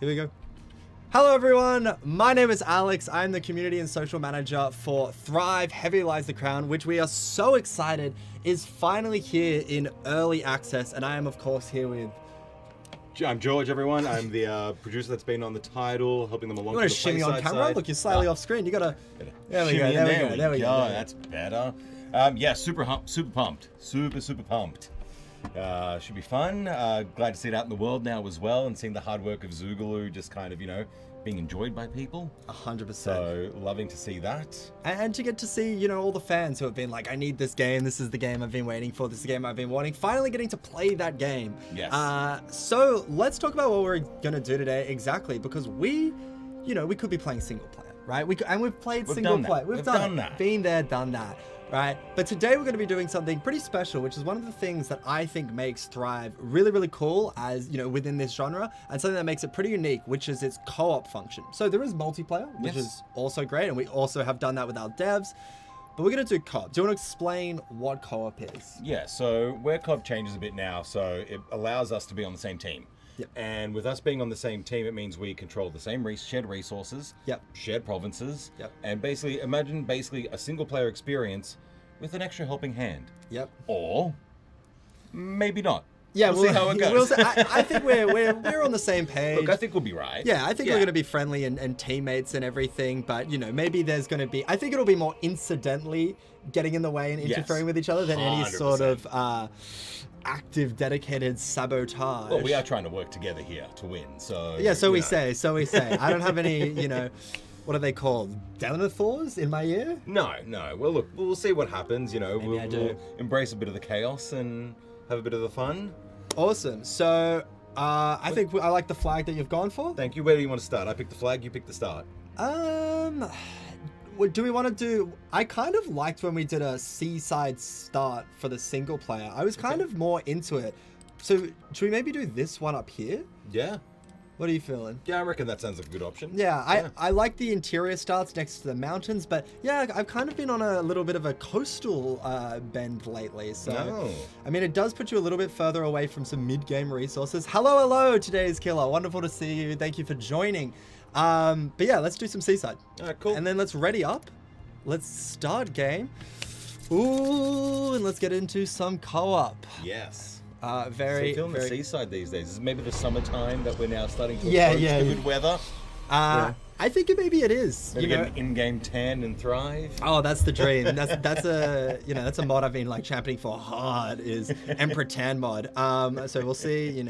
Here we go. Hello everyone, my name is Alex. I'm the community and social manager for Thrive Heavy Lies the Crown, which we are so excited is finally here in early access. And I am of course here with... I'm George, everyone. I'm the producer that's been on the title, helping them along. You want to shimmy on camera? Side. Look, you're slightly off screen. You gotta... There we go, there we go. That's better. Yeah, super pumped. Super pumped. Should be fun. Glad to see it out in the world now as well, and seeing the hard work of Zoogaloo just kind of, being enjoyed by people. 100%. So loving to see that. And to get to see, all the fans who have been like, I need this game. This is the game I've been waiting for. This is the game I've been wanting. Finally getting to play that game. Yes. So let's talk about what we're going to do today exactly, because we could be playing single player, right? We've played single player. We've done that. Been there, done that. Right, but today we're going to be doing something pretty special, which is one of the things that I think makes Thrive really, really cool as, within this genre, and something that makes it pretty unique, which is its co-op function. So there is multiplayer, which is also great, and we also have done that with our devs, but we're going to do co-op. Do you want to explain what co-op is? Yeah, so where co-op changes a bit now, so it allows us to be on the same team. Yep. And with us being on the same team, it means we control the same shared resources, shared provinces, and imagine a single player experience with an extra helping hand. Yep. Or maybe not. Yeah, we'll see how it goes. I think we're on the same page. Look, I think we'll be right. Yeah, I think we're going to be friendly and teammates and everything, but maybe there's going to be... I think it'll be more incidentally getting in the way and interfering with each other than 100%. Any sort of... active, dedicated sabotage. Well, we are trying to work together here to win, so... Yeah, so we say. I don't have any, what are they called? Denethors in my ear? No. Well, look, we'll see what happens, Maybe we'll embrace a bit of the chaos and have a bit of the fun. Awesome. So, I think I like the flag that you've gone for. Thank you. Where do you want to start? I picked the flag, you picked the start. Do we want to do... I kind of liked when we did a seaside start for the single player. I was kind of more into it. So should we maybe do this one up here? Yeah. What are you feeling? Yeah, I reckon that sounds like a good option. Yeah, I like the interior starts next to the mountains, but yeah, I've kind of been on a little bit of a coastal bend lately. So, I mean, it does put you a little bit further away from some mid-game resources. Hello, today's killer. Wonderful to see you. Thank you for joining. But yeah, let's do some seaside. All right, cool. And then let's ready up. Let's start game. Ooh, and let's get into some co-op. Yes. Very feeling the seaside these days. Is it maybe the summertime that we're now starting to approach the good weather? I think maybe it is. Maybe get an in-game tan and Thrive. Oh, that's the dream. That's a mod I've been championing for hard is Emperor Tan mod. So we'll see,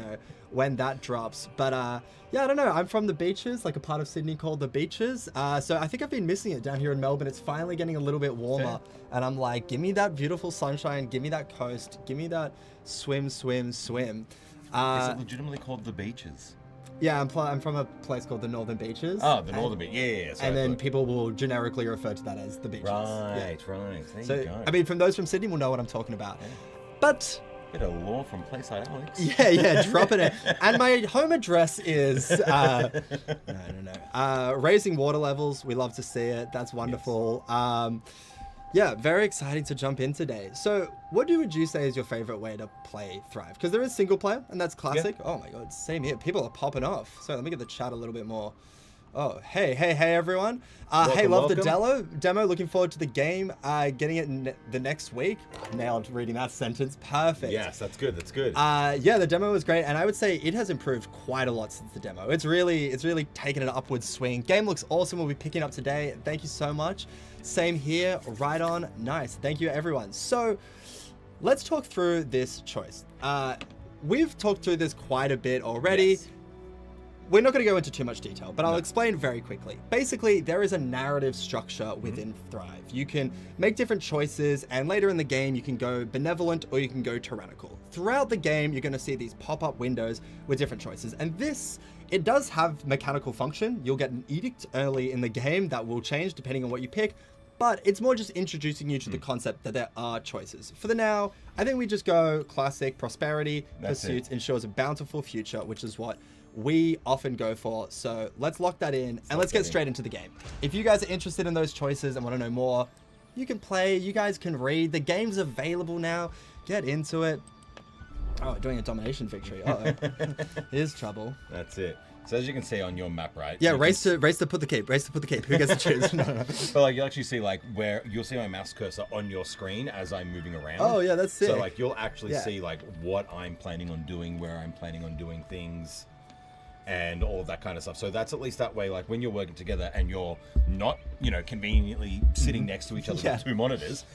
when that drops. But yeah, I don't know. I'm from the beaches, like a part of Sydney called the Beaches. So I think I've been missing it down here in Melbourne. It's finally getting a little bit warmer, and I'm like, give me that beautiful sunshine, give me that coast, give me that swim. Is it legitimately called the Beaches? Yeah, I'm from a place called the Northern Beaches. Oh, the Northern Beaches. Yeah. And then people will generically refer to that as the Beaches. Right. There you go. I mean, from those from Sydney will know what I'm talking about. Yeah. But... Bit of lore from Playside Alex. Yeah, drop it in. And my home address is... raising water levels. We love to see it. That's wonderful. Yes. Yeah, very exciting to jump in today. So what would you say is your favorite way to play Thrive? Because there is single player, and that's classic. Yeah. Oh my god, same here. People are popping off. So let me get the chat a little bit more. Oh, hey, everyone. Love the demo. Looking forward to the game. Getting it the next week. Nailed reading that sentence. Perfect. Yes, that's good. Yeah, the demo was great. And I would say it has improved quite a lot since the demo. It's really taken an upward swing. Game looks awesome. We'll be picking up today. Thank you so much. Same here. Right on. Nice. Thank you, everyone. So let's talk through this choice. We've talked through this quite a bit already. Yes. we're not going to go into too much detail, but I'll explain very quickly. Basically, there is a narrative structure within Thrive. You can make different choices, and later in the game, you can go benevolent or you can go tyrannical. Throughout the game, you're going to see these pop-up windows with different choices. And this, it does have mechanical function. You'll get an edict early in the game that will change depending on what you pick, but it's more just introducing you to the concept that there are choices. For the now, I think we just go classic prosperity, pursuits, ensures a bountiful future, which is what we often go for. So let's lock that in and let's get straight into the game. If you guys are interested in those choices and want to know more, you can play, you guys can read. The game's available now. Get into it. Oh, doing a domination victory. Uh-oh. Here's trouble. That's it. So as you can see on your map, right? Yeah, race to put the cape. Race to put the cape. Who gets to choose? No. But like you'll actually see like where you'll see my mouse cursor on your screen as I'm moving around. Oh yeah, that's sick. So like you'll actually see like what I'm planning on doing, where I'm planning on doing things, and all of that kind of stuff. So that's at least that way, like when you're working together and you're not, you know, conveniently sitting next to each other with two monitors,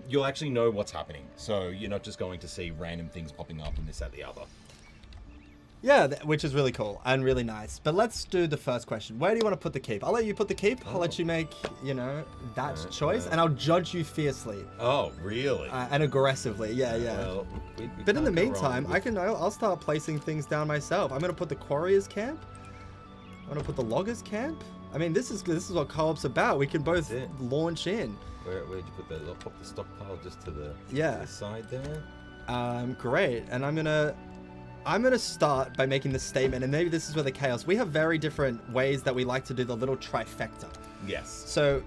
you'll actually know what's happening. So you're not just going to see random things popping up and this, that, the other. Yeah, which is really cool and really nice. But let's do the first question. Where do you want to put the keep? I'll let you put the keep. I'll let you make, you know, that choice, and I'll judge you fiercely. Oh, really? And aggressively. Yeah, yeah. Well, but in the meantime, I'll start placing things down myself. I'm gonna put the Quarriers camp. I'm gonna put the Loggers camp. I mean, this is what co-op's about. We can both launch in. Where'd you put that? I'll pop the stockpile just to the side there. Great. And I'm gonna start by making this statement, and maybe this is where the chaos. We have very different ways that we like to do the little trifecta. Yes. So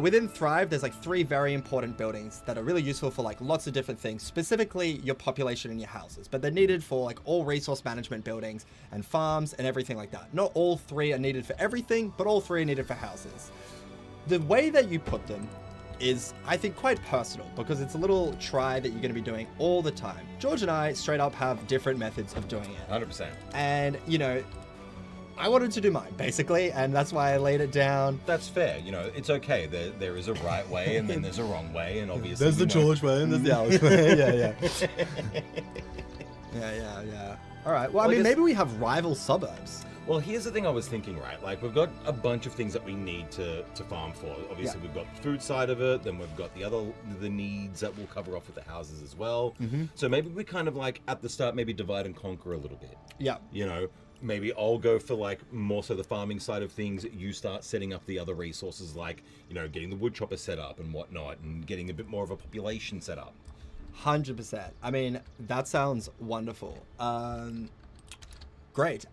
within Thrive, there's like 3 very important buildings that are really useful for like lots of different things, specifically your population and your houses. But they're needed for like all resource management buildings and farms and everything like that. Not all 3 are needed for everything, but all 3 are needed for houses. The way that you put them is, I think, quite personal, because it's a little try that you're going to be doing all the time. George and I straight up have different methods of doing it. 100%. And, you know, I wanted to do mine, basically, and that's why I laid it down. That's fair. You know, it's okay. There is a right way, and then there's a wrong way, and obviously... There's the George way, and there's the Alex way. Yeah. All right. Well, I mean, maybe we have rival suburbs. Well, here's the thing I was thinking, right? Like, we've got a bunch of things that we need to farm for. Obviously, we've got the food side of it, then we've got the needs that we'll cover off with the houses as well. So maybe we kind of like, at the start, maybe divide and conquer a little bit. Yeah. You know, maybe I'll go for like more so the farming side of things. You start setting up the other resources, like, you know, getting the wood chopper set up and whatnot, and getting a bit more of a population set up. 100%. I mean, that sounds wonderful. Great.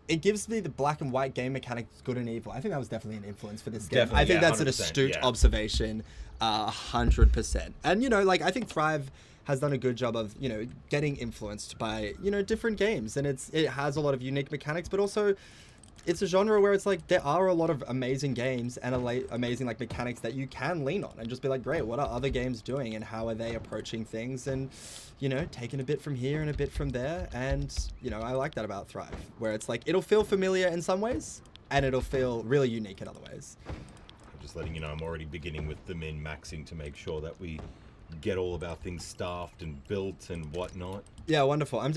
It gives me the black and white game mechanics, good and evil. I think that was definitely an influence for this game. Definitely, I think that's an astute observation, 100%. And, you know, like, I think Thrive has done a good job of, you know, getting influenced by, you know, different games. And it has a lot of unique mechanics, but also it's a genre where it's like there are a lot of amazing games and amazing like mechanics that you can lean on and just be like, great, what are other games doing and how are they approaching things, and, you know, taking a bit from here and a bit from there. And, you know, I like that about Thrive, where it's like it'll feel familiar in some ways and it'll feel really unique in other ways. I'm just letting you know I'm already beginning with the min-maxing to make sure that we get all of our things staffed and built and whatnot. Yeah, wonderful. I'm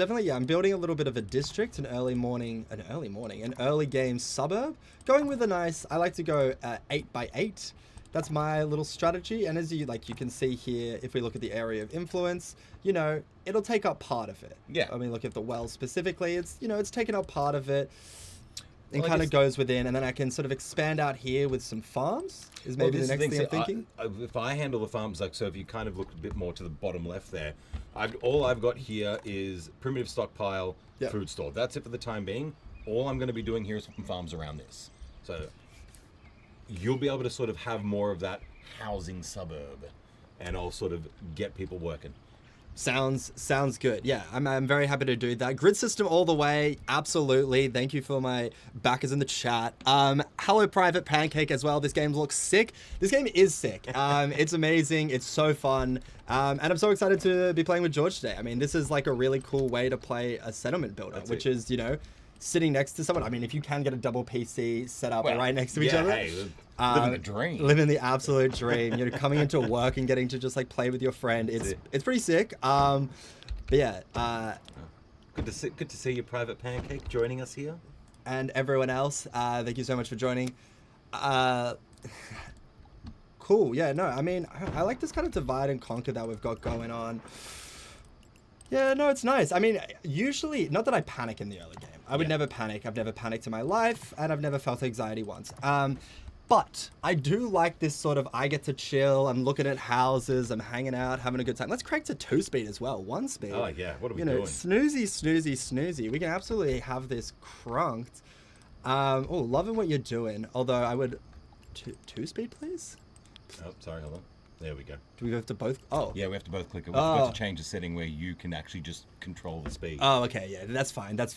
building a little bit of a district, an early game suburb. Going with a nice, I like to go 8x8. That's my little strategy. And as you can see here, if we look at the area of influence, you know, it'll take up part of it. Yeah. I mean, look at the well specifically, it's, you know, it's taken up part of it. And kind of goes within, and then I can sort of expand out here with some farms, is maybe the next thing I'm thinking. If I handle the farms, like, so if you kind of look a bit more to the bottom left there, all I've got here is primitive stockpile, food store. That's it for the time being. All I'm going to be doing here is some farms around this. So you'll be able to sort of have more of that housing suburb, and I'll sort of get people working. Sounds good. Yeah, I'm very happy to do that. Grid system all the way. Absolutely. Thank you for my backers in the chat. Hello, Private Pancake as well. This game looks sick. This game is sick. It's amazing. It's so fun. And I'm so excited to be playing with George today. I mean, this is like a really cool way to play a settlement builder, which is, you know, sitting next to someone. I mean, if you can get a double PC set up right next to each other. Hey, living the dream. Living the absolute dream. You know, coming into work and getting to just like play with your friend. It's pretty sick. But yeah. Good to see you, Private Pancake, joining us here. and everyone else. Thank you so much for joining. Cool. Yeah, no, I mean, I like this kind of divide and conquer that we've got going on. Yeah, no, it's nice. I mean, usually, not that I panic in the early game. I would never panic. I've never panicked in my life, and I've never felt anxiety once. But I do like this sort of, I get to chill, I'm looking at houses, I'm hanging out, having a good time. Let's crank to 2-speed as well, 1-speed. Oh, yeah, what are we doing? Snoozy. We can absolutely have this crunked. Loving what you're doing. Although I would, 2-speed, please? Oh, sorry, hold on. There we go. Do we have to both? Oh. Yeah, we have to both click it. We have to change the setting where you can actually just control the speed. Oh, okay, yeah, that's fine. I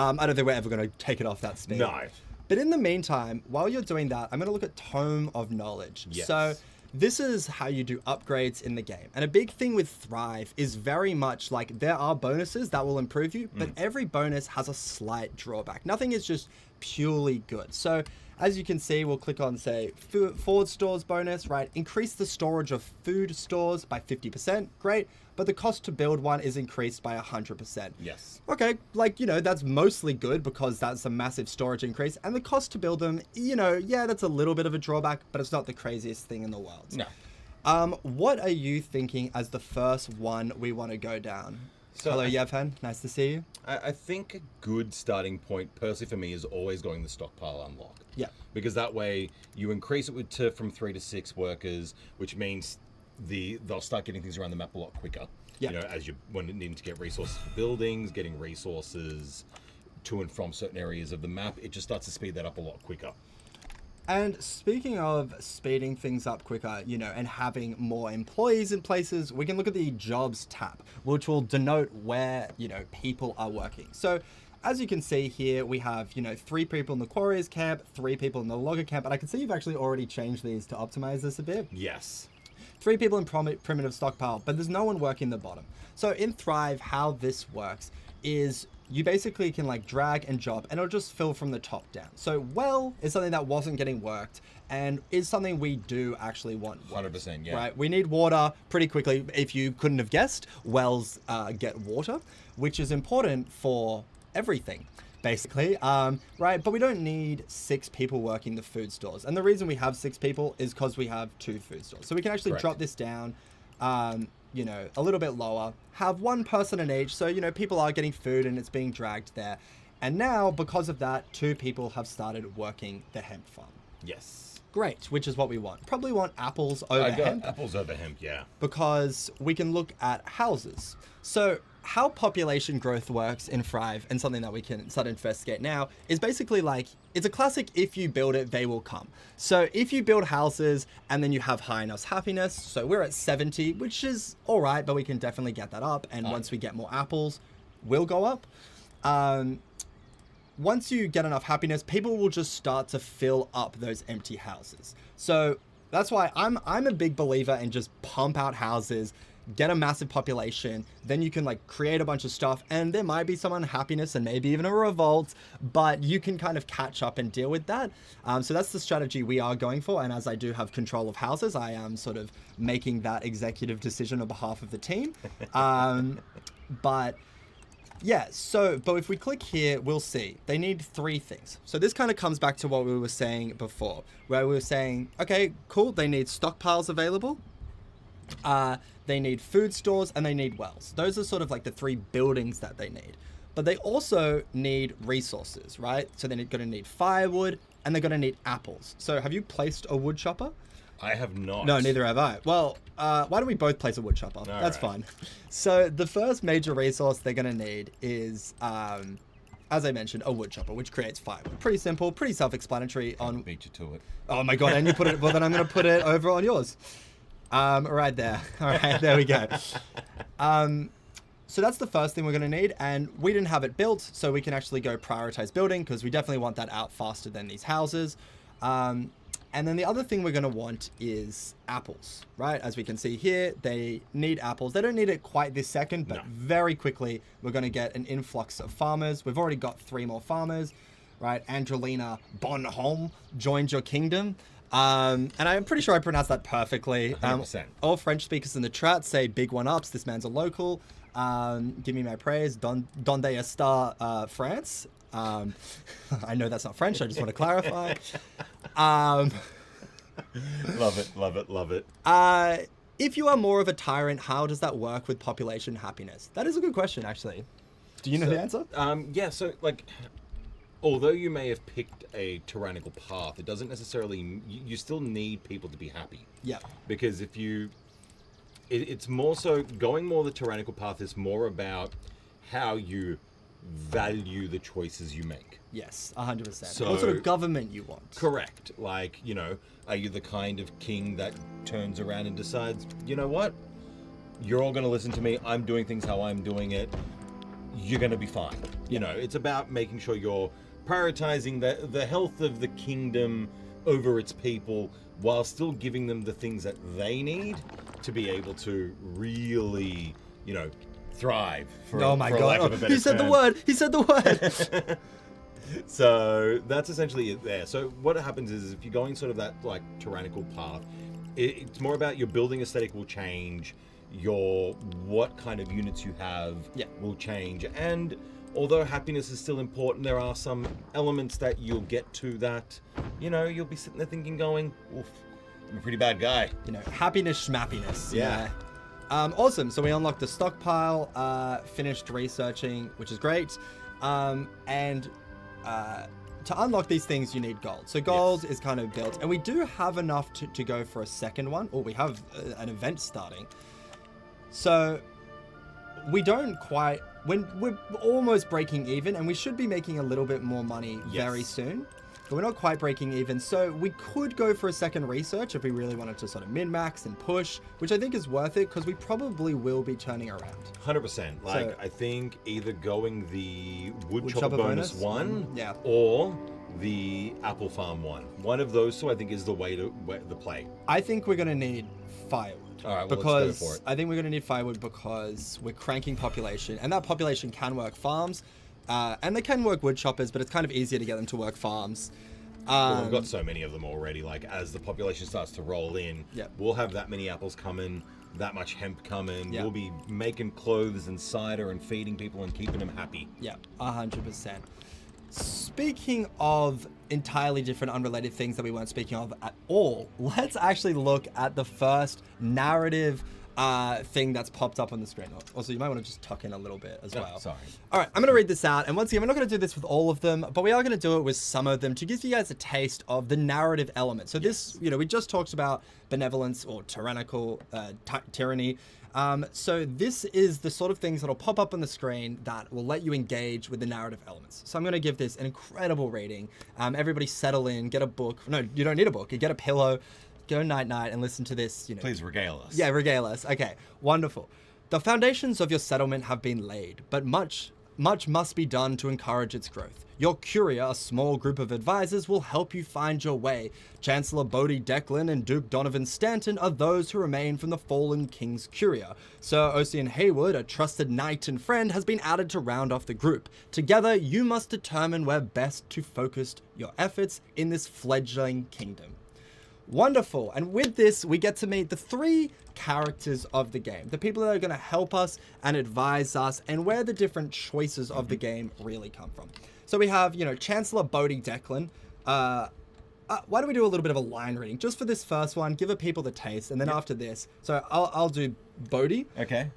don't think we're ever going to take it off that speed. No. But in the meantime, while you're doing that, I'm going to look at Tome of Knowledge. Yes. So this is how you do upgrades in the game. And a big thing with Thrive is very much like there are bonuses that will improve you, but every bonus has a slight drawback. Nothing is just purely good. So as you can see, we'll click on, say, forward stores bonus, right? Increase the storage of food stores by 50%. Great. But the cost to build one is increased by 100%. Yes. Okay, that's mostly good because that's a massive storage increase. And the cost to build them, that's a little bit of a drawback, but it's not the craziest thing in the world. No. What are you thinking as the first one we want to go down? So, hello, Yevhen. Nice to see you. I think a good starting point, personally for me, is always going the stockpile unlock. Yeah. Because that way you increase it from 3 to 6 workers, which means they'll start getting things around the map a lot quicker. Yeah. As you needing to get resources for buildings, getting resources to and from certain areas of the map, it just starts to speed that up a lot quicker. And speaking of speeding things up quicker, and having more employees in places, we can look at the jobs tab, which will denote where, people are working. So as you can see here, we have, 3 people in the quarries camp, 3 people in the logger camp, and I can see you've actually already changed these to optimize this a bit. Yes. 3 people in primitive stockpile, but there's no one working the bottom. So in Thrive, how this works is you basically can drag and drop and it'll just fill from the top down. So well is something that wasn't getting worked and is something we do actually want. 100%, yeah. Right, we need water pretty quickly. If you couldn't have guessed, wells get water, which is important for everything. Basically, right? But we don't need 6 people working the food stores. And the reason we have 6 people is because we have 2 food stores. So we can actually drop this down, a little bit lower, have 1 person in each. So, people are getting food and it's being dragged there. And now, because of that, 2 people have started working the hemp farm. Yes. Great, which is what we want. Probably want apples over hemp. Apples over hemp, yeah. Because we can look at houses. So how population growth works in Thrive, and something that we can start to investigate now, is basically it's a classic, if you build it, they will come. So if you build houses and then you have high enough happiness, so we're at 70, which is all right, but we can definitely get that up. And once we get more apples, we'll go up. Once you get enough happiness, people will just start to fill up those empty houses. So that's why I'm a big believer in just pump out houses, get a massive population, then you can create a bunch of stuff, and there might be some unhappiness and maybe even a revolt, but you can kind of catch up and deal with that. So that's the strategy we are going for. And as I do have control of houses, I am sort of making that executive decision on behalf of the team. But yeah, but if we click here, we'll see they need 3 things. So this kind of comes back to what we were saying before, where we were saying, okay, cool, they need stockpiles available. They need food stores and they need wells. Those are sort of the 3 buildings that they need. But they also need resources, right? So they're going to need firewood and they're going to need apples. So have you placed a wood chopper? I have not. No, neither have I. Well, why don't we both place a wood chopper? That's fine. So the first major resource they're going to need is, as I mentioned, a wood chopper, which creates firewood. Pretty simple, pretty self-explanatory. Beat you to it. Oh my God, and you put it, well then I'm going to put it over on yours. Right there. All right, there we go. So that's the first thing we're going to need, and we didn't have it built, so we can actually go prioritize building because we definitely want that out faster than these houses. And then the other thing we're going to want is apples, right? As we can see here, they need apples. They don't need it quite this second, but very quickly we're going to get an influx of farmers. We've already got 3 more farmers, right? Angelina Bonhomme joined your kingdom. And I'm pretty sure I pronounced that perfectly. 100%. All French speakers in the chat say big 1-ups. This man's a local. Give me my praise. Donde está France? I know that's not French. I just want to clarify. Love it, love it, love it. If you are more of a tyrant, how does that work with population happiness? That is a good question, actually. Do you know the answer? Yeah, so, like, although you may have picked a tyrannical path, it doesn't necessarily... You still need people to be happy. Yeah. Because if you... It's more so... Going more the tyrannical path is more about how you value the choices you make. Yes, 100%. So, what sort of government you want. Correct. Like, you know, are you the kind of king that turns around and decides, you know what? You're all going to listen to me. I'm doing things how I'm doing it. You're going to be fine. You know, it's about making sure you're prioritizing the health of the kingdom over its people while still giving them the things that they need to be able to really, you know, thrive. Oh my God. He said the word. He said the word. So that's essentially it there. So what happens is if you're going sort of that like tyrannical path, it's more about your building aesthetic will change, what kind of units you have will change. And although happiness is still important, there are some elements that you'll get to that, you know, you'll be sitting there thinking going, oof, I'm a pretty bad guy. You know, happiness schmappiness. Yeah. Awesome. So we unlocked the stockpile, finished researching, which is great. To unlock these things, you need gold. So gold is kind of built, and we do have enough to go for a second one, or we have an event starting. So we don't quite, when we're almost breaking even, and we should be making a little bit more money very soon, but we're not quite breaking even. So we could go for a second research if we really wanted to sort of min-max and push, which I think is worth it because we probably will be turning around. 100%. Like, so, I think either going the wood chopper bonus one yeah, or the apple farm one. One of those two I think is the way to the play. I think we're going to need firewood. All right, well, because let's go for it. I think we're going to need firewood because we're cranking population, and that population can work farms, and they can work wood choppers, but it's kind of easier to get them to work farms. Well, we've got so many of them already. Like, as the population starts to roll in, we'll have that many apples coming, that much hemp coming. We'll be making clothes and cider and feeding people and keeping them happy. Yeah, 100%. Speaking of entirely different unrelated things that we weren't speaking of at all, let's actually look at the first narrative thing that's popped up on the screen. Also, you might want to just tuck in a little bit as well. Sorry. All right, I'm going to read this out. And once again, we're not going to do this with all of them, but we are going to do it with some of them to give you guys a taste of the narrative element. So this, you know, we just talked about benevolence or tyrannical tyranny. So this is the sort of things that'll pop up on the screen that will let you engage with the narrative elements. So I'm going to give this an incredible rating. Everybody settle in, get a book. No, you don't need a book. You get a pillow. Go night-night and listen to this, you know. Please regale us. Yeah, regale us. Okay, wonderful. The foundations of your settlement have been laid, but much must be done to encourage its growth. Your courier, a small group of advisors, will help you find your way. Chancellor Bodie Declan and Duke Donovan Stanton are those who remain from the fallen king's courier. Sir Ossian Haywood, a trusted knight and friend, has been added to round off the group. Together, you must determine where best to focus your efforts in this fledgling kingdom. Wonderful. And with this, we get to meet the three characters of the game, the people that are going to help us and advise us, and where the different choices of the game really come from. So we have, you know, Chancellor Bodie Declan. Why don't we do a little bit of a line reading just for this first one, give it people the taste, and then after this, so I'll do Bodie. Okay.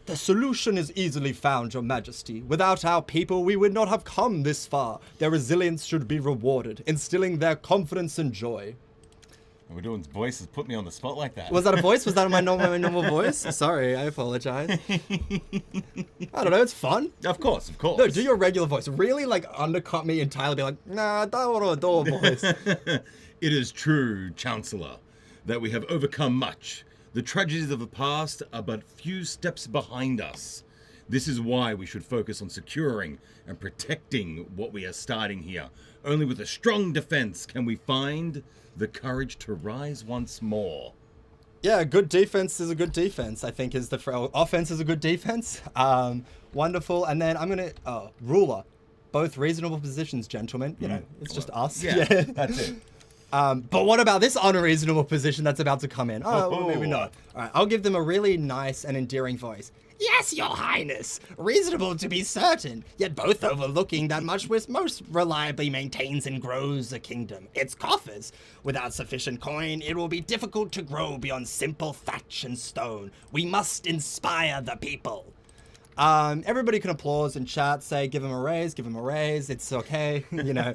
The solution is easily found, Your Majesty. Without our people, we would not have come this far. Their resilience should be rewarded, instilling their confidence and joy. We're doing voices. Put me on the spot like that. Was that a voice? Was that my normal voice? Sorry, I apologize. I don't know. It's fun. Of course, of course. No, do your regular voice. Really, like, undercut me entirely. Be like, nah, I don't want to do a voice. It is true, Chancellor, that we have overcome much. The tragedies of the past are but few steps behind us. This is why we should focus on securing and protecting what we are starting here. Only with a strong defense can we find the courage to rise once more. Yeah, good defense is a good defense, I think, is the offense is a good defense. Wonderful. And then I'm going to, ruler. Both reasonable positions, gentlemen. You know, it's just us. Yeah, that's it. But what about this unreasonable position that's about to come in? Oh, well, maybe not. All right, I'll give them a really nice and endearing voice. Yes, your highness. Reasonable to be certain, yet both overlooking that much which most reliably maintains and grows a kingdom, its coffers. Without sufficient coin, it will be difficult to grow beyond simple thatch and stone. We must inspire the people. Everybody can applause and chat, say, give him a raise, it's okay, you know.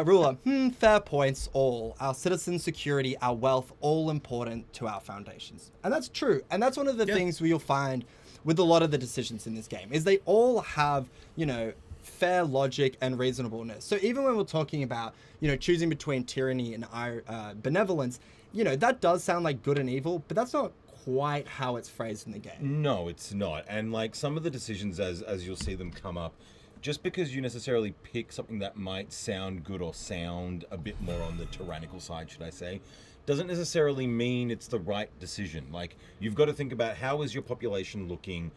Ruler, fair points all. Our citizen security, our wealth, all important to our foundations. And that's true. And that's one of the things you'll find with a lot of the decisions in this game, is they all have, you know, fair logic and reasonableness. So even when we're talking about, you know, choosing between tyranny and benevolence, you know, that does sound like good and evil, but that's not quite how it's phrased in the game. No, it's not. And like some of the decisions as you'll see them come up, just because you necessarily pick something that might sound good or sound a bit more on the tyrannical side, should I say, doesn't necessarily mean it's the right decision. Like, you've got to think about, how is your population looking?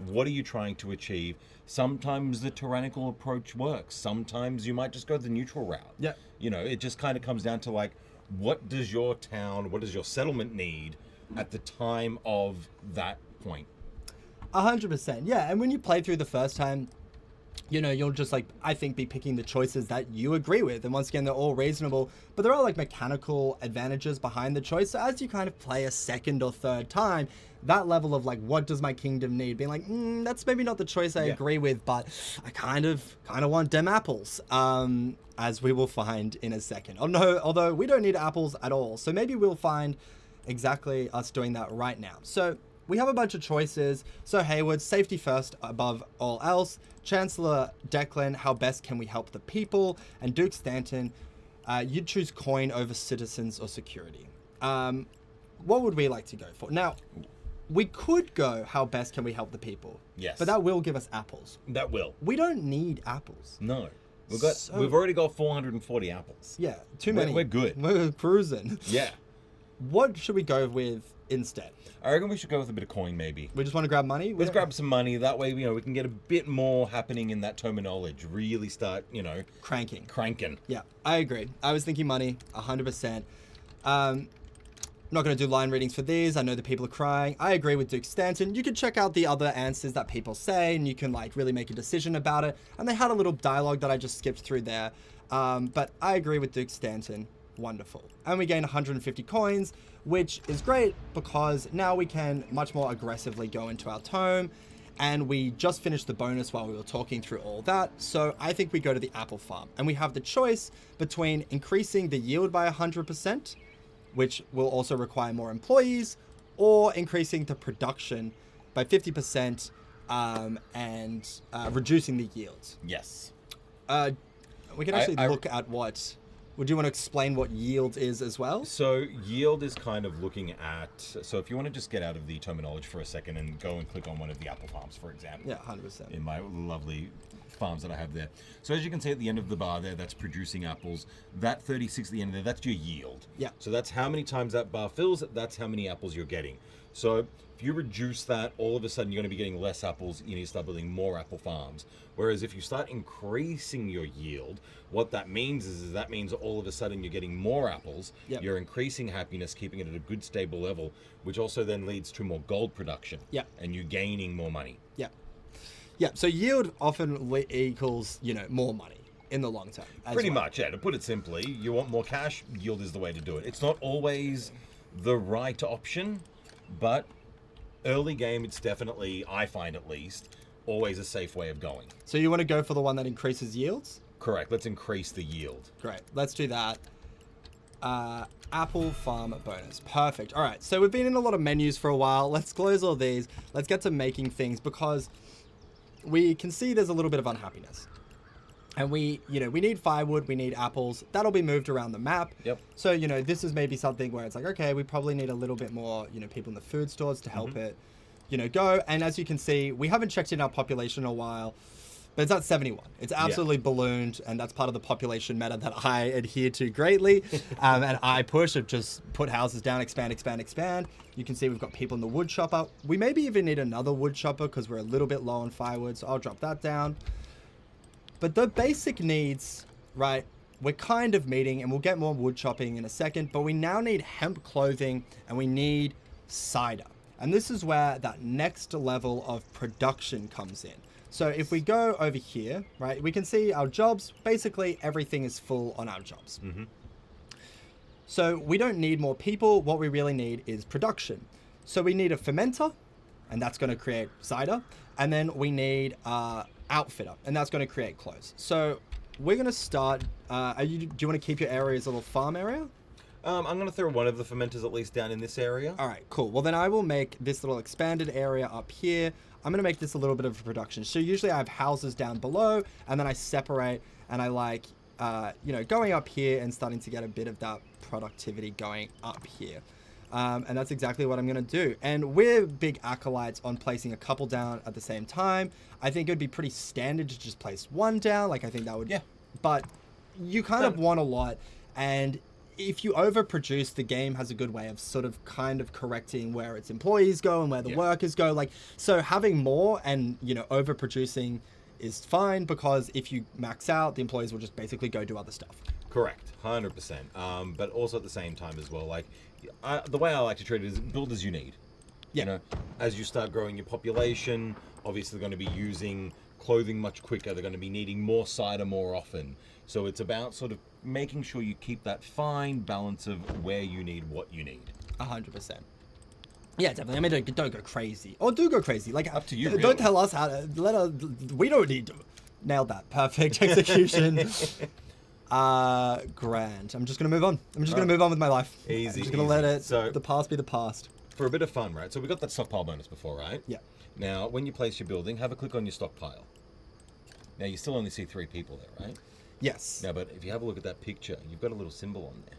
What are you trying to achieve? Sometimes the tyrannical approach works. Sometimes you might just go the neutral route. Yeah. You know, it just kind of comes down to like, what does your town, what does your settlement need at the time of that point? 100%. Yeah. And when you play through the first time, you know, you'll just like, I think, be picking the choices that you agree with. And once again, they're all reasonable, but there are like mechanical advantages behind the choice. So as you kind of play a second or third time, that level of like, what does my kingdom need? Being like, that's maybe not the choice I agree with, but I kind of want them apples, as we will find in a second. Oh no, although we don't need apples at all. So maybe we'll find exactly us doing that right now. So we have a bunch of choices. So Hayward, safety first above all else. Chancellor Declan, how best can we help the people? And Duke Stanton, you'd choose coin over citizens or security. What would we like to go for? Now, we could go, how best can we help the people? Yes. But that will give us apples. That will. We don't need apples. No. We've already got 440 apples. Yeah, too many. We're good. We're cruising. Yeah. What should we go with instead? I reckon we should go with a bit of coin, maybe. We just want to grab money? Let's grab some money. That way, you know, we can get a bit more happening in that terminology. Really start, you know... Cranking. Yeah, I agree. I was thinking money, 100%. I'm not going to do line readings for these. I know the people are crying. I agree with Duke Stanton. You can check out the other answers that people say, and you can, like, really make a decision about it. And they had a little dialogue that I just skipped through there. But I agree with Duke Stanton. Wonderful. And we gain 150 coins, which is great because now we can much more aggressively go into our tome, and we just finished the bonus while we were talking through all that. So I think we go to the apple farm, and we have the choice between increasing the yield by 100%, which will also require more employees, or increasing the production by 50% and reducing the yields. Yes. We can actually look at what... Would you want to explain what yield is as well? So yield is kind of looking at... So if you want to just get out of the terminology for a second and go and click on one of the apple farms, for example. Yeah, 100%. In my lovely farms that I have there. So as you can see at the end of the bar there, that's producing apples. That 36 at the end there, that's your yield. Yeah. So that's how many times that bar fills, that's how many apples you're getting. So if you reduce that, all of a sudden you're going to be getting less apples. You need to start building more apple farms. Whereas if you start increasing your yield, what that means is that means all of a sudden you're getting more apples. Yep. You're increasing happiness, keeping it at a good stable level, which also then leads to more gold production. Yeah. And you gaining more money. Yeah. Yeah. So yield often equals, you know, more money in the long term. Pretty much, yeah. To put it simply, you want more cash, yield is the way to do it. It's not always the right option, but early game, it's definitely, I find at least, always a safe way of going. So you want to go for the one that increases yields? Correct. Let's increase the yield. Great. Let's do that. Apple farm bonus. Perfect. All right. So we've been in a lot of menus for a while. Let's close all these. Let's get to making things, because we can see there's a little bit of unhappiness. And we need firewood, we need apples. That'll be moved around the map. Yep. So, you know, this is maybe something where it's like, okay, we probably need a little bit more, you know, people in the food stores to help it, you know, go. And as you can see, we haven't checked in our population in a while, but it's at 71. It's absolutely ballooned, and that's part of the population meta that I adhere to greatly. And I push of just put houses down, expand, expand, expand. You can see we've got people in the wood chopper. We maybe even need another wood chopper because we're a little bit low on firewood, so I'll drop that down. But the basic needs, right, we're kind of meeting, and we'll get more wood chopping in a second, but we now need hemp clothing, and we need cider. And this is where that next level of production comes in. So if we go over here, right, we can see our jobs. Basically, everything is full on our jobs. Mm-hmm. So we don't need more people. What we really need is production. So we need a fermenter, and that's going to create cider. And then we need outfitter, and that's going to create clothes. So we're going to start. Do you want to keep your area as a little farm area? I'm going to throw one of the fermenters at least down in this area. All right, cool. Well, then I will make this little expanded area up here. I'm going to make this a little bit of a production. So usually I have houses down below, and then I separate, and I like, going up here and starting to get a bit of that productivity going up here. And that's exactly what I'm going to do. And we're big acolytes on placing a couple down at the same time. I think it would be pretty standard to just place one down. Like, I think that would... Yeah. But you kind of want a lot, and if you overproduce, the game has a good way of sort of kind of correcting where its employees go and where the workers go. Like, so having more and, overproducing is fine, because if you max out, the employees will just basically go do other stuff. Correct, 100%. But also at the same time as well, like, the way I like to treat it is build as you need. Yeah. As you start growing your population, obviously they're going to be using clothing much quicker. They're going to be needing more cider more often. So it's about sort of making sure you keep that fine balance of where you need what you need. 100%. Yeah, definitely. I mean, don't go crazy. Or do go crazy. Like, up to you. Don't really. tell us how to. We don't need to. Nailed that. Perfect execution. Grand. I'm just going to move on. I'm just going to move on with my life. Easy. I'm just going to let it, the past be the past. For a bit of fun, right? So we got that stockpile bonus before, right? Yeah. Now, when you place your building, have a click on your stockpile. Now, you still only see 3 people there, right? Yes. Now, but if you have a look at that picture, you've got a little symbol on there.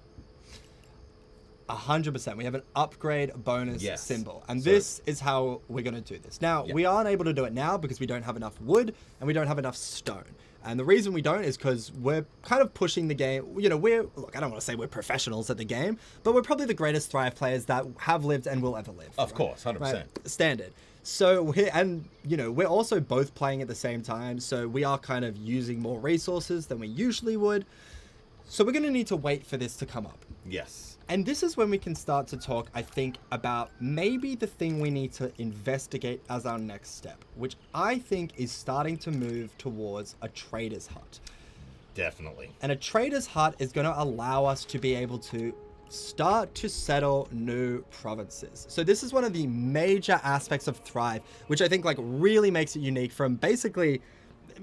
100%. We have an upgrade bonus symbol. And this is how we're going to do this. Now, we aren't able to do it now because we don't have enough wood and we don't have enough stone. And the reason we don't is because we're kind of pushing the game. Look, I don't want to say we're professionals at the game, but we're probably the greatest Thrive players that have lived and will ever live. Of course, 100%. Right? Standard. So we're also both playing at the same time. So we are kind of using more resources than we usually would. So we're going to need to wait for this to come up. Yes. And this is when we can start to talk, I think, about maybe the thing we need to investigate as our next step, which I think is starting to move towards a trader's hut. Definitely. And a trader's hut is going to allow us to be able to start to settle new provinces. So this is one of the major aspects of Thrive, which I think really makes it unique from basically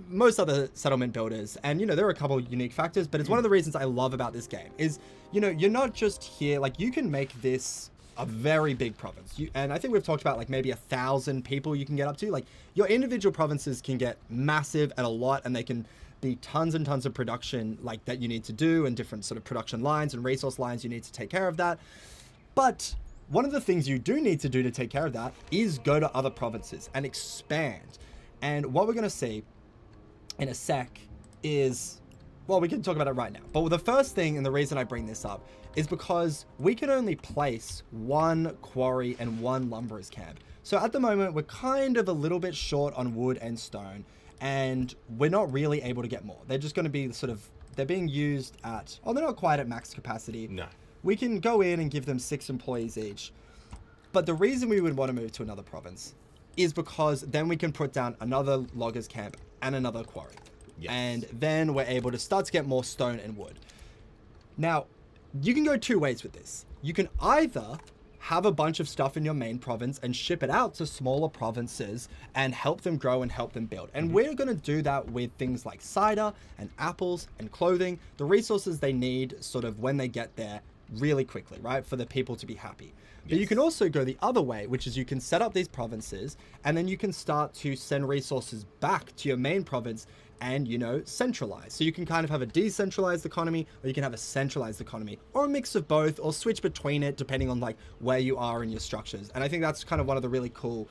most other settlement builders. And there are a couple unique factors, but it's one of the reasons I love about this game is you're not just here, you can make this a very big province. And I think we've talked about maybe 1,000 people you can get up to. Your individual provinces can get massive and a lot, and they can be tons and tons of production that you need to do, and different sort of production lines and resource lines you need to take care of that. But one of the things you do need to do to take care of that is go to other provinces and expand. And what we're going to see in a sec is, well, we can talk about it right now. But the first thing, and the reason I bring this up, is because we can only place 1 quarry and 1 lumberer's camp. So at the moment, we're kind of a little bit short on wood and stone, and we're not really able to get more. They're just going to be they're being used at, they're not quite at max capacity. No. We can go in and give them 6 employees each. But the reason we would want to move to another province is because then we can put down another logger's camp and another quarry. Yes. And then we're able to start to get more stone and wood. Now, you can go 2 ways with this. You can either have a bunch of stuff in your main province and ship it out to smaller provinces and help them grow and help them build. And we're going to do that with things like cider and apples and clothing, the resources they need sort of when they get there really quickly, right? For the people to be happy. But you can also go the other way, which is you can set up these provinces and then you can start to send resources back to your main province and, centralize. So you can kind of have a decentralized economy, or you can have a centralized economy, or a mix of both, or switch between it depending on where you are in your structures. And I think that's kind of one of the really cool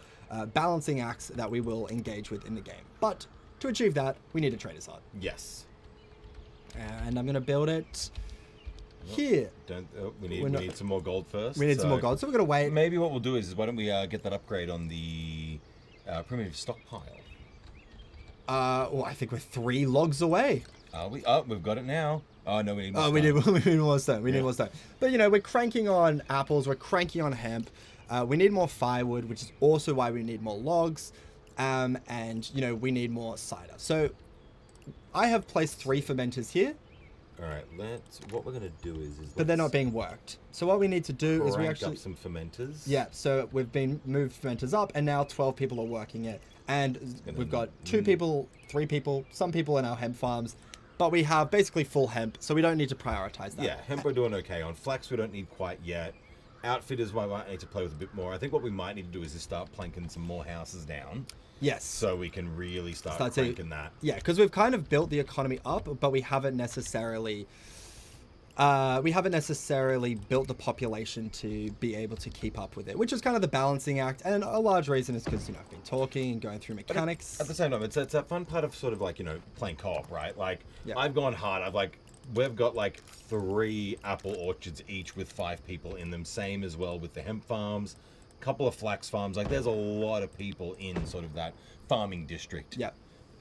balancing acts that we will engage with in the game. But to achieve that, we need a trader's hut. Yes. And I'm going to build it here. We need some more gold first. We need some more gold, so we're going to wait. Maybe what we'll do is why don't we get that upgrade on the primitive stockpile? I think we're 3 logs away. We've got it now. Oh, no, we need more stone. We need more stone. We need more stone. But, we're cranking on apples. We're cranking on hemp. We need more firewood, which is also why we need more logs. And, you know, we need more cider. So I have placed 3 fermenters here. All right, what we're going to do is but they're not being worked. So what we need to do is we actually... up some fermenters. Yeah, so we've moved fermenters up, and now 12 people are working it. And we've got 2 people, 3 people, some people in our hemp farms, but we have basically full hemp, so we don't need to prioritize that. Yeah, hemp we're doing okay on. Flax we don't need quite yet. Outfitters we might need to play with a bit more. I think what we might need to do is just start planking some more houses down. Yes. So we can really start cranking that. Yeah, because we've kind of built the economy up, but we haven't necessarily built the population to be able to keep up with it, which is kind of the balancing act. And a large reason is because, you know, I've been talking and going through mechanics. At the same time, it's that fun part of sort of like, you know, playing co-op, right? Like, I've gone hard. We've got like 3 apple orchards each with 5 people in them. Same as well with the hemp farms. Couple of flax farms. Like, there's a lot of people in sort of that farming district. Yeah.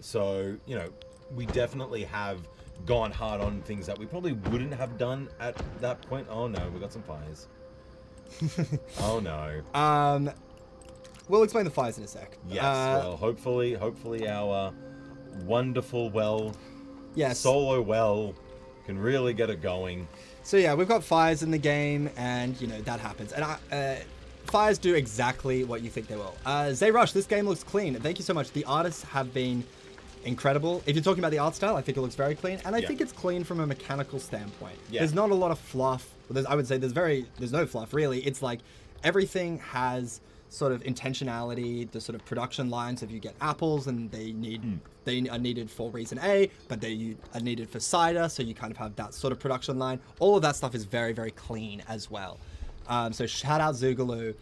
So, you know, we definitely have gone hard on things that we probably wouldn't have done at that point. Oh no, we got some fires. Oh no. We'll explain the fires in a sec. Yes. Well, hopefully our wonderful solo well can really get it going. So yeah, we've got fires in the game, and you know that happens. And fires do exactly what you think they will. Zayrush, this game looks clean. Thank you so much. The artists have been incredible. If you're talking about the art style, I think it looks very clean, and I think it's clean from a mechanical standpoint. There's not a lot of fluff. I would say there's no fluff really. It's like everything has sort of intentionality. The sort of production lines, if you get apples and they are needed for reason A, but they are needed for cider, so you kind of have that sort of production line. All of that stuff is very, very clean as well. So shout out Zoogaloo,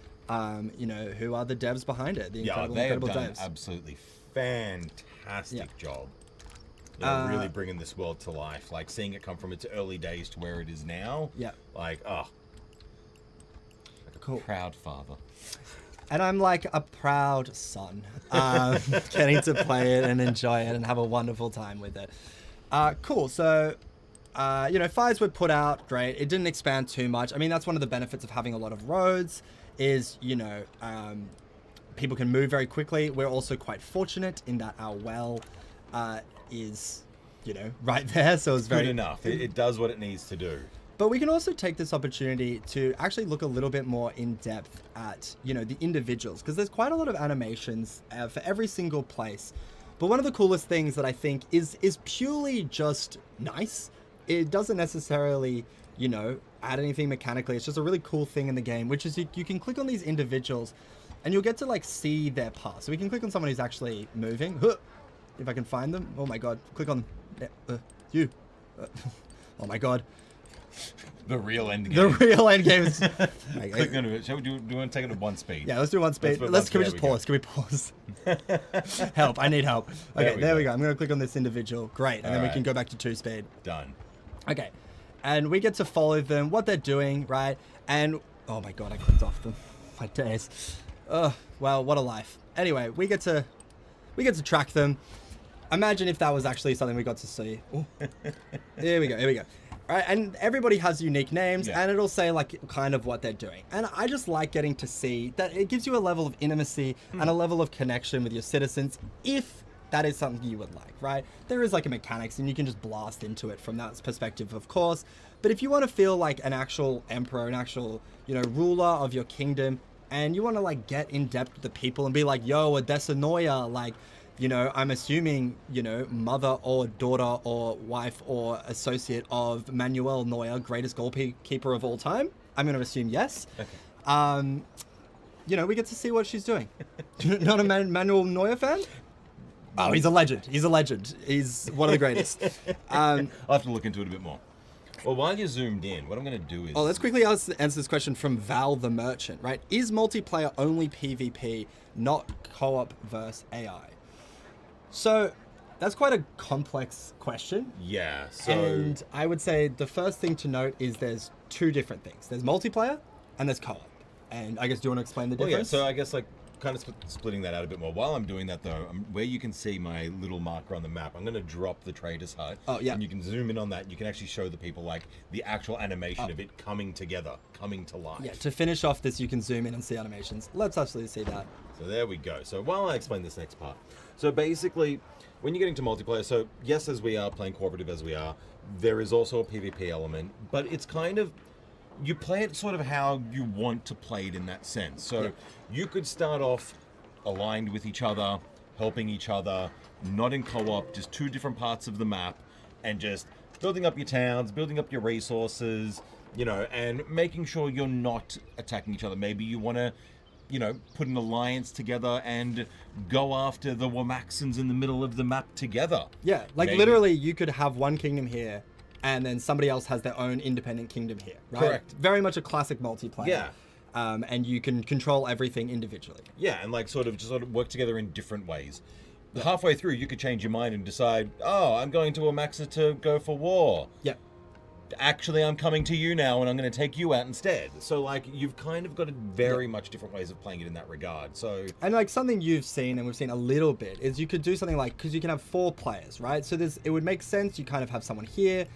you know, who are the devs behind it. The incredible have done devs. An absolutely fantastic job. You know, really bringing this world to life. Like, seeing it come from its early days to where it is now. Yeah. Like, like a proud father. And I'm like a proud son, getting to play it and enjoy it and have a wonderful time with it. Cool. So, you know, fires were put out. Great. It didn't expand too much. I mean, that's one of the benefits of having a lot of roads is, you know, people can move very quickly. We're also quite fortunate in that our well is, you know, right there. So it's very good enough. It does what it needs to do. But we can also take this opportunity to actually look a little bit more in depth at, you know, the individuals, because there's quite a lot of animations for every single place. But one of the coolest things that I think is purely just nice. It doesn't necessarily, you know, add anything mechanically. It's just a really cool thing in the game, which is you can click on these individuals and you'll get to like see their path. So we can click on someone who's actually moving. If I can find them. Oh my God. Click on you. Oh my God. The real end game. The real end game is... Click on it. Do you want to take it at 1 speed? Yeah, let's do 1 speed. Can we just pause? Can we pause? Help. I need help. Okay, there we go. I'm going to click on this individual. Great. And then we can go back to 2 speed. Done. Okay. And we get to follow them, what they're doing, right? And... Oh my God, I clicked off them. My days. Well, what a life. Anyway, we get to track them. Imagine if that was actually something we got to see. Here we go. Right, and everybody has unique names, and it'll say like kind of what they're doing. And I just like getting to see that it gives you a level of intimacy and a level of connection with your citizens, if that is something you would like, right? There is like a mechanics, and you can just blast into it from that perspective, of course. But if you want to feel like an actual emperor, an actual, you know, ruler of your kingdom, and you want to like get in depth with the people and be like, yo, a Desanoia, like, you know, I'm assuming, you know, mother or daughter or wife or associate of Manuel Neuer, greatest goalkeeper of all time. I'm going to assume yes. Okay. You know, we get to see what she's doing. Not a Manuel Neuer fan? Oh, he's a legend. He's one of the greatest. I'll have to look into it a bit more. Well, while you're zoomed in, what I'm going to do is... Oh, let's quickly answer this question from Val the Merchant, right? Is multiplayer only PvP, not co-op versus AI? So that's quite a complex question. Yeah. So... And I would say the first thing to note is there's 2 different things. There's multiplayer and there's co-op. And I guess, do you want to explain the difference? Yeah, so I guess like kind of splitting that out a bit more. While I'm doing that, though, where you can see my little marker on the map, I'm going to drop the trader's hut. Oh, yeah. And you can zoom in on that. And you can actually show the people, like, the actual animation of it coming together, coming to life. Yeah, to finish off this, you can zoom in and see animations. Let's actually see that. So there we go. So while I explain this next part. So basically, when you get into multiplayer, so yes, as we are playing cooperative as we are, there is also a PvP element, but it's kind of, you play it sort of how you want to play it in that sense. So you could start off aligned with each other, helping each other, not in co-op, just two different parts of the map, and just building up your towns, building up your resources, you know, and making sure you're not attacking each other. Maybe you want to, you know, put an alliance together and go after the Womaxons in the middle of the map together. Yeah, like literally you could have one kingdom here and then somebody else has their own independent kingdom here, right? Correct. Very much a classic multiplayer. Yeah. And you can control everything individually. Yeah, and like sort of work together in different ways. Halfway through, you could change your mind and decide, oh, I'm going to Womaxa to go for war. Yeah. Actually, I'm coming to you now and I'm going to take you out instead. So like you've kind of got a very much different ways of playing it in that regard. So, and like something you've seen and we've seen a little bit is you could do something like, because you can have 4 players, right? So it would make sense. You kind of have someone here,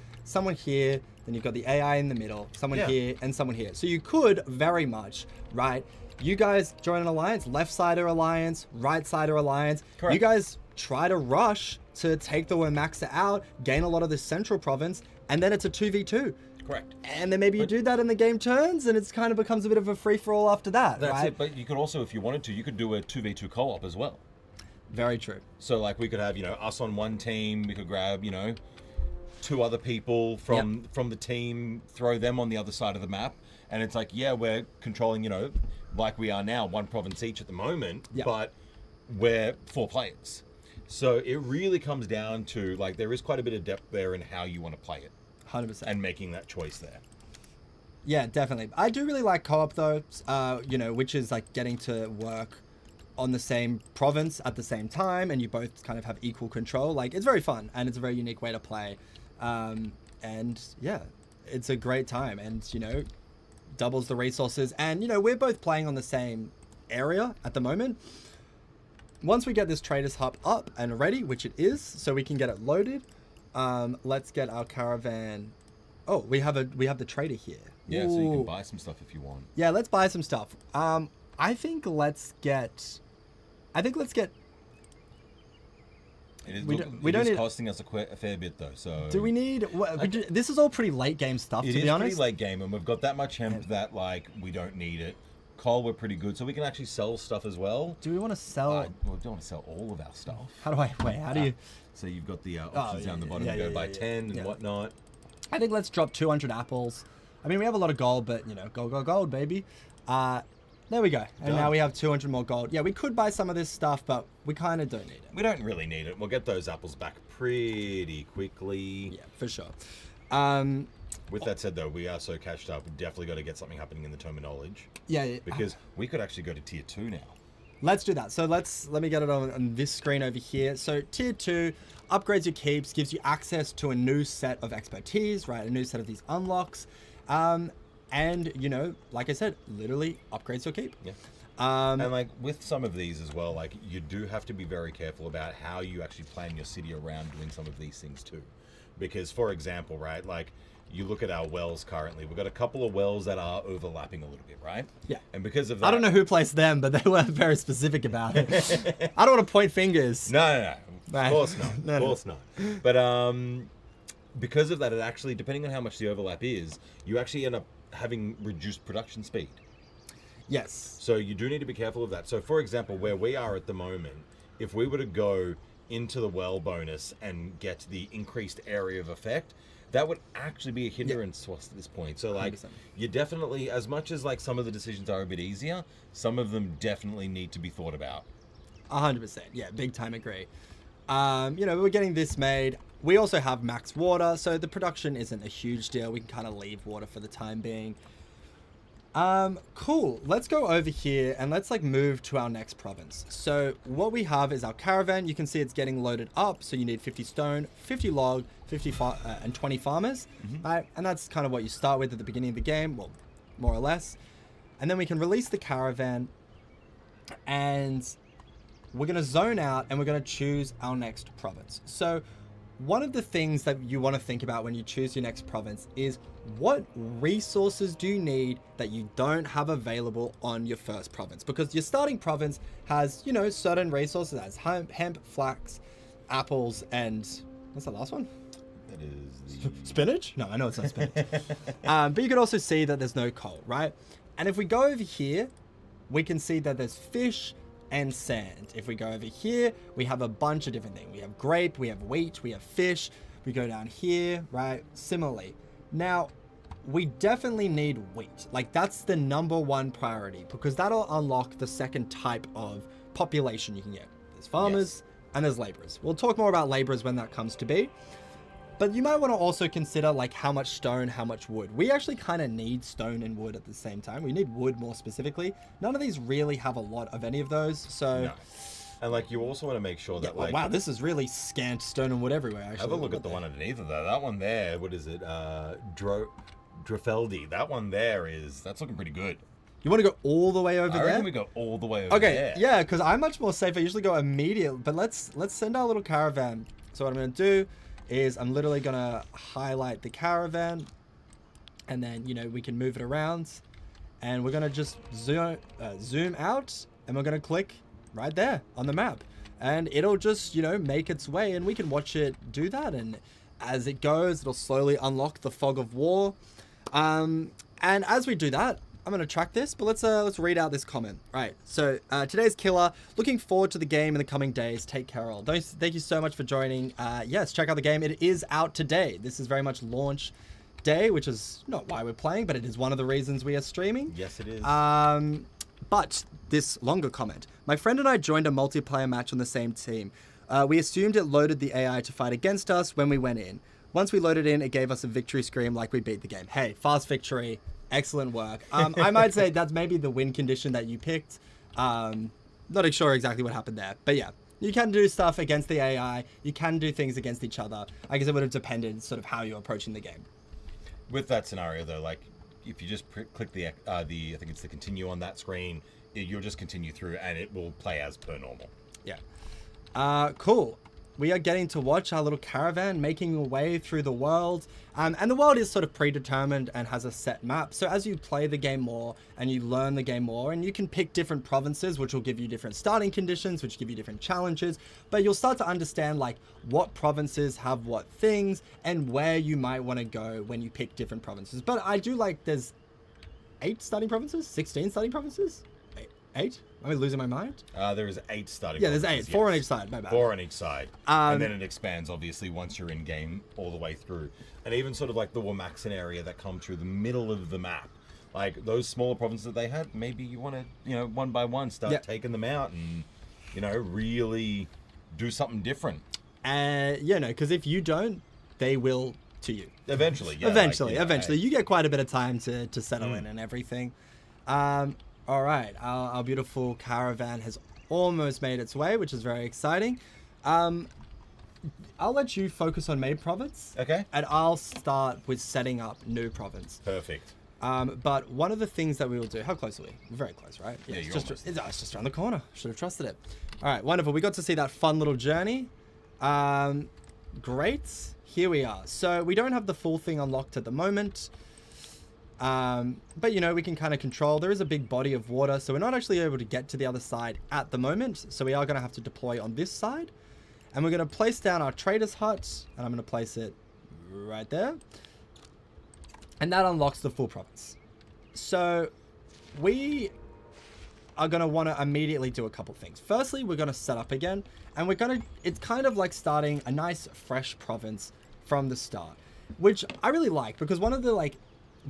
then you've got the AI in the middle, someone here and someone here. So you could very much, right? You guys join an alliance, left side or alliance, right side or alliance. Correct. You guys try to rush to take the Womaxa out, gain a lot of this central province, and then it's a 2v2. Correct. And then maybe you do that and the game turns and it's kind of becomes a bit of a free-for-all after that, That's right? it, but you could also, if you wanted to, you could do a 2v2 co-op as well. Very true. So like we could have, you know, us on one team, we could grab, you know, 2 other people from the team, throw them on the other side of the map, and it's like, yeah, we're controlling, you know, like we are now, 1 province each at the moment, but we're 4 players. So it really comes down to, like, there is quite a bit of depth there in how you want to play it. 100%. And making that choice there. Yeah, definitely. I do really like co-op though, you know, which is like getting to work on the same province at the same time and you both kind of have equal control. Like, it's very fun and it's a very unique way to play. And yeah, it's a great time and, you know, doubles the resources. And, you know, we're both playing on the same area at the moment. Once we get this trader's hub up and ready, which it is, so we can get it loaded, let's get our caravan. Oh, we have the trader here. Yeah, so you can buy some stuff if you want. Yeah, let's buy some stuff. I think let's get. It is costing us a fair bit though. So do we need? This is all pretty late game stuff. To be honest, pretty late game, and we've got that much hemp that like we don't need it. Coal, we're pretty good, so we can actually sell stuff as well. Do we want to sell? Well, we don't want to sell all of our stuff. How do you? So you've got the options down the bottom. Go buy 10 and whatnot. I think let's drop 200 apples. I mean, we have a lot of gold, but you know, gold, baby. There we go. And now we have 200 more gold. Yeah, we could buy some of this stuff, but we kind of don't need it. We don't really need it. We'll get those apples back pretty quickly. Yeah, for sure. With that said, though, we are so cashed up. We definitely got to get something happening in the terminology. Yeah. Because we could actually go to tier 2 now. Let's do that. So let me get it on this screen over here. So tier 2 upgrades your keeps, gives you access to a new set of expertise, right? A new set of these unlocks. And, you know, like I said, literally upgrades your keep. Yeah. And like with some of these as well, like you do have to be very careful about how you actually plan your city around doing some of these things too. Because for example, right, like you look at our wells currently, we've got a couple of wells that are overlapping a little bit, right? Yeah. And because of that, I don't know who placed them, but they were very specific about it. I don't want to point fingers. No. Of course not. Of course not. But because of that, it actually, depending on how much the overlap is, you actually end up having reduced production speed. Yes. So you do need to be careful of that. So for example, where we are at the moment, if we were to go into the well bonus and get the increased area of effect, that would actually be a hindrance to us at this point. So like 100%. You definitely, as much as like some of the decisions are a bit easier, some of them definitely need to be thought about. 100%. Yeah, big time agree. You know, we're getting this made. We also have max water, so the production isn't a huge deal. We can kind of leave water for the time being. Cool. Let's go over here and let's like move to our next province. So what we have is our caravan. You can see it's getting loaded up. So you need 50 stone, 50 log, 50 and 20 farmers, right? And that's kind of what you start with at the beginning of the game. Well, more or less. And then we can release the caravan. And we're going to zone out and we're going to choose our next province. So one of the things that you want to think about when you choose your next province is what resources do you need that you don't have available on your first province? Because your starting province has, you know, certain resources as hemp, flax, apples, and what's the last one? That is the... Spinach? No, I know it's not spinach. But you can also see that there's no coal, right? And if we go over here, we can see that there's fish and sand. If we go over here, we have a bunch of different things. We have grape, we have wheat, we have fish. We go down here, right? Similarly. Now, we definitely need wheat. Like, that's the #1 priority because that'll unlock the second type of population you can get. There's farmers and there's laborers. We'll talk more about laborers when that comes to be. But you might want to also consider like how much stone, how much wood. We actually kind of need stone and wood at the same time. We need wood more specifically. None of these really have a lot of any of those. So, no. And like you also want to make sure that like... Wow, this is really scant stone and wood everywhere, actually. Have a look at the one underneath of that. That one there, what is it? Drafeldi. That one there that's looking pretty good. You want to go all the way over there? I reckon we go all the way over there. Okay, yeah, because I'm much more safe. I usually go immediately. But let's send our little caravan. So what I'm going to do is I'm literally going to highlight the caravan. And then, you know, we can move it around. And we're going to just zoom out. And we're going to click right there on the map. And it'll just, you know, make its way. And we can watch it do that. And as it goes, it'll slowly unlock the fog of war. And as we do that, I'm going to track this, but let's read out this comment. Right. So today's killer. Looking forward to the game in the coming days. Take care all. Thank you so much for joining. Yes, check out the game. It is out today. This is very much launch day, which is not why we're playing, but it is one of the reasons we are streaming. Yes, it is. But this longer comment. My friend and I joined a multiplayer match on the same team. We assumed it loaded the AI to fight against us when we went in. Once we loaded in, it gave us a victory scream like we beat the game. Hey, fast victory. Excellent work. I might say that's maybe the win condition that you picked. Not sure exactly what happened there. But yeah, you can do stuff against the AI. You can do things against each other. I guess it would have depended sort of how you're approaching the game. With that scenario, though, like if you just click the I think it's the continue on that screen, you'll just continue through and it will play as per normal. Yeah. Cool. We are getting to watch our little caravan making a way through the world. And the world is sort of predetermined and has a set map. So as you play the game more and you learn the game more, and you can pick different provinces, which will give you different starting conditions, which give you different challenges. But you'll start to understand like what provinces have what things and where you might want to go when you pick different provinces. But I do like there's 8 starting provinces, 16 starting provinces, 8? Am I losing my mind? There is 8 starting. Yeah, there's 8. 4 on each side. My bad. 4 on each side, and then it expands obviously once you're in game all the way through, and even sort of like the Womaxon area that come through the middle of the map, like those smaller provinces that they had. Maybe you want to, you know, one by one start taking them out, and you know, really do something different. Yeah, no, because if you don't, they will to you. Eventually, yeah. Eventually. You get quite a bit of time to settle in and everything. All right, our beautiful caravan has almost made its way, which is very exciting. I'll let you focus on main province. Okay. And I'll start with setting up new province. Perfect. But one of the things that we will do, how close are we? We're very close, right? Yeah, it's you're just around the corner. Should have trusted it. All right, wonderful. We got to see that fun little journey. Great. Here we are. So we don't have the full thing unlocked at the moment. But you know, we can kind of control. There is a big body of water, so we're not actually able to get to the other side at the moment. So we are going to have to deploy on this side. And we're going to place down our trader's hut. And I'm going to place it right there. And that unlocks the full province. So we are going to want to immediately do a couple things. Firstly, we're going to set up again. And we're going to, it's kind of like starting a nice fresh province from the start. Which I really like, because one of the like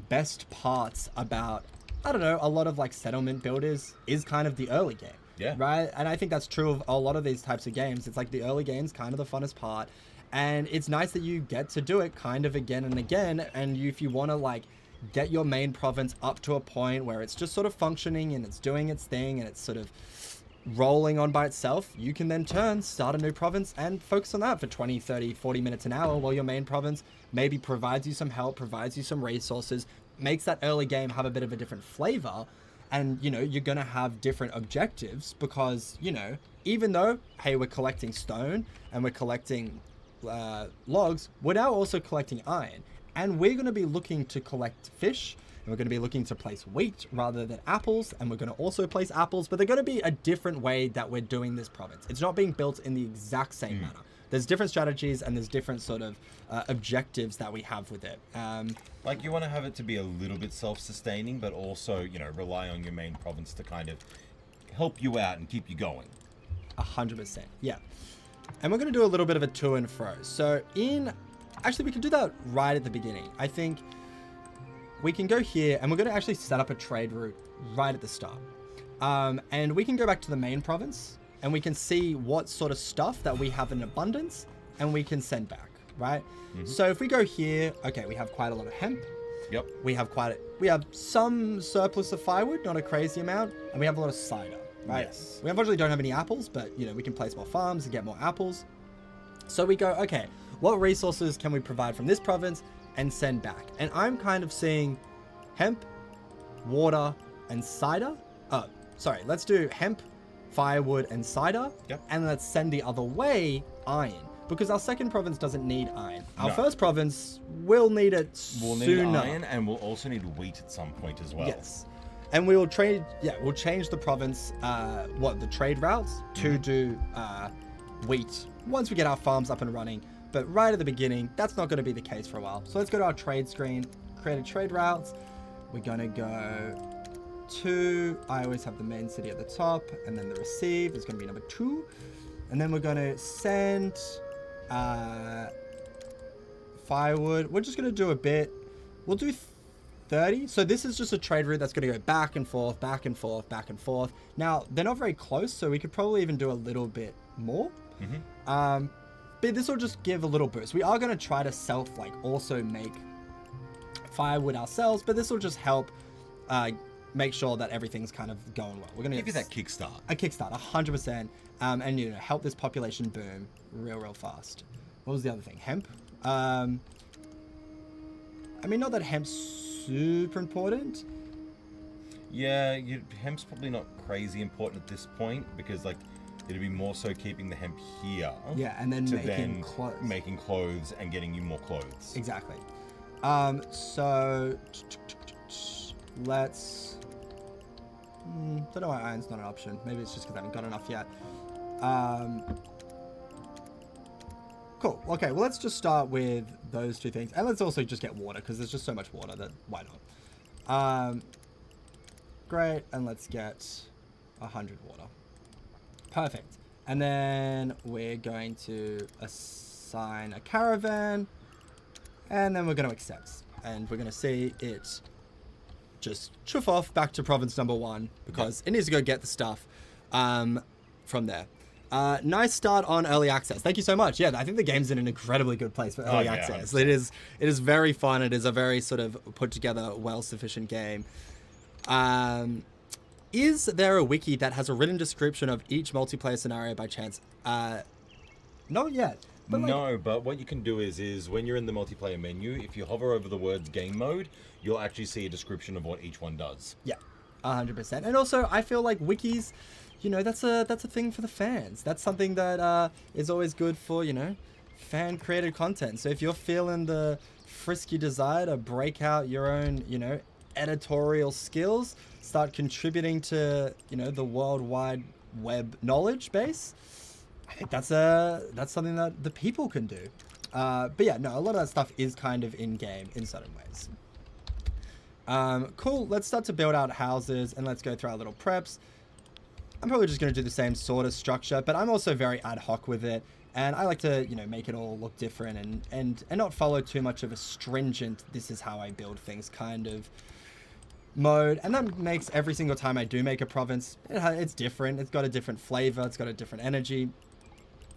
best parts about, I don't know, a lot of like settlement builders is kind of the early game. Yeah. Right? And I think that's true of a lot of these types of games. It's like the early game's kind of the funnest part. And it's nice that you get to do it kind of again and again. And if you want to like get your main province up to a point where it's just sort of functioning and it's doing its thing and it's sort of rolling on by itself, you can then start a new province and focus on that for 20, 30, 40 minutes an hour while your main province maybe provides you some help, provides you some resources, makes that early game have a bit of a different flavor. And, you know, you're going to have different objectives because, you know, even though, hey, we're collecting stone and we're collecting logs, we're now also collecting iron. And we're going to be looking to collect fish, and we're going to be looking to place wheat rather than apples, and we're going to also place apples, but they're going to be a different way that we're doing this province. It's not being built in the exact same manner. There's different strategies and there's different sort of objectives that we have with it. Like, you want to have it to be a little bit self-sustaining, but also, you know, rely on your main province to kind of help you out and keep you going. 100%, yeah. And we're going to do a little bit of a to and fro. So actually, we can do that right at the beginning. I think we can go here and we're going to actually set up a trade route right at the start. And we can go back to the main province and we can see what sort of stuff that we have in abundance and we can send back, right? So if we go here, okay, we have quite a lot of hemp. Yep. We have some surplus of firewood, not a crazy amount, and we have a lot of cider, right? Yes. We unfortunately don't have any apples, but, you know, we can place more farms and get more apples. So we go, okay, what resources can we provide from this province and send back? And I'm kind of seeing hemp, water, and cider. Let's do hemp, firewood, and cider. Yep. And let's send the other way iron, because our second province doesn't need iron. Our first province will need it We'll sooner. need iron, and we'll also need wheat at some point as well. Yes. And we'll change the province, the trade routes to do wheat once we get our farms up and running. But right at the beginning, that's not going to be the case for a while. So let's go to our trade screen, create a trade routes. We're going to go to, I always have the main city at the top, and then the receive is going to be number 2. And then we're going to send firewood. We're just going to do a bit. We'll do 30. So this is just a trade route that's going to go back and forth, back and forth, back and forth. Now, they're not very close, so we could probably even do a little bit more. But this will just give a little boost. We are going to try to also make firewood ourselves, but this will just help make sure that everything's kind of going well. We're going to give you that kickstart. A kickstart, 100%, and, you know, help this population boom real fast. What was the other thing? Hemp. I mean, not that hemp's super important. Yeah, hemp's probably not crazy important at this point, because, like, it'd be more so keeping the hemp here. Yeah, and then making clothes and getting you more clothes. Exactly. So let's. Don't know why iron's not an option. Maybe it's just because I haven't got enough yet. Cool. Okay, well, let's just start with those two things. And let's also just get water, because there's just so much water that why not? Great. And let's get 100 water. Perfect. And then we're going to assign a caravan. And then we're going to accept. And we're going to see it just chuff off back to province number 1, because it needs to go get the stuff from there. Nice start on early access. Thank you so much. Yeah, I think the game's in an incredibly good place for early access. 100%. It is very fun. It is a very sort of put together, well-sufficient game. Is there a wiki that has a written description of each multiplayer scenario by chance? Not yet. But but what you can do is when you're in the multiplayer menu, if you hover over the words game mode, you'll actually see a description of what each one does. Yeah, 100%. And also, I feel like wikis, you know, that's a thing for the fans. That's something that is always good for, you know, fan-created content. So if you're feeling the frisky desire to break out your own, you know, editorial skills, start contributing to, you know, the worldwide web knowledge base, I think that's something that the people can do. But yeah, no, a lot of that stuff is kind of in-game in certain ways. Cool, let's start to build out houses and let's go through our little preps. I'm probably just going to do the same sort of structure, but I'm also very ad hoc with it. And I like to, you know, make it all look different and not follow too much of a stringent, this is how I build things kind of mode. And that makes every single time I do make a province, it's different. It's got a different flavor. It's got a different energy.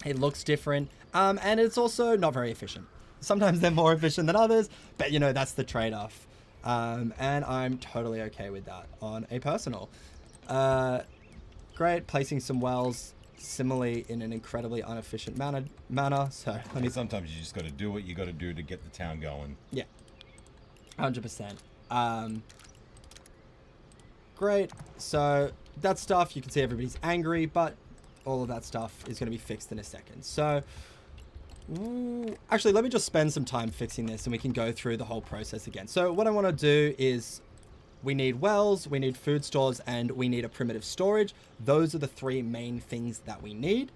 It looks different. And it's also not very efficient. Sometimes they're more efficient than others, but, you know, that's the trade-off. And I'm totally okay with that on a personal. Great, placing some wells similarly in an incredibly inefficient manner. So sometimes you just got to do what you got to do to get the town going. Yeah, 100%. Great. So that stuff, you can see everybody's angry, but all of that stuff is going to be fixed in a second. So actually, let me just spend some time fixing this and we can go through the whole process again. So what I want to do is we need wells, we need food stores, and we need a primitive storage. Those are the three main things that we need.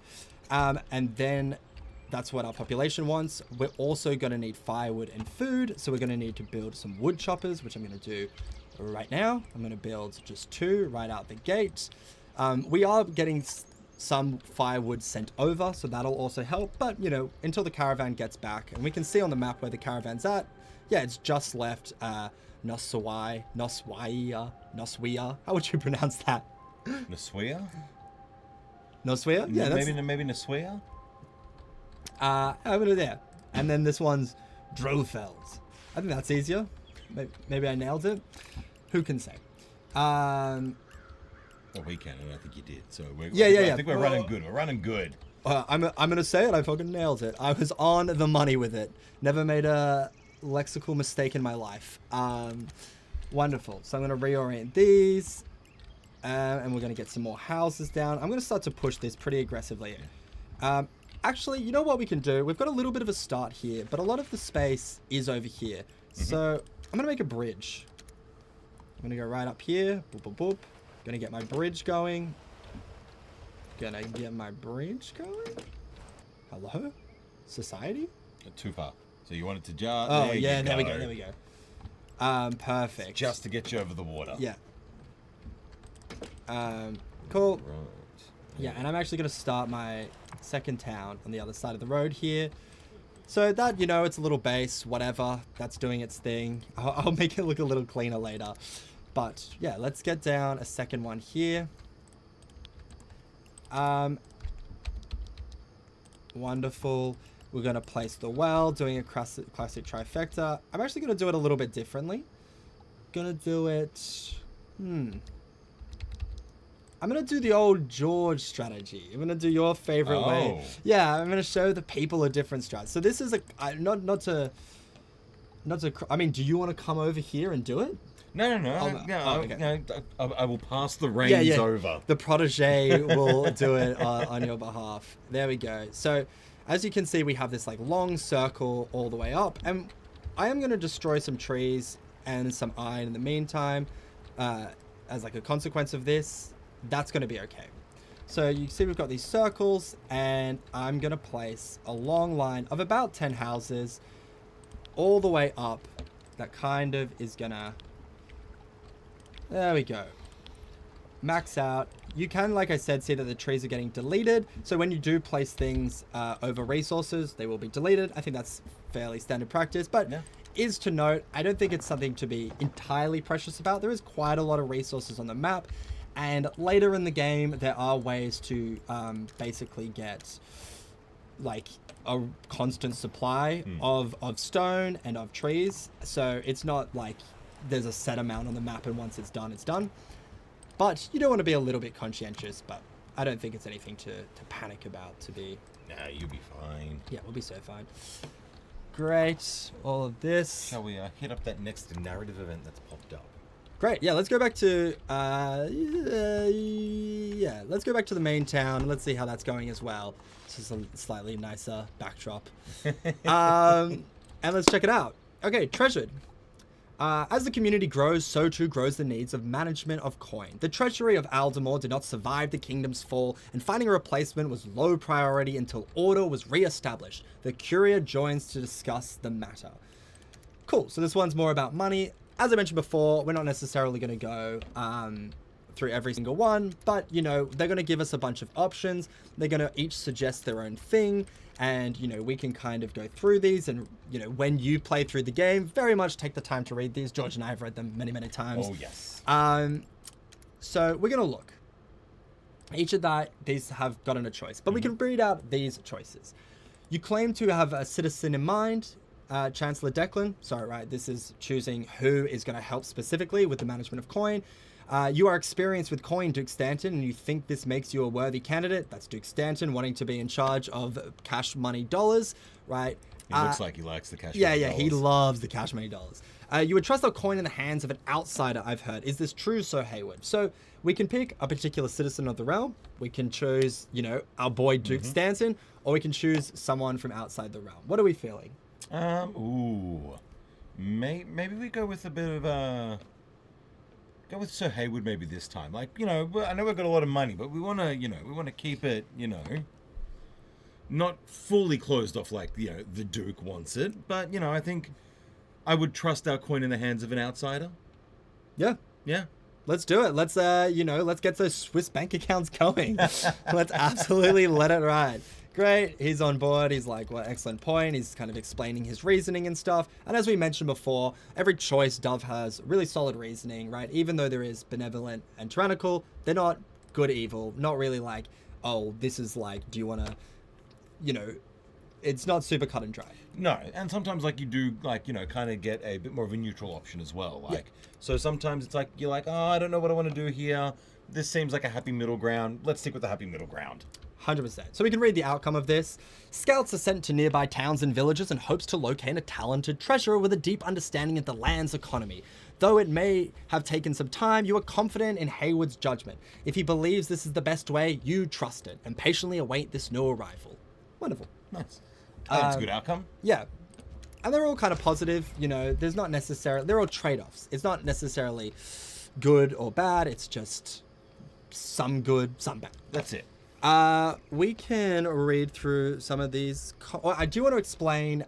And then that's what our population wants. We're also going to need firewood and food. So we're going to need to build some wood choppers, which I'm going to do right now. I'm going to build just 2 right out the gate. We are getting some firewood sent over, so that'll also help. But, you know, until the caravan gets back, and we can see on the map where the caravan's at. Yeah, it's just left Noswia. How would you pronounce that? Noswia? Noswia? Yeah, maybe Noswia? Over there. And then this one's Drofels. I think that's easier. Maybe I nailed it. Who can say? Well, we can, and I think you did. So I think we're running good. We're running good. I'm gonna say it. I fucking nailed it. I was on the money with it. Never made a lexical mistake in my life. Wonderful. So I'm gonna reorient these, and we're gonna get some more houses down. I'm gonna start to push this pretty aggressively. Actually, you know what we can do? We've got a little bit of a start here, but a lot of the space is over here. So I'm gonna make a bridge. I'm gonna go right up here. Boop, boop, boop. Gonna get my bridge going. Hello? Society? Too far. So you want it to just... Oh, yeah, there we go. Perfect. It's just to get you over the water. Yeah. Cool. Right. Yeah, and I'm actually gonna start my second town on the other side of the road here. So that, you know, it's a little base, whatever. That's doing its thing. I'll make it look a little cleaner later. But yeah, let's get down a second one here. Wonderful. We're going to place the well, doing a classic trifecta. I'm actually going to do it a little bit differently. Going to do it... I'm going to do the old George strategy. I'm going to do your favorite way. Yeah, I'm going to show the people a different strat. So this is a... Not to... I mean, do you want to come over here and do it? No. Okay. I will pass the reins over. The protege will do it on your behalf. There we go. So, as you can see, we have this like long circle all the way up, and I am going to destroy some trees and some iron in the meantime, as like a consequence of this. That's going to be okay. So you see we've got these circles, and I'm going to place a long line of about 10 houses all the way up. That kind of is going to... There we go. Max out. You can, like I said, see that the trees are getting deleted. So when you do place things over resources, they will be deleted. I think that's fairly standard practice, but is to note, I don't think it's something to be entirely precious about. There is quite a lot of resources on the map, and later in the game, there are ways to basically get like a constant supply of stone and of trees. So it's not like there's a set amount on the map, and once it's done, it's done. But you don't want to be a little bit conscientious, but I don't think it's anything to panic about, to be... Nah, you'll be fine. Yeah, we'll be so fine. Great. All of this. Shall we hit up that next narrative event that's popped up? Great. Yeah, let's go back to... let's go back to the main town. Let's see how that's going as well. This is a slightly nicer backdrop. And let's check it out. Okay, treasured. As the community grows, so too grows the needs of management of coin. The treasury of Aldemore did not survive the kingdom's fall, and finding a replacement was low priority until order was re-established. The courier joins to discuss the matter. Cool, so this one's more about money. As I mentioned before, we're not necessarily going to go through every single one, but, you know, they're going to give us a bunch of options. They're going to each suggest their own thing. And, you know, we can kind of go through these, and, you know, when you play through the game, very much take the time to read these. George and I have read them many, many times. Oh, yes. So we're going to look. Each of these have gotten a choice, but we can read out these choices. You claim to have a citizen in mind, Chancellor Declan. Sorry, right, this is choosing who is going to help specifically with the management of coin. You are experienced with coin, Duke Stanton, and you think this makes you a worthy candidate. That's Duke Stanton wanting to be in charge of cash money dollars, right? He looks like he likes the cash money Yeah, dollars. he loves the cash money dollars. You would trust a coin in the hands of an outsider, I've heard. Is this true, Sir Hayward? So we can pick a particular citizen of the realm. We can choose, our boy Duke Stanton, or we can choose someone from outside the realm. What are we feeling? Maybe we go with a bit of go with Sir Hayward maybe this time. Like, I know we've got a lot of money, but we want to keep it, not fully closed off like, the Duke wants it. But, I think I would trust our coin in the hands of an outsider. Yeah. Yeah. Let's do it. Let's, let's get those Swiss bank accounts going. Let's absolutely let it ride. Great. He's on board. He's like, well, excellent point. He's kind of explaining his reasoning and stuff. And as we mentioned before, every choice Dove has really solid reasoning, right? Even though there is benevolent and tyrannical, they're not good, evil. Not really like, oh, this is like, do you want to, it's not super cut and dry. No, and sometimes like you do like, kind of get a bit more of a neutral option as well. Like, so sometimes it's like, you're like, oh, I don't know what I want to do here. This seems like a happy middle ground. Let's stick with the happy middle ground. 100%. So we can read the outcome of this. Scouts are sent to nearby towns and villages in hopes to locate a talented treasurer with a deep understanding of the land's economy. Though it may have taken some time, you are confident in Hayward's judgment. If he believes this is the best way, you trust it and patiently await this new arrival. Wonderful. Nice. That's a good outcome. Yeah. And they're all kind of positive, there's not necessarily, they're all trade-offs. It's not necessarily good or bad, it's just some good, some bad. That's it. We can read through some of these. I do want to explain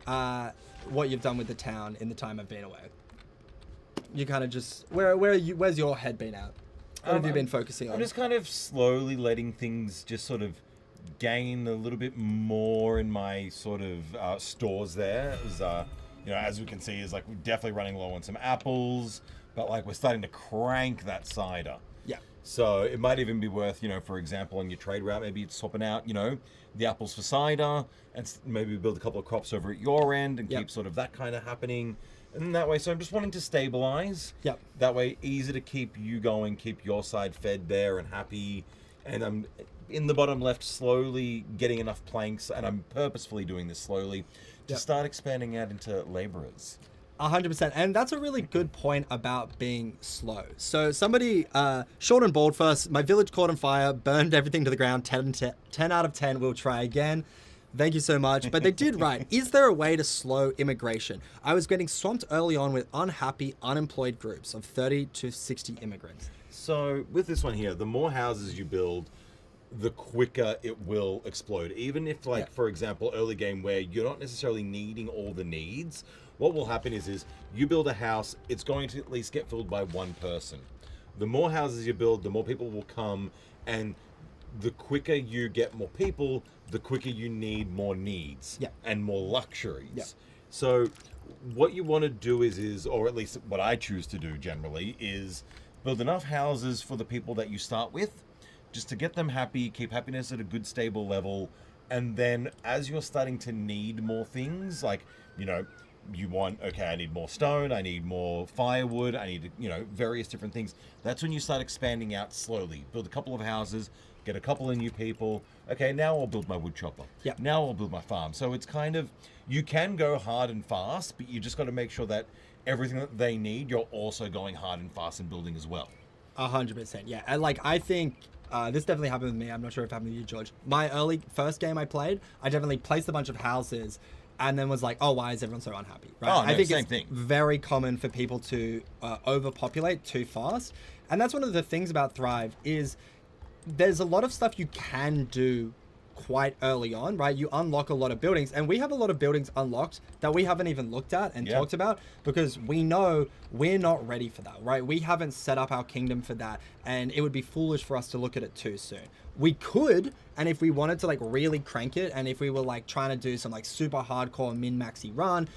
what you've done with the town in the time I've been away. You kind of just where's your head been at? What have you been focusing on? I'm just kind of slowly letting things just sort of gain a little bit more in my sort of stores there. It was, as we can see, is like we're definitely running low on some apples, but like we're starting to crank that cider. Yeah. So it might even be worth, for example, on your trade route, maybe it's swapping out, the apples for cider, and maybe build a couple of crops over at your end and keep sort of that kind of happening. And that way, so I'm just wanting to stabilize. Yep. That way, easy to keep you going, keep your side fed there and happy. And I'm in the bottom left, slowly getting enough planks, and I'm purposefully doing this slowly to start expanding out into laborers. 100%. And that's a really good point about being slow. So somebody, short and bald first, my village caught on fire, burned everything to the ground, 10 out of 10, we'll try again. Thank you so much. But they did write, is there a way to slow immigration? I was getting swamped early on with unhappy, unemployed groups of 30 to 60 immigrants. So with this one here, the more houses you build, the quicker it will explode. Even if, like, for example, early game where you're not necessarily needing all the needs, what will happen is you build a house, it's going to at least get filled by one person. The more houses you build, the more people will come, and the quicker you get more people, the quicker you need more needs and more luxuries. So what you want to do is, or at least what I choose to do generally, is build enough houses for the people that you start with, just to get them happy, keep happiness at a good stable level, and then as you're starting to need more things, like, you want, okay, I need more stone, I need more firewood, I need, various different things. That's when you start expanding out slowly. Build a couple of houses, get a couple of new people. Okay, now I'll build my wood chopper. Now I'll build my farm. So it's kind of, you can go hard and fast, but you just got to make sure that everything that they need, you're also going hard and fast and building as well. 100%, yeah. And I think this definitely happened with me. I'm not sure if it happened with you, George. My first game I played, I definitely placed a bunch of houses and then was like, oh, why is everyone so unhappy? Right? Oh, no, I think same it's thing. very common for people to overpopulate too fast. And that's one of the things about Thrive is there's a lot of stuff you can do quite early on, right? You unlock a lot of buildings, and we have a lot of buildings unlocked that we haven't even looked at and talked about because we know we're not ready for that, right? We haven't set up our kingdom for that, and it would be foolish for us to look at it too soon. We could, and if we wanted to really crank it, and if we were trying to do some super hardcore min-maxy run,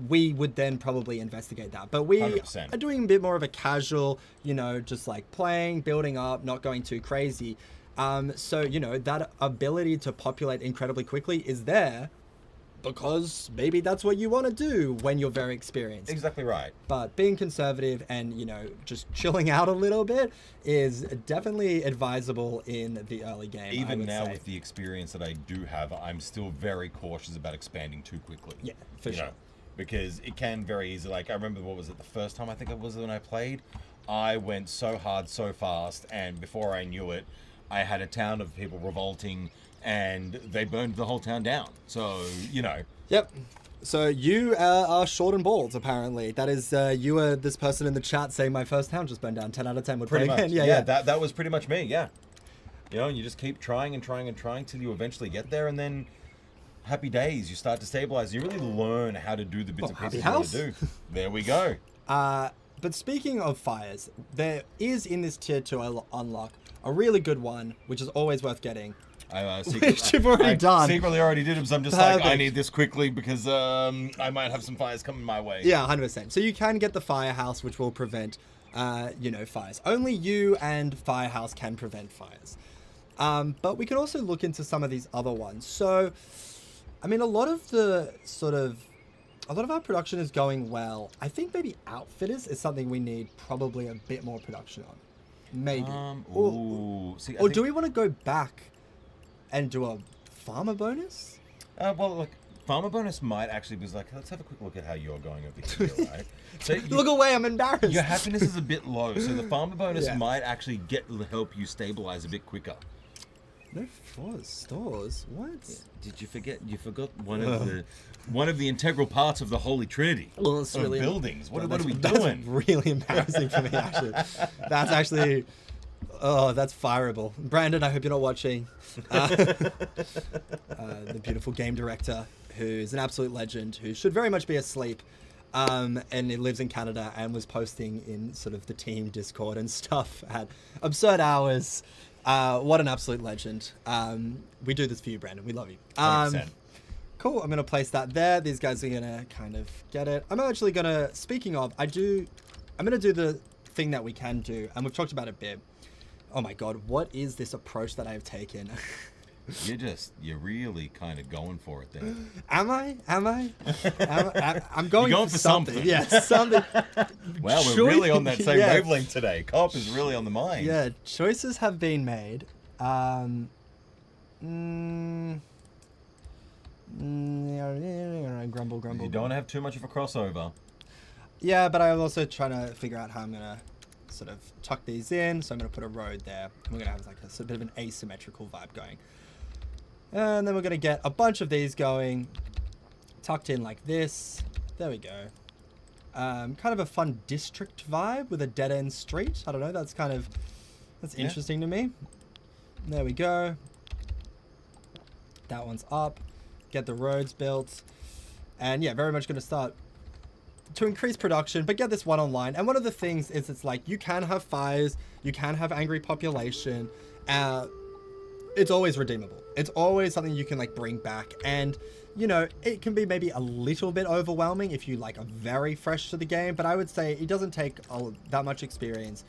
we would then probably investigate that. But we 100%. are doing a bit more of a casual, just playing, building up, not going too crazy. So, that ability to populate incredibly quickly is there because maybe that's what you want to do when you're very experienced. Exactly right. But being conservative and, just chilling out a little bit is definitely advisable in the early game. Even now, with the experience that I do have, I'm still very cautious about expanding too quickly. Yeah, for sure. Because it can very easily, like, I remember, what was it, the first time I think it was when I played, I went so hard, so fast, and before I knew it, I had a town of people revolting, and they burned the whole town down. So, Yep. So you are short and bald, apparently. That is, you were this person in the chat saying my first town just burned down. 10 out of 10 would play again. Yeah. That was pretty much me, yeah. You just keep trying and trying and trying till you eventually get there, and then happy days, you start to stabilize. You really learn how to do the bits and pieces you want to do. There we go. But speaking of fires, there is in this tier 2 unlock a really good one, which is always worth getting. Which you've already done. Secretly already did them, so I'm just like, I need this quickly because I might have some fires coming my way. Yeah, 100%. So you can get the firehouse, which will prevent, fires. Only you and firehouse can prevent fires. But we can also look into some of these other ones. So, I mean, a lot of our production is going well. I think maybe outfitters is something we need probably a bit more production on. Maybe. Or do we want to go back and do a farmer bonus? Farmer bonus might actually be like, let's have a quick look at how you're going over here, right? So look away, I'm embarrassed. Your happiness is a bit low, so the farmer bonus might actually help you stabilize a bit quicker. No stores. What? Did you forget? You forgot one of the integral parts of the Holy Trinity. Well, it's really buildings. What are we doing? That's really embarrassing for me, actually. That's actually. Oh, that's fireable. Brandon, I hope you're not watching. The beautiful game director, who's an absolute legend, who should very much be asleep, and he lives in Canada and was posting in sort of the team Discord and stuff at absurd hours. What an absolute legend. We do this for you, Brandon. We love you. 100%. Cool. I'm going to place that there. These guys are going to kind of get it. I'm actually going to, speaking of, I'm going to do the thing that we can do, and we've talked about it a bit. Oh my God, what is this approach that I've taken? You're really kind of going for it there. Am I? I'm going for something. Yeah, something. Well, we're really on that same wavelength today. Cop is really on the mind. Yeah, choices have been made. Grumble. You don't want to have too much of a crossover. Yeah, but I'm also trying to figure out how I'm going to sort of tuck these in. So I'm going to put a road there. And we're going to have like a bit of an asymmetrical vibe going. And then we're going to get a bunch of these going, tucked in like this. There we go. Kind of a fun district vibe with a dead-end street. I don't know, that's interesting to me. There we go. That one's up. Get the roads built. And yeah, very much going to start to increase production, but get this one online. And one of the things is it's like, you can have fires, you can have angry population. It's always redeemable. It's always something you can like bring back. And, it can be maybe a little bit overwhelming if you like are very fresh to the game, but I would say it doesn't take that much experience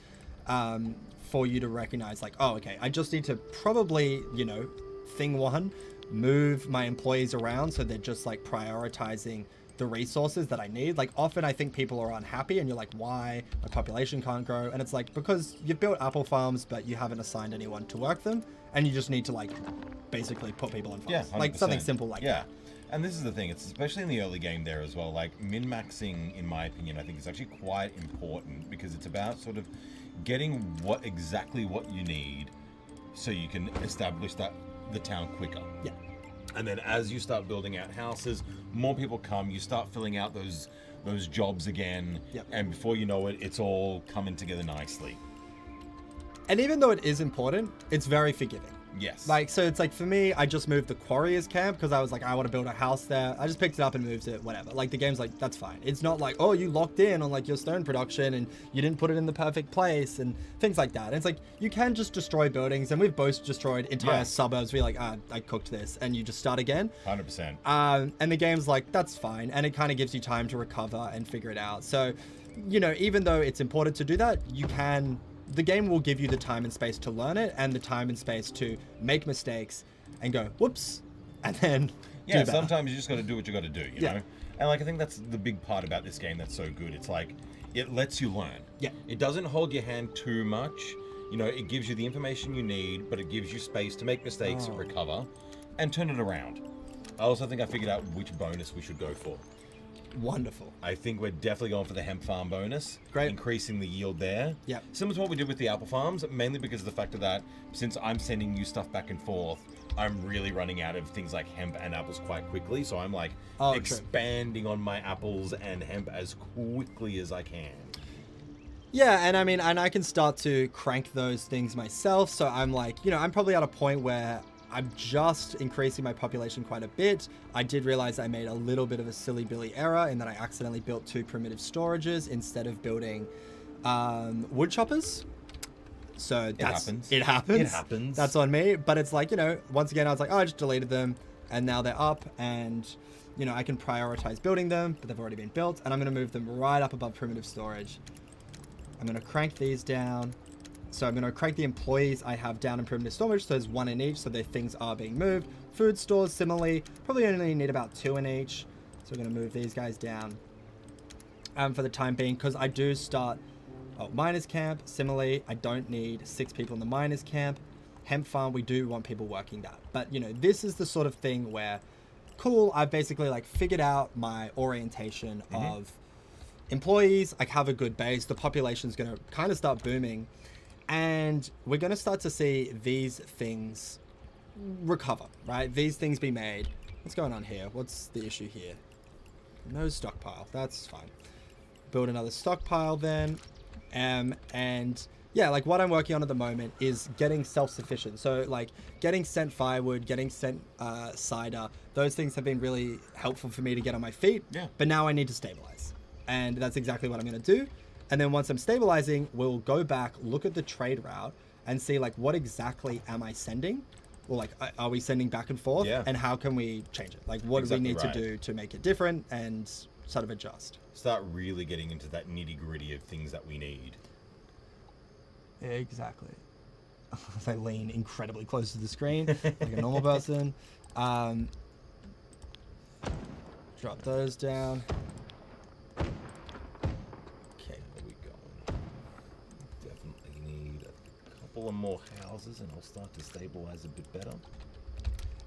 for you to recognize like, oh, okay, I just need to probably, thing one, move my employees around so they're just like prioritizing the resources that I need. Like often I think people are unhappy and you're like, why? My population can't grow. And it's like, because you've built apple farms, but you haven't assigned anyone to work them. And you just need to like basically put people on farms. Yeah, 100%. Like something simple like that. Yeah. And this is the thing, it's especially in the early game there as well, like min-maxing, in my opinion, I think is actually quite important because it's about sort of getting exactly what you need so you can establish the town quicker. Yeah. And then as you start building out houses, more people come, you start filling out those jobs again. Yep. And before you know it, it's all coming together nicely. And even though it is important, it's very forgiving. Yes. Like, so it's like, for me, I just moved the Quarriers camp because I was like, I want to build a house there. I just picked it up and moved it, whatever. Like, the game's like, that's fine. It's not like, oh, you locked in on like your stone production and you didn't put it in the perfect place and things like that. And it's like, you can just destroy buildings, and we've both destroyed entire suburbs. We're like, I cooked this, and you just start again. 100%. And the game's like, that's fine. And it kind of gives you time to recover and figure it out. So, even though it's important to do that, the game will give you the time and space to learn it and the time and space to make mistakes and go, whoops, and then Yeah, sometimes you just got to do what you got to do, you know? And like, I think that's the big part about this game that's so good. It's like, it lets you learn. Yeah. It doesn't hold your hand too much. You know, it gives you the information you need, but it gives you space to make mistakes, recover, and turn it around. I also think I figured out which bonus we should go for. Wonderful. I think we're definitely going for the hemp farm bonus. Great. Increasing the yield there. Yeah. Similar to what we did with the apple farms, mainly because of the fact that since I'm sending you stuff back and forth, I'm really running out of things like hemp and apples quite quickly. So I'm like expanding on my apples and hemp as quickly as I can. Yeah, and I mean, and I can start to crank those things myself. So I'm like, you know, I'm probably at a point where I'm just increasing my population quite a bit. I did realize I made a little bit of a silly Billy error in that I accidentally built 2 primitive storages instead of building wood choppers. So it happens. It happens. That's on me. But it's like, you know, once again, I was like, oh, I just deleted them and now they're up and, you know, I can prioritize building them, but they've already been built and I'm going to move them right up above primitive storage. I'm going to crank these down. So I'm going to crank the employees I have down in primitive storage. So there's 1 in each. So their things are being moved. Food stores, similarly, probably only need about 2 in each. So we're going to move these guys down for the time being. Because I do start miners camp. Similarly, I don't need 6 people in the miners camp. Hemp farm, we do want people working that. But, you know, this is the sort of thing where, cool, I've basically like figured out my orientation of employees. I have a good base. The population's going to kind of start booming. And we're going to start to see these things recover, right? These things be made. What's going on here? What's the issue here? No stockpile. That's fine. Build another stockpile then. And yeah, like what I'm working on at the moment is getting self-sufficient. So like getting sent firewood, getting sent cider. Those things have been really helpful for me to get on my feet. Yeah. But now I need to stabilize. And that's exactly what I'm going to do. And then once I'm stabilizing, we'll go back, look at the trade route and see like what exactly am I sending? Or like, are we sending back and forth? Yeah. And how can we change it? Like what do we need to do to make it different and sort of adjust? Start really getting into that nitty gritty of things that we need. Exactly. As I lean incredibly close to the screen, like a normal person. Drop those down. Couple of more houses and I'll start to stabilize a bit better.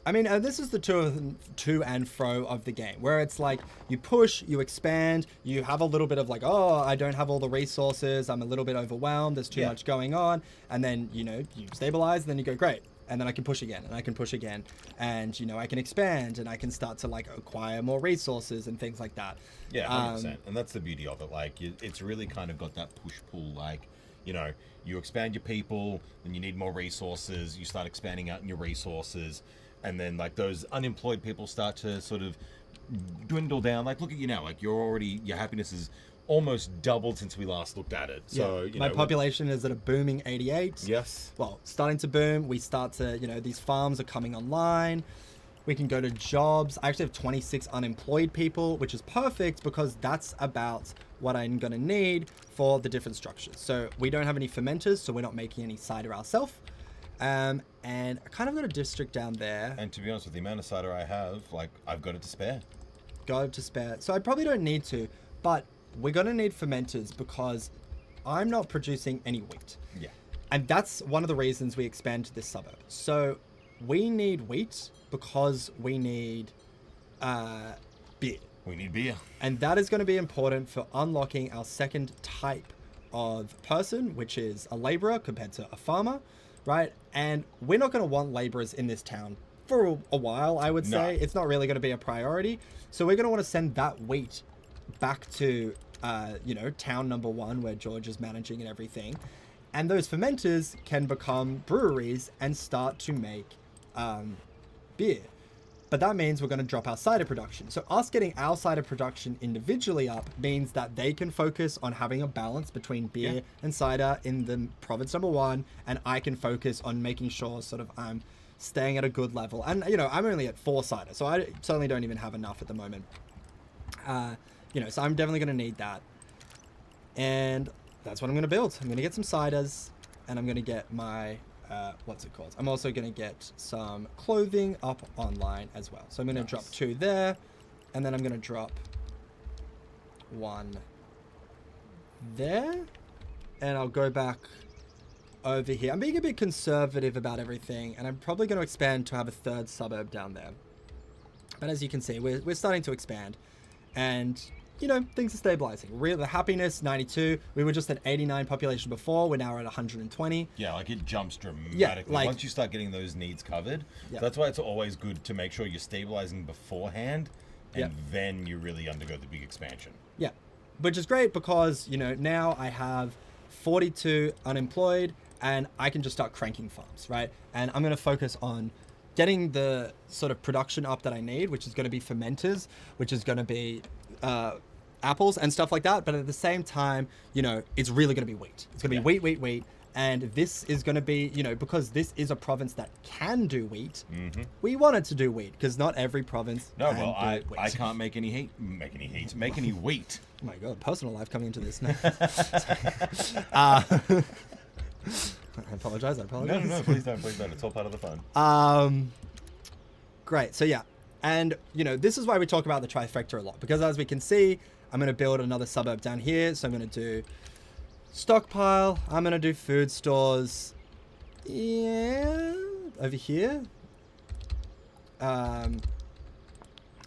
I mean, this is the to and fro of the game, where it's like you push, you expand, you have a little bit of like, oh, I don't have all the resources, I'm a little bit overwhelmed, there's too much going on, and then, you know, you stabilize, and then you go, great, and then I can push again, and I can push again, and, you know, I can expand, and I can start to, like, acquire more resources and things like that. Yeah, 100%, and that's the beauty of it, like, it's really kind of got that push-pull, like, you know, you expand your people, then you need more resources, you start expanding out in your resources, and then like those unemployed people start to sort of dwindle down. Like, look at you now, like your happiness is almost doubled since we last looked at it. So, you know, my population is at a booming 88. Yes. Well, starting to boom. We start to, you know, these farms are coming online. We can go to jobs. I actually have 26 unemployed people, which is perfect because that's about what I'm going to need for the different structures. So we don't have any fermenters, so we're not making any cider ourselves. And I kind of got a district down there. And to be honest, with the amount of cider I have, like, I've got it to spare. Got it to spare. So I probably don't need to, but we're going to need fermenters because I'm not producing any wheat. Yeah. And that's one of the reasons we expand to this suburb. So we need wheat because we need beer. We need beer. And that is going to be important for unlocking our second type of person, which is a laborer compared to a farmer, right? And we're not going to want laborers in this town for a while, I would say. No. It's not really going to be a priority. So we're going to want to send that wheat back to, you know, town number 1 where George is managing and everything. And those fermenters can become breweries and start to make beer. But that means we're going to drop our cider production. So us getting our cider production individually up means that they can focus on having a balance between beer and cider in the province number 1. And I can focus on making sure sort of I'm staying at a good level. And, you know, I'm only at 4 cider, so I certainly don't even have enough at the moment. You know, so I'm definitely going to need that. And that's what I'm going to build. I'm going to get some ciders and I'm going to get my what's it called? I'm also going to get some clothing up online as well. So I'm going to drop 2 there, and then I'm going to drop 1 there, and I'll go back over here. I'm being a bit conservative about everything, and I'm probably going to expand to have a 3rd suburb down there. But as you can see, we're starting to expand, and you know, things are stabilizing. The happiness, 92. We were just at 89 population before. We're now at 120. Yeah, like it jumps dramatically. Yeah, like, once you start getting those needs covered. Yeah. So that's why it's always good to make sure you're stabilizing beforehand, and then you really undergo the big expansion. Yeah, which is great because, you know, now I have 42 unemployed, and I can just start cranking farms, right? And I'm going to focus on getting the sort of production up that I need, which is going to be fermenters, which is going to be apples and stuff like that. But at the same time, you know, it's really going to be wheat. It's going to be wheat. And this is going to be, you know, because this is a province that can do wheat, we wanted to do wheat because not every province can do wheat. I can't make any wheat. Oh my God, personal life coming into this now. I apologize. No, please don't. It's all part of the fun. Great. So yeah. And, you know, this is why we talk about the trifecta a lot, because as we can see, I'm going to build another suburb down here. So I'm going to do stockpile. I'm going to do food stores. Yeah. Over here. And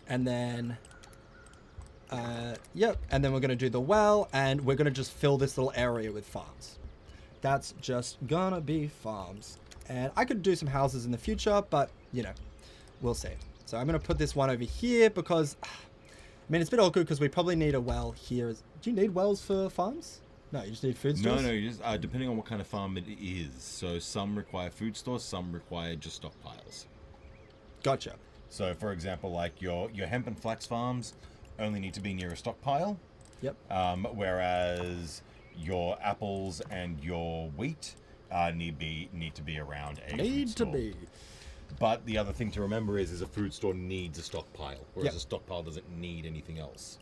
then, yep. And then we're going to do the well, and we're going to just fill this little area with farms. That's just gonna be farms. And I could do some houses in the future, but, you know, we'll see. So I'm going to put this one over here because, I mean, it's a bit awkward because we probably need a well here. Do you need wells for farms? No, you just need food stores? No, you just, depending on what kind of farm it is. So some require food stores, some require just stockpiles. Gotcha. So, for example, like your hemp and flax farms only need to be near a stockpile. Yep. Whereas your apples and your wheat need to be around a food store. But the other thing to remember is a food store needs a stockpile, whereas a stockpile doesn't need anything else.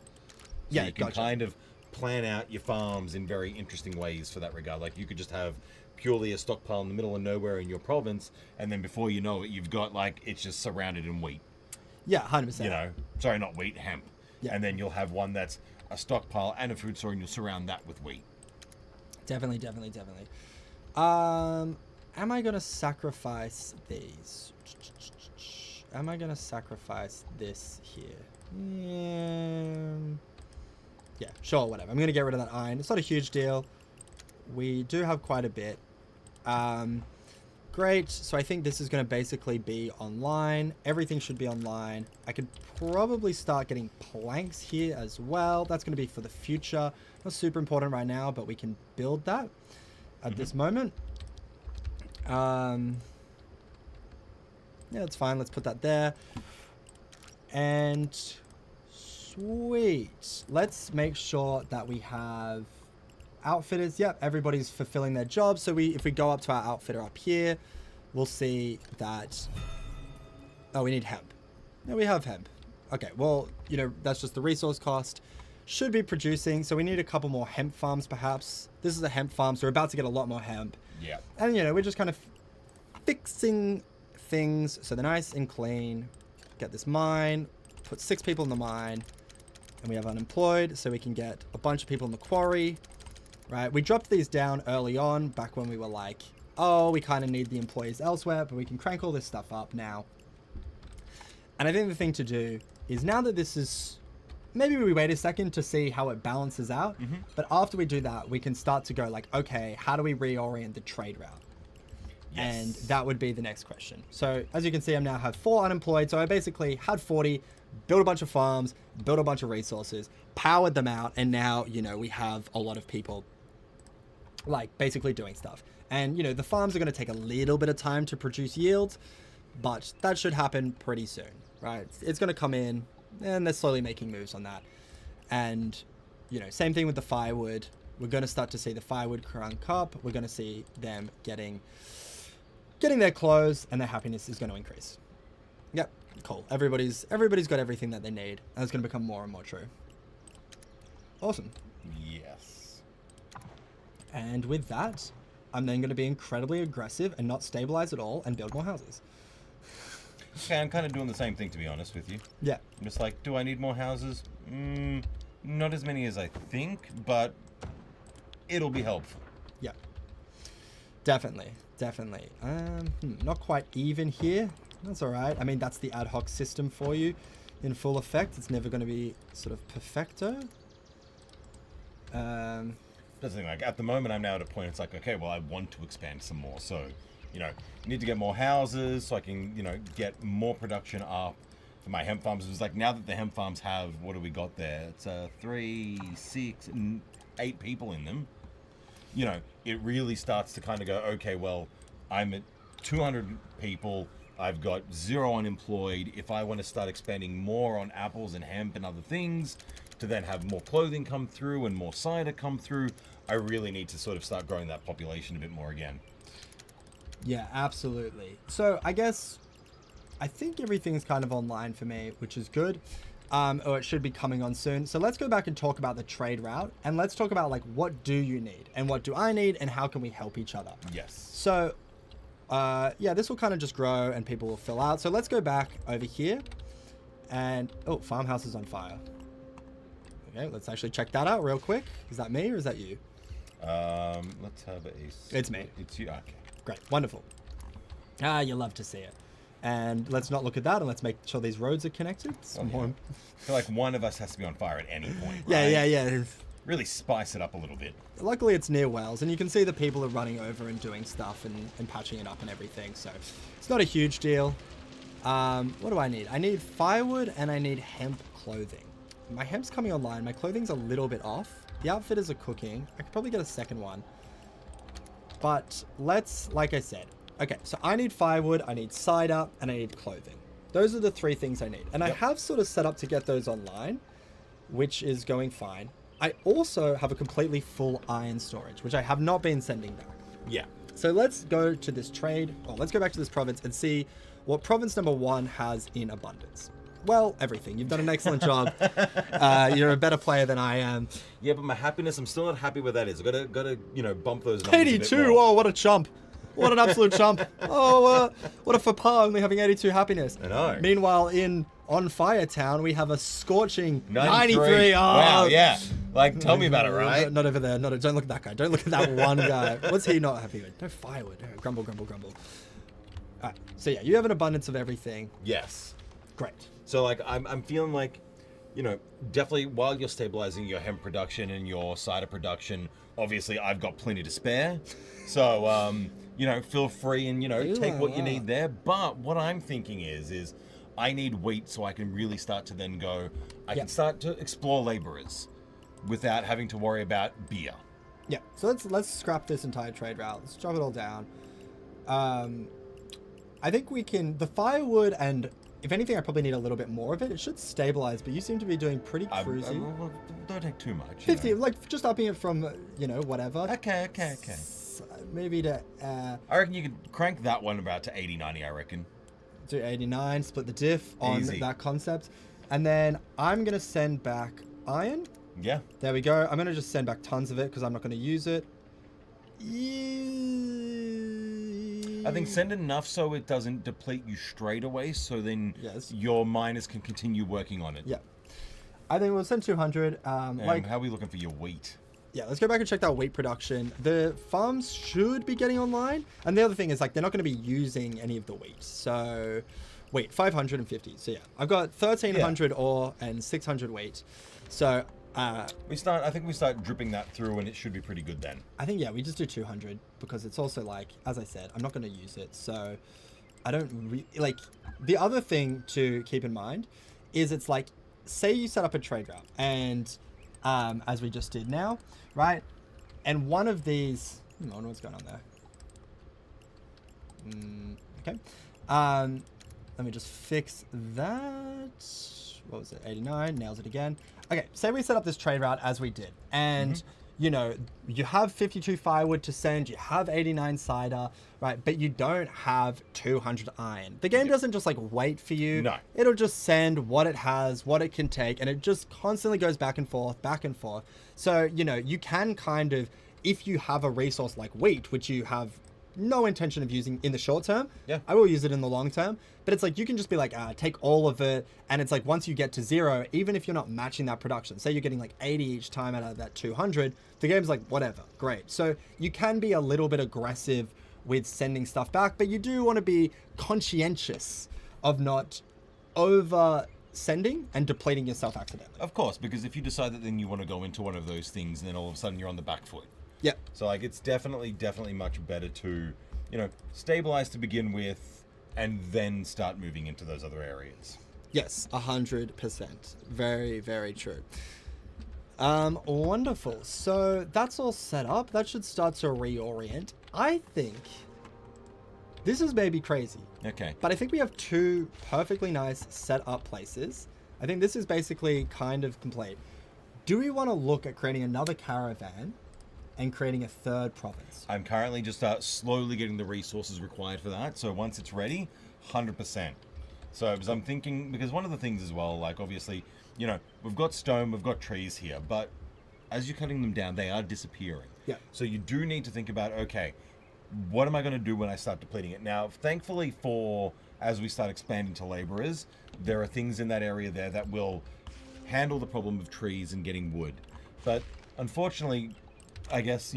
So you can kind of plan out your farms in very interesting ways for that regard. Like you could just have purely a stockpile in the middle of nowhere in your province, and then before you know it, you've got like it's just surrounded in wheat. Yeah, 100%. You know, sorry, not wheat, hemp. Yeah. And then you'll have one that's a stockpile and a food store, and you'll surround that with wheat. Definitely. Am I gonna sacrifice these? Am I gonna sacrifice this here? Yeah, sure, whatever. I'm gonna get rid of that iron. It's not a huge deal. We do have quite a bit. Great. So I think this is gonna basically be online. Everything should be online. I could probably start getting planks here as well. That's gonna be for the future. Not super important right now, but we can build that at this moment. Yeah, that's fine. Let's put that there. And sweet. Let's make sure that we have outfitters. Yep, everybody's fulfilling their job. So if we go up to our outfitter up here, we'll see that... Oh, we need hemp. No, we have hemp. Okay, well, you know, that's just the resource cost. Should be producing. So we need a couple more hemp farms, perhaps. This is a hemp farm, so we're about to get a lot more hemp. Yeah. And, you know, we're just kind of fixing things so they're nice and clean. Get this mine, put 6 people in the mine, and we have unemployed, so we can get a bunch of people in the quarry, right? We dropped these down early on, back when we were like, oh, we kind of need the employees elsewhere, but we can crank all this stuff up now. And I think the thing to do is, now that this is, maybe we wait a second to see how it balances out, but after we do that, we can start to go like, okay, how do we reorient the trade route? Yes. And that would be the next question. So as you can see, I now have 4 unemployed. So I basically had 40, built a bunch of farms, built a bunch of resources, powered them out. And now, you know, we have a lot of people like basically doing stuff. And, you know, the farms are going to take a little bit of time to produce yields, but that should happen pretty soon, right? It's going to come in and they're slowly making moves on that. And, you know, same thing with the firewood. We're going to start to see the firewood crank up. We're going to see them getting their clothes, and their happiness is going to increase. Yep, cool. Everybody's got everything that they need, and it's going to become more and more true. Awesome. Yes. And with that, I'm then going to be incredibly aggressive and not stabilize at all and build more houses. Okay, I'm kind of doing the same thing, to be honest with you. Yeah. I'm just like, do I need more houses? Not as many as I think, but it'll be helpful. Yeah. Definitely. Not quite even here. That's all right. I mean, that's the ad hoc system for you in full effect. It's never going to be sort of perfecto. That's the thing, like, at the moment, I'm now at a point, it's like, okay, well, I want to expand some more. So, you know, need to get more houses so I can, you know, get more production up for my hemp farms. It was like, now that the hemp farms have, what do we got there? It's 3, 6, and 8 people in them. You know, it really starts to kind of go, okay, well, I'm at 200 people. I've got 0 unemployed. If I want to start expanding more on apples and hemp and other things, to then have more clothing come through and more cider come through, I really need to sort of start growing that population a bit more again. Yeah, absolutely. So I guess I think everything's kind of online for me, which is good. Or it should be coming on soon. So let's go back and talk about the trade route, and let's talk about like, what do you need and what do I need and how can we help each other? Yes. So yeah, this will kind of just grow and people will fill out. So let's go back over here and, oh, farmhouse is on fire. Okay, let's actually check that out real quick. Is that me or is that you? Let's have a... It's me. It's you, okay. Great, wonderful. You love to see it. And let's not look at that, and let's make sure these roads are connected. I feel like one of us has to be on fire at any point, right? Yeah. Really spice it up a little bit. Luckily, it's near wells, and you can see the people are running over and doing stuff and patching it up and everything, so it's not a huge deal. What do I need? I need firewood, and I need hemp clothing. My hemp's coming online. My clothing's a little bit off. The outfitters are cooking. I could probably get a second one. But let's, like I said, okay, so I need firewood, I need cider, and I need clothing. Those are the 3 things I need. And I have sort of set up to get those online, which is going fine. I also have a completely full iron storage, which I have not been sending back. Yeah. So let's go to this trade, or let's go back to this province and see what province number 1 has in abundance. Well, everything. You've done an excellent job. You're a better player than I am. Yeah, but my happiness, I'm still not happy where that is. I've got to, you know, bump those numbers 82. a bit more. Oh, what a chump. What an absolute chump. Oh, what a faux pas, only having 82 happiness. I know. Meanwhile, in On Fire Town, we have a scorching 93. 93. Oh. Wow, yeah. Like, tell me about it, right? Not over there. Don't look at that guy. Don't look at that one guy. What's he not happy with? No firewood. No, grumble. All right. So, yeah, you have an abundance of everything. Yes. Great. So, like, I'm feeling like, you know, definitely while you're stabilizing your hemp production and your cider production, obviously I've got plenty to spare. So, you know, feel free and, you know, take what you need there. But what I'm thinking is I need wheat so I can really start to then go, I can start to explore laborers without having to worry about beer. Yeah. So let's scrap this entire trade route. Let's drop it all down. I think we can, the firewood, and if anything, I probably need a little bit more of it. It should stabilize, but you seem to be doing pretty cruisy. Well, don't take too much. 50, like just upping it from, you know, whatever. Okay. Maybe to... I reckon you could crank that one about to 80, 90, I reckon. Do 89, split the diff on Easy. that concept. And then I'm going to send back iron. Yeah. There we go. I'm going to just send back tons of it because I'm not going to use it. I think send enough so it doesn't deplete you straight away, so then your miners can continue working on it. Yeah. I think we'll send 200. Like, how are we looking for your wheat? Yeah, let's go back and check that wheat production. The farms should be getting online. And the other thing is, like, they're not going to be using any of the wheat. So, wheat, 550. So, yeah, I've got 1,300 ore and 600 wheat. So, I think we start dripping that through and it should be pretty good then. I think, yeah, we just do 200 because it's also like, as I said, I'm not going to use it. So I don't like, the other thing to keep in mind is it's like, say you set up a trade route and as we just did now, right? And one of these, I wonder what's going on there. Okay. Let me just fix that. What was it? 89, nails it again. Okay, say we set up this trade route as we did. And, you know, you have 52 firewood to send, you have 89 cider, right? But you don't have 200 iron. The game doesn't just, like, wait for you. No. It'll just send what it has, what it can take, and it just constantly goes back and forth, back and forth. So, you know, you can kind of if you have a resource like wheat, which you have no intention of using in the short term, Yeah. I will use it in the long term. But it's like you can just be like, take all of it. And it's like once you get to 0, even if you're not matching that production, say you're getting like 80 each time out of that 200, the game's like, whatever, great. So you can be a little bit aggressive with sending stuff back, but you do want to be conscientious of not over sending and depleting yourself accidentally. Of course, because if you decide that then you want to go into one of those things, then all of a sudden you're on the back foot. Yeah. So like it's definitely much better to, stabilize to begin with and then start moving into those other areas. Yes, 100%. Very, very true. Wonderful. So that's all set up. That should start to reorient. I think this is maybe crazy. Okay. But I think we have 2 perfectly nice set up places. I think this is basically kind of complete. Do we want to look at creating another caravan and creating a 3rd province? I'm currently just slowly getting the resources required for that. So once it's ready, 100%. So because I'm thinking, because one of the things as well, like obviously, we've got stone, we've got trees here, but as you're cutting them down, they are disappearing. Yeah. So you do need to think about, okay, what am I going to do when I start depleting it? Now, thankfully as we start expanding to laborers, there are things in that area there that will handle the problem of trees and getting wood. But unfortunately, I guess,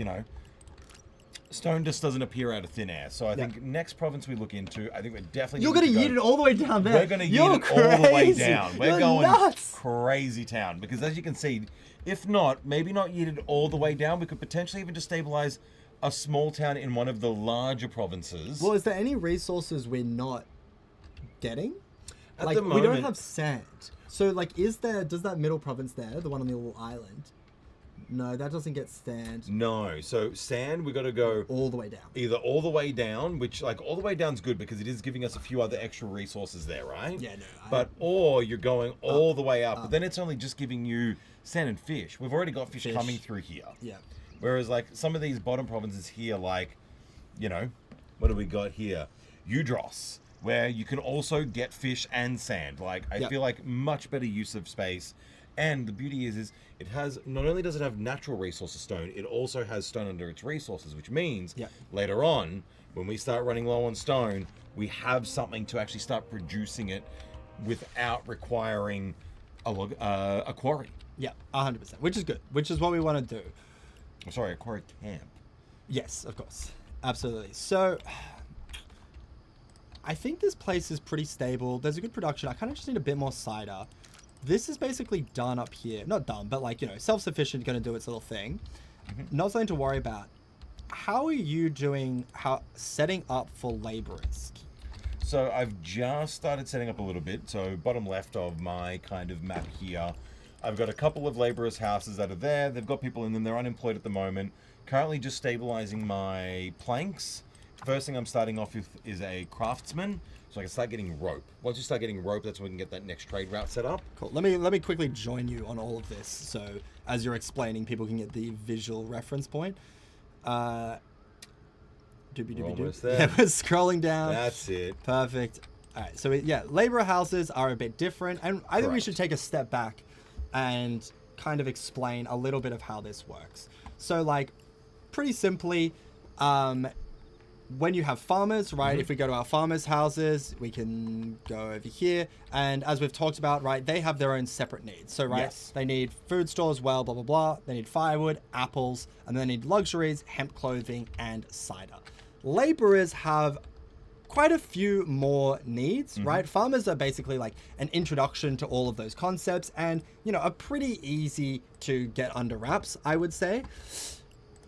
stone just doesn't appear out of thin air. So I think next province we look into, I think we're definitely You're going to yeet it all the way down there. We're going to yeet it all the way down. We're going nuts. Crazy town. Because as you can see, if not, maybe not yeet it all the way down, we could potentially even just stabilize a small town in one of the larger provinces. Well, is there any resources we're not getting? At like, the moment, we don't have sand. So, like, does that middle province there, the one on the little island? No, that doesn't get sand. No. So, sand, we got to go all the way down. Either all the way down, which, like, all the way down's good because it is giving us a few other extra resources there, right? Yeah, no. Or you're going all the way up, but then it's only just giving you sand and fish. We've already got fish coming through here. Yeah. Whereas, like, some of these bottom provinces here, like, what do we got here? Udros, where you can also get fish and sand. Like, I feel like much better use of space. And the beauty is it has, not only does it have natural resources stone, it also has stone under its resources, which means later on, when we start running low on stone, we have something to actually start producing it without requiring a quarry. Yeah, 100%, which is good, which is what we want to do. I'm sorry, a quarry camp. Yes, of course. Absolutely. So, I think this place is pretty stable. There's a good production. I kind of just need a bit more cider. This is basically done up here. Not done, but like, self-sufficient, going to do its little thing. Mm-hmm. Not something to worry about. How are you doing, setting up for laborers? So I've just started setting up a little bit. So bottom left of my kind of map here, I've got a couple of laborers' houses that are there. They've got people in them. They're unemployed at the moment. Currently just stabilizing my planks. First thing I'm starting off with is a craftsman, so I can start getting rope. Once you start getting rope, that's when we can get that next trade route set up. Cool. Let me quickly join you on all of this, so as you're explaining, people can get the visual reference point. We're almost there. Yeah, we're scrolling down. That's it. Perfect. All right, so laborer houses are a bit different, and I think we should take a step back and kind of explain a little bit of how this works. So, like, pretty simply, when you have farmers, right, if we go to our farmers' houses, we can go over here. And as we've talked about, right, they have their own separate needs. So, right, they need food stores, well, blah, blah, blah. They need firewood, apples, and they need luxuries, hemp clothing, and cider. Laborers have quite a few more needs, right? Farmers are basically like an introduction to all of those concepts and, are pretty easy to get under wraps, I would say.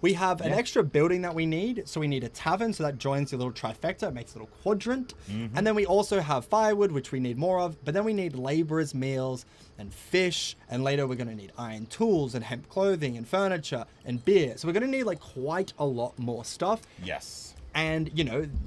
We have an extra building that we need. So we need a tavern. So that joins the little trifecta. It makes a little quadrant. And then we also have firewood, which we need more of. But then we need laborers' meals and fish. And later we're going to need iron tools and hemp clothing and furniture and beer. So we're going to need like quite a lot more stuff. Yes. And,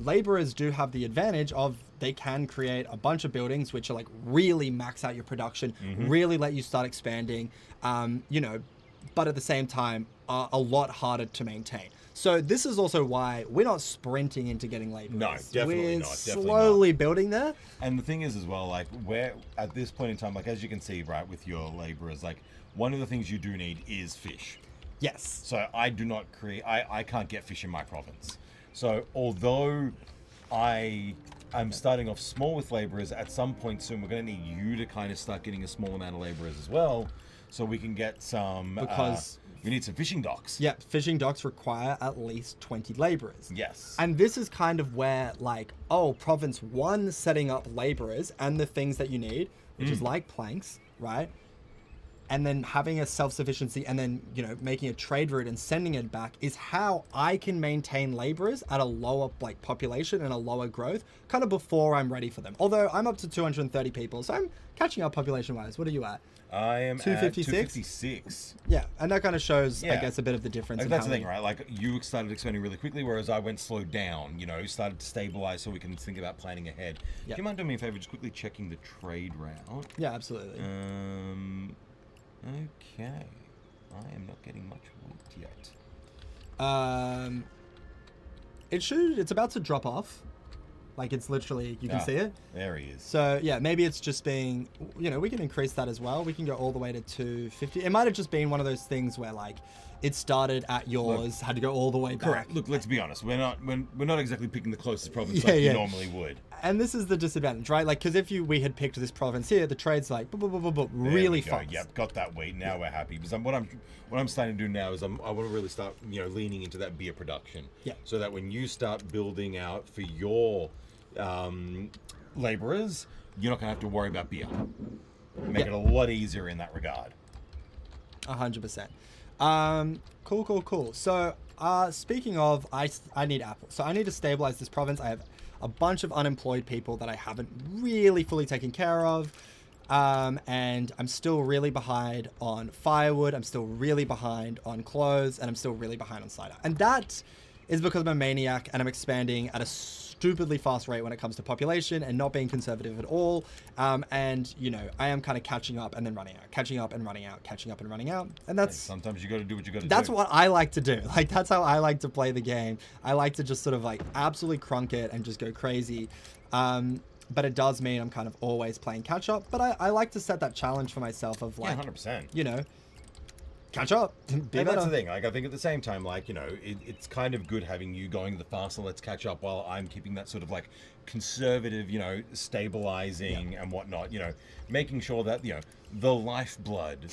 laborers do have the advantage of they can create a bunch of buildings which are like really max out your production, really let you start expanding, but at the same time are a lot harder to maintain. So this is also why we're not sprinting into getting laborers. No, definitely we're not. Slowly building there. And the thing is as well, like we're at this point in time, like as you can see, right, with your laborers, like one of the things you do need is fish. Yes. So I do not create. I can't get fish in my province. So although I'm starting off small with laborers, at some point soon we're going to need you to kind of start getting a small amount of laborers as well, so we can get some. Because we need some fishing docks. Yeah, fishing docks require at least 20 laborers. Yes. And this is kind of where, like, province 1 setting up laborers and the things that you need, which is like planks, right? And then having a self-sufficiency and then, making a trade route and sending it back is how I can maintain laborers at a lower, like, population and a lower growth kind of before I'm ready for them. Although I'm up to 230 people, so I'm catching up population-wise. What are you at? I am 256? At 256. Yeah, and that kind of shows, I guess, a bit of the difference. Like, that's the thing, right? Like, you started expanding really quickly, whereas I went slowed down, started to stabilize so we can think about planning ahead. Yep. Do you mind doing me a favor, just quickly checking the trade route? Yeah, absolutely. Okay. I am not getting much wheat yet. It's about to drop off. Like, it's literally, you can see it. There he is. So, yeah, maybe it's just being, we can increase that as well. We can go all the way to 250. It might have just been one of those things where, like, it started at yours, had to go all the way back. Correct. Look, let's be honest. We're not exactly picking the closest province you normally would. And this is the disadvantage, right? Like, because if we had picked this province here, the trade's like really fast. Yep, got that wheat. Now we're happy. Because what I'm starting to do now is I want to really start leaning into that beer production. Yeah. So that when you start building out for your laborers, you're not going to have to worry about beer. Make it a lot easier in that regard. 100%. Cool. So, speaking of, I need apples. So I need to stabilize this province. I have a bunch of unemployed people that I haven't really fully taken care of. And I'm still really behind on firewood. I'm still really behind on clothes, and I'm still really behind on cider. And that is because I'm a maniac and I'm expanding at a stupidly fast rate when it comes to population and not being conservative at all. And I am kind of catching up and then running out, catching up and running out, catching up and running out. And that's sometimes you got to do what you got to do. That's what I like to do. Like, that's how I like to play the game. I like to just sort of like absolutely crunk it and just go crazy. But it does mean I'm kind of always playing catch up. But I like to set that challenge for myself of like, 100%. Catch up. That's the thing. Like, I think at the same time, like, it's kind of good having you going the faster, let's catch up, while I'm keeping that sort of like conservative, stabilizing and whatnot, making sure that, the lifeblood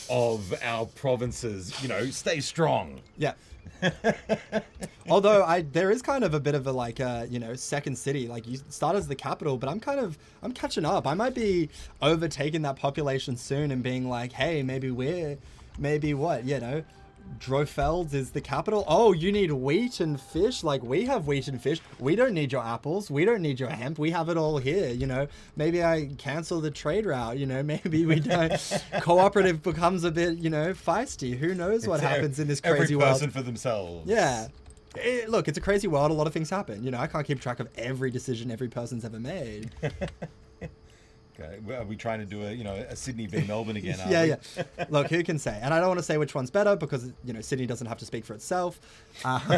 of our provinces, stay strong. Yeah. Although there is kind of a bit of a like second city. Like, you start as the capital, but I'm catching up. I might be overtaking that population soon and being like, hey, maybe what, Drofeld is the capital. Oh, you need wheat and fish? Like, we have wheat and fish. We don't need your apples. We don't need your hemp. We have it all here, Maybe I cancel the trade route, Maybe we don't. Cooperative becomes a bit, feisty. Who knows what happens in this crazy world. Every person for themselves. Yeah. Look, it's a crazy world. A lot of things happen. I can't keep track of every decision every person's ever made. Okay. Are we trying to do a Sydney v Melbourne again? Yeah. Look, who can say? And I don't want to say which one's better because Sydney doesn't have to speak for itself. Shout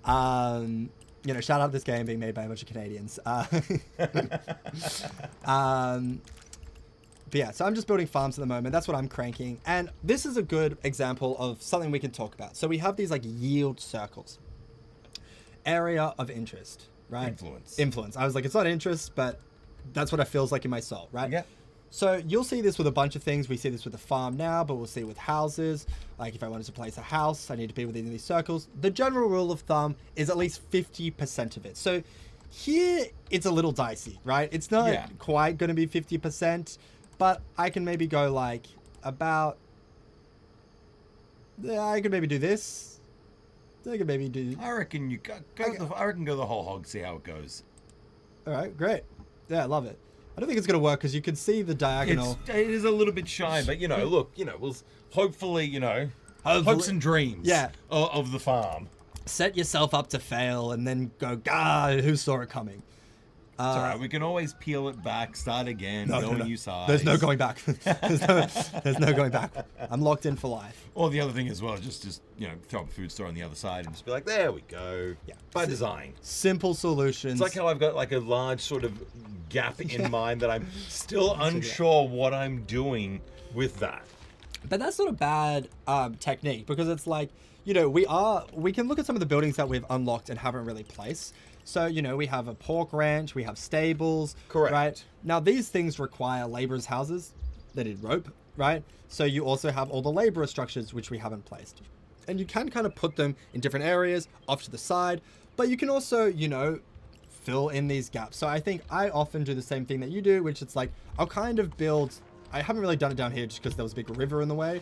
out this game being made by a bunch of Canadians. But yeah, so I'm just building farms at the moment. That's what I'm cranking. And this is a good example of something we can talk about. So we have these like yield circles. Area of interest, right? Influence. I was like, it's not interest, but that's what it feels like in my soul, right? Yeah. So you'll see this with a bunch of things. We see this with the farm now, but we'll see it with houses. Like, if I wanted to place a house, I need to be within these circles. The general rule of thumb is at least 50% of it. So here it's a little dicey, right? It's not quite going to be 50%, but I can maybe go like about, I could maybe do this. I could maybe do. I reckon you I reckon go the whole hog, see how it goes. All right, great. Yeah, I love it. I don't think it's going to work because you can see the diagonal. It is a little bit shy, but look, we'll hopefully, hopes and dreams of the farm. Set yourself up to fail and then go, God, who saw it coming? It's all right. We can always peel it back, start again, go a new size. There's no going back. there's no going back. I'm locked in for life. Or the other thing as well, just throw up a food store on the other side and just be like, there we go. Yeah. By design. Simple solutions. It's like how I've got like a large sort of gap in mind that I'm still unsure what I'm doing with that. But that's not a bad technique, because it's like, you know, we can look at some of the buildings that we've unlocked and haven't really placed. So, you know, we have a pork ranch, we have stables. Correct. Right? Now, these things require laborers' houses. They need rope, right? So you also have all the laborer structures, which we haven't placed. And you can kind of put them in different areas off to the side, but you can also, you know, fill in these gaps. So I think I often do the same thing that you do, which it's like, I'll kind of build, I haven't really done it down here just because there was a big river in the way,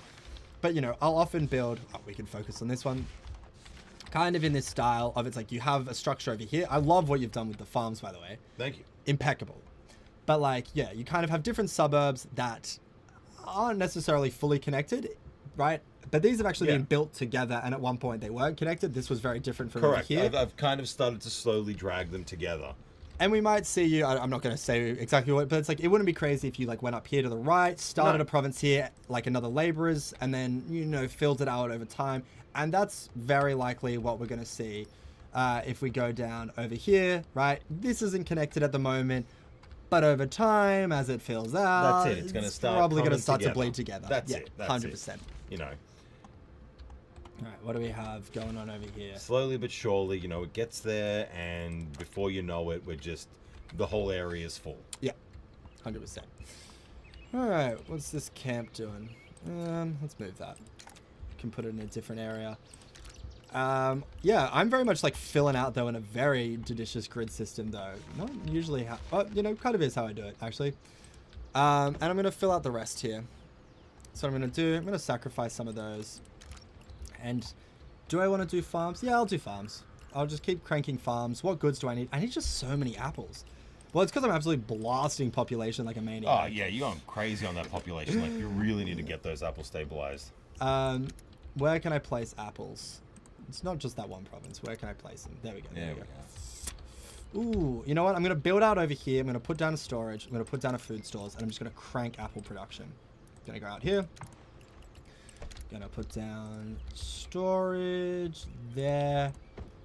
but you know, I'll often build, we can focus on this one, kind of in this style of, it's like you have a structure over here. I love what you've done with the farms, by the way. Thank you. Impeccable. But like, yeah, you kind of have different suburbs that aren't necessarily fully connected, right? But these have actually been built together, and at one point they weren't connected. This was very different from over here. I've kind of started to slowly drag them together. And we might see you, I'm not going to say exactly what, but it's like, it wouldn't be crazy if you like went up here to the right, started a province here, like another laborers, and then, you know, filled it out over time. And that's very likely what we're going to see if we go down over here, right? This isn't connected at the moment, but over time, as it fills out, that's it. It's going to start probably going to start together. to bleed together. That's it. That's 100%. It. You know. All right, what do we have going on over here? Slowly but surely, you know, it gets there, and before you know it, the whole area is full. Yeah, 100%. All right, what's this camp doing? Let's move that. Can put it in a different area. Yeah, I'm very much like filling out though in a very judicious grid system though. Not usually how, you know, kind of is how I do it actually. And I'm going to fill out the rest here. So what I'm going to do, I'm going to sacrifice some of those. And do I want to do farms? Yeah, I'll do farms. I'll just keep cranking farms. What goods do I need? I need just so many apples. Well, it's because I'm absolutely blasting population like a maniac. Oh, yeah, you're going crazy on that population. Like, you really need to get those apples stabilized. Where can I place apples? It's not just that one province. Where can I place them? There we go. There we go. Ooh, you know what? I'm going to build out over here. I'm going to put down a storage. I'm going to put down a food stores. And I'm just going to crank apple production. Going to go out here. Gonna put down storage there.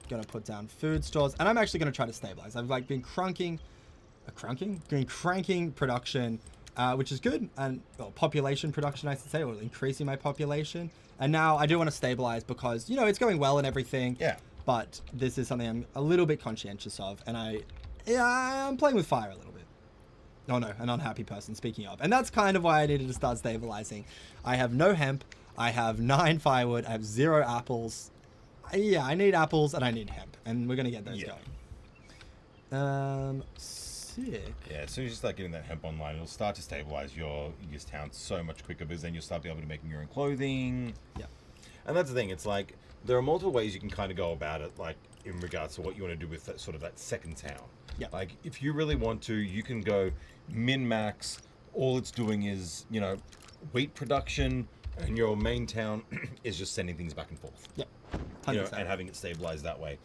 Gonna put down food stores, and I'm actually gonna try to stabilize. I've like been cranking production, which is good, and population production, I should say, or increasing my population. And now I do want to stabilize because, you know, it's going well and everything. Yeah. But this is something I'm a little bit conscientious of, and I'm playing with fire a little bit. Oh no, an unhappy person. Speaking of, and that's kind of why I needed to start stabilizing. I have no hemp. I have 9 firewood. I have 0 apples. Yeah, I need apples and I need hemp, and we're gonna get those going. Sick. Yeah, as soon as you start getting that hemp online, it'll start to stabilize your town so much quicker, because then you'll start being able to make your own clothing. Yeah. And that's the thing. It's like there are multiple ways you can kind of go about it, like in regards to what you want to do with that, sort of that second town. Yeah. Like if you really want to, you can go min-max. All it's doing is, you know, wheat production. And your main town is just sending things back and forth. Yeah, 100%. You know, and having it stabilized that way.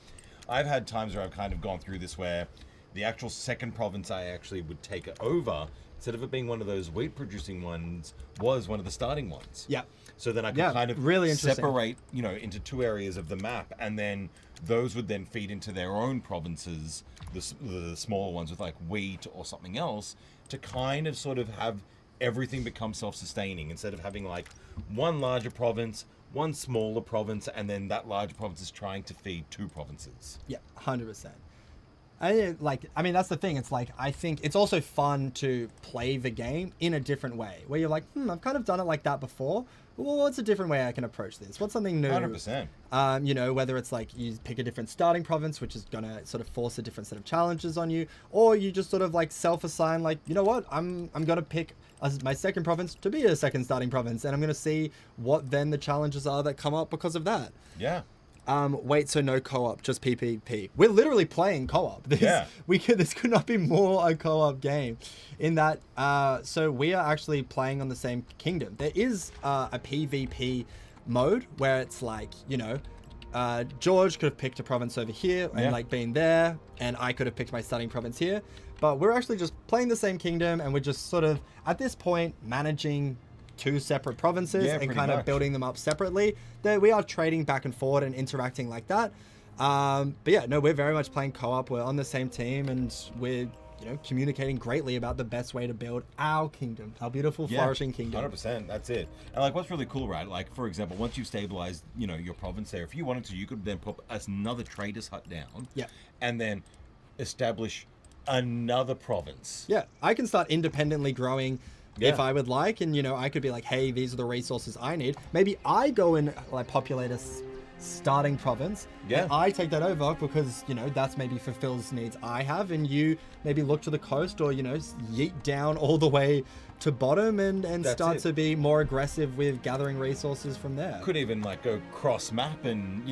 I've had times where I've kind of gone through this where the actual second province I actually would take it over, instead of it being one of those wheat producing ones, was one of the starting ones. Yeah. So then I could kind of really separate, you know, into 2 areas of the map, and then those would then feed into their own provinces, the smaller ones with like wheat or something else, to kind of sort of have everything become self-sustaining, instead of having like one larger province, one smaller province, and then that larger province is trying to feed 2 provinces. Yeah, 100%. I mean, that's the thing. It's like, I think it's also fun to play the game in a different way, where you're like, I've kind of done it like that before. Well, what's a different way I can approach this? What's something new? 100%. You know, whether it's like you pick a different starting province, which is going to sort of force a different set of challenges on you, or you just sort of like self-assign, like, you know what, I'm going to pick my second province to be a second starting province, and I'm going to see what then the challenges are that come up because of that. Yeah. Wait, so no co-op, just PvP. We're literally playing co-op. This could not be more a co-op game. In that, so we are actually playing on the same kingdom. There is a PvP mode where it's like, you know, George could have picked a province over here and like been there, and I could have picked my starting province here. But we're actually just playing the same kingdom, and we're just sort of, at this point, managing 2 separate provinces and kind of building them up separately. We are trading back and forward and interacting like that. But yeah, no, we're very much playing co-op. We're on the same team, and we're communicating greatly about the best way to build our kingdom, our beautiful flourishing kingdom. 100%. That's it. And like, what's really cool, right? Like, for example, once you've stabilized, your province there, if you wanted to, you could then put another trader's hut down. Yeah. And then establish another province. Yeah, I can start independently growing if I would like, and I could be like, hey, these are the resources I need. Maybe I go and like populate a starting province. And I take that over because that's maybe fulfills needs I have, and you maybe look to the coast or yeet down all the way to bottom and start to be more aggressive with gathering resources from there. Could even like go cross map and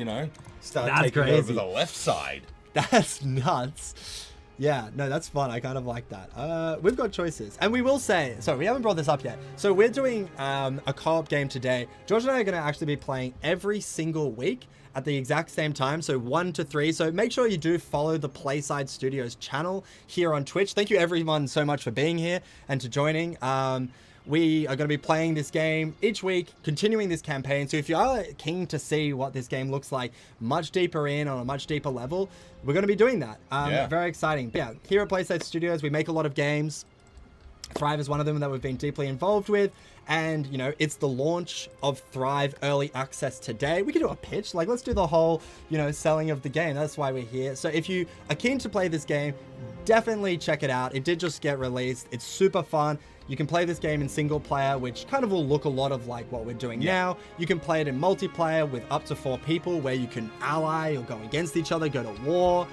start taking over the left side. That's nuts. Yeah, no, that's fun. I kind of like that. We've got choices. And we will say, so we haven't brought this up yet. So we're doing a co-op game today. George and I are going to actually be playing every single week at the exact same time. So 1 to 3. So make sure you do follow the Playside Studios channel here on Twitch. Thank you everyone so much for being here and to joining. We are going to be playing this game each week, continuing this campaign. So if you are keen to see what this game looks like much deeper on a much deeper level, we're going to be doing that. Very exciting. But yeah, here at PlayStation Studios, we make a lot of games. Thrive is one of them that we've been deeply involved with. And, it's the launch of Thrive Early Access today. We could do a pitch. Like, let's do the whole, selling of the game. That's why we're here. So if you are keen to play this game, definitely check it out. It did just get released. It's super fun. You can play this game in single player, which kind of will look a lot of like what we're doing now. You can play it in multiplayer with up to 4 people where you can ally or go against each other, go to war.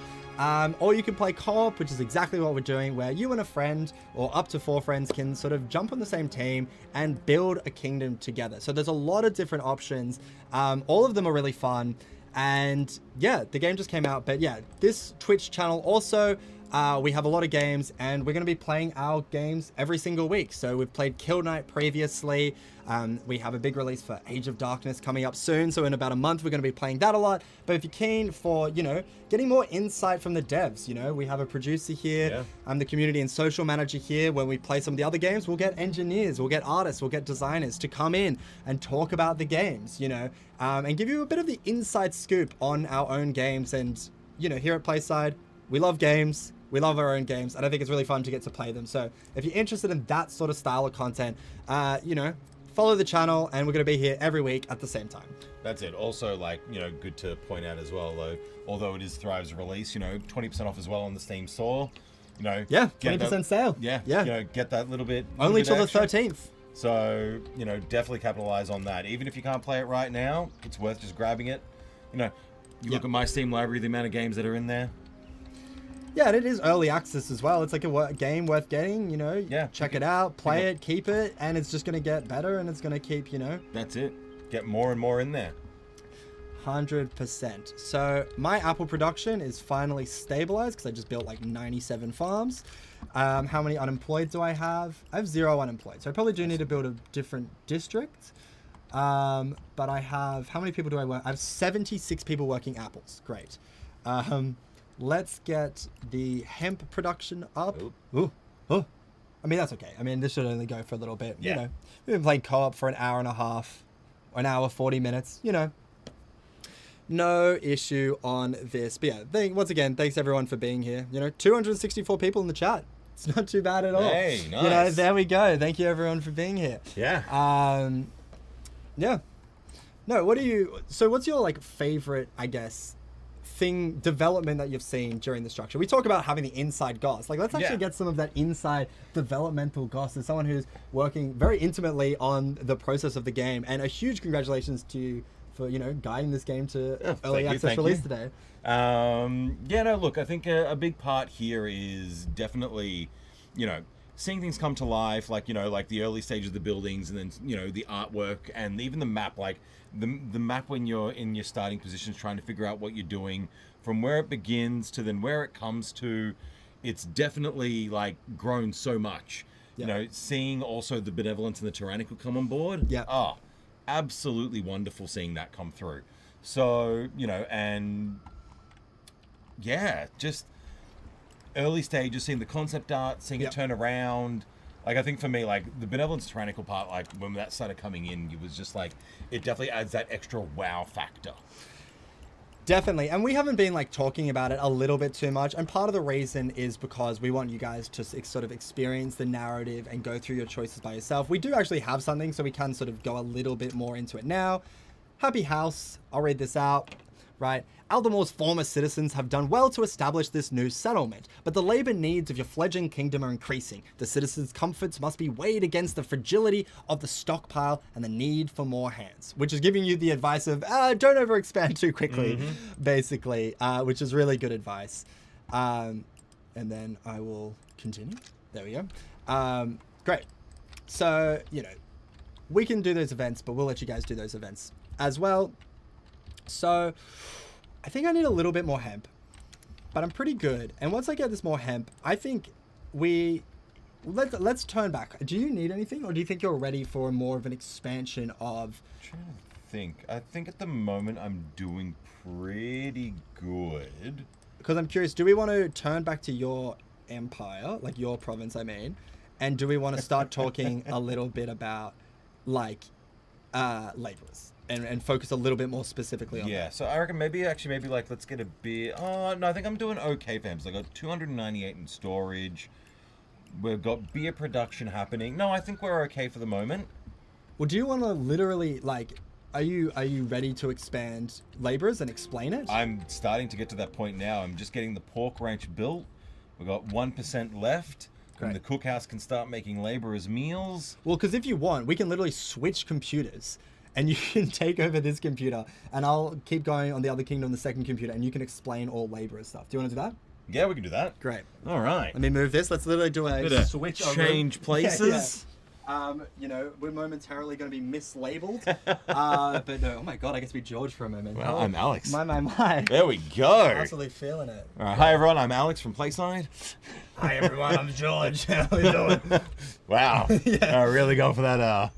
Or you can play co-op, which is exactly what we're doing, where you and a friend or up to 4 friends can sort of jump on the same team and build a kingdom together. So there's a lot of different options. All of them are really fun. And yeah, the game just came out. But yeah, this Twitch channel also, we have a lot of games and we're going to be playing our games every single week. So we've played Kill Knight previously. We have a big release for Age of Darkness coming up soon. So in about a month, we're going to be playing that a lot. But if you're keen for, getting more insight from the devs, we have a producer here. I'm the community and social manager here. When we play some of the other games, we'll get engineers, we'll get artists, we'll get designers to come in and talk about the games, and give you a bit of the inside scoop on our own games. And, here at Playside, we love games. We love our own games, and I think it's really fun to get to play them. So if you're interested in that sort of style of content, follow the channel, and we're going to be here every week at the same time. That's it. Also, good to point out as well, though, although it is Thrive's release, 20% off as well on the Steam store. 20% sale. Yeah. Get that little bit. Only till the 13th. So, definitely capitalize on that. Even if you can't play it right now, it's worth just grabbing it. You look at my Steam library, the amount of games that are in there. Yeah, and it is early access as well. It's like a game worth getting, check it out, play it, keep it, and it's just going to get better, and it's going to keep, That's it. Get more and more in there. 100%. So my apple production is finally stabilized because I just built like 97 farms. How many unemployed do I have? I have 0 unemployed. So I probably do need to build a different district. But I have, how many people do I work? I have 76 people working apples. Great. Let's get the hemp production up. Ooh. I mean, that's okay. I mean, this should only go for a little bit. We've been playing co-op for an hour and a half, an hour, 40 minutes, No issue on this. But yeah, once again, thanks everyone for being here. 264 people in the chat. It's not too bad at all. Hey, nice. There we go. Thank you everyone for being here. Yeah. Yeah. No, what's your favorite, I guess, development that you've seen during the structure? We talk about having the inside goss. Let's actually get some of that inside developmental goss as someone who's working very intimately on the process of the game. And a huge congratulations to you for, guiding this game to early access release today. Look, I think a big part here is definitely, seeing things come to life, like the early stage of the buildings and then, the artwork and even the map, the map when you're in your starting positions trying to figure out what you're doing from where it begins to then where it comes to. It's definitely grown so much. Seeing also the benevolence and the tyrannical come on board. Absolutely wonderful seeing that come through. So, just early stages, seeing the concept art, seeing it turn around. I think for me, the benevolence tyrannical part, when that started coming in, it was just it definitely adds that extra wow factor. Definitely. And we haven't been like talking about it a little bit too much. And part of the reason is because we want you guys to sort of experience the narrative and go through your choices by yourself. We do actually have something, so we can sort of go a little bit more into it now. Happy House. I'll read this out. Right. Aldemor's former citizens have done well to establish this new settlement, but the labor needs of your fledgling kingdom are increasing. The citizens' comforts must be weighed against the fragility of the stockpile and the need for more hands, which is giving you the advice of don't overexpand too quickly, basically, which is really good advice. And then I will continue. There we go. Great. So, you know, we can do those events, but we'll let you guys do those events as well. So I think I need a little bit more hemp, but I'm pretty good. And once I get this more hemp, I think let's turn back. Do you need anything, or do you think you're ready for more of an expansion of... I'm trying to think. I think at the moment I'm doing pretty good. Because I'm curious, do we want to turn back to your empire, like your province, I mean, and do we want to start talking a little bit about like laborers? And focus a little bit more specifically on that. So I reckon maybe like let's get a bit. Oh no, I think I'm doing okay, fams. I got 298 in storage. We've got beer production happening. No, I think we're okay for the moment. Well, do you want to literally like? Are you ready to expand laborers and explain it? I'm starting to get to that point now. I'm just getting the pork ranch built. We've got 1% left. And the cookhouse can start making laborers meals. Well, because if you want, we can literally switch computers. And you can take over this computer, and I'll keep going on the other kingdom, the second computer, and you can explain all laborer stuff. Do you want to do that? Yeah, we can do that. Great. All right. Let me move this. Let's literally do a switch change places. You know, we're momentarily going to be mislabeled. But no, oh my God, I guess we George for a moment. Well, I'm Alex. My. There we go. Absolutely feeling it. All right. Hi, everyone. I'm Alex from Playside. Hi, everyone. I'm George. How are you doing? Wow. Really going for that...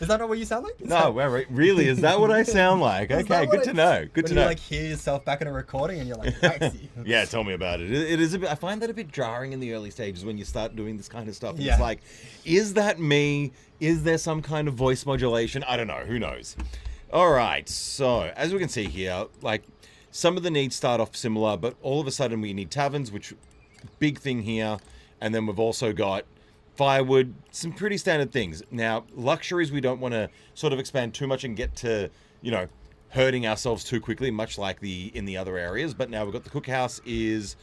Is that not what you sound like? Really? Is that what I sound like? Okay, good to know. Good to know. You like hear yourself back in a recording and you're like, waxy. Yeah, tell me about it. It is a bit. I find that a bit jarring in the early stages when you start doing this kind of stuff. And it's like, is that me? Is there some kind of voice modulation? I don't know. Who knows? All right. So as we can see here, like some of the needs start off similar, but all of a sudden we need taverns, which big thing here, and then we've also got firewood, some pretty standard things. Now, luxuries we don't want to sort of expand too much and get to, you know, hurting ourselves too quickly, much like in the other areas. But now we've got the cookhouse is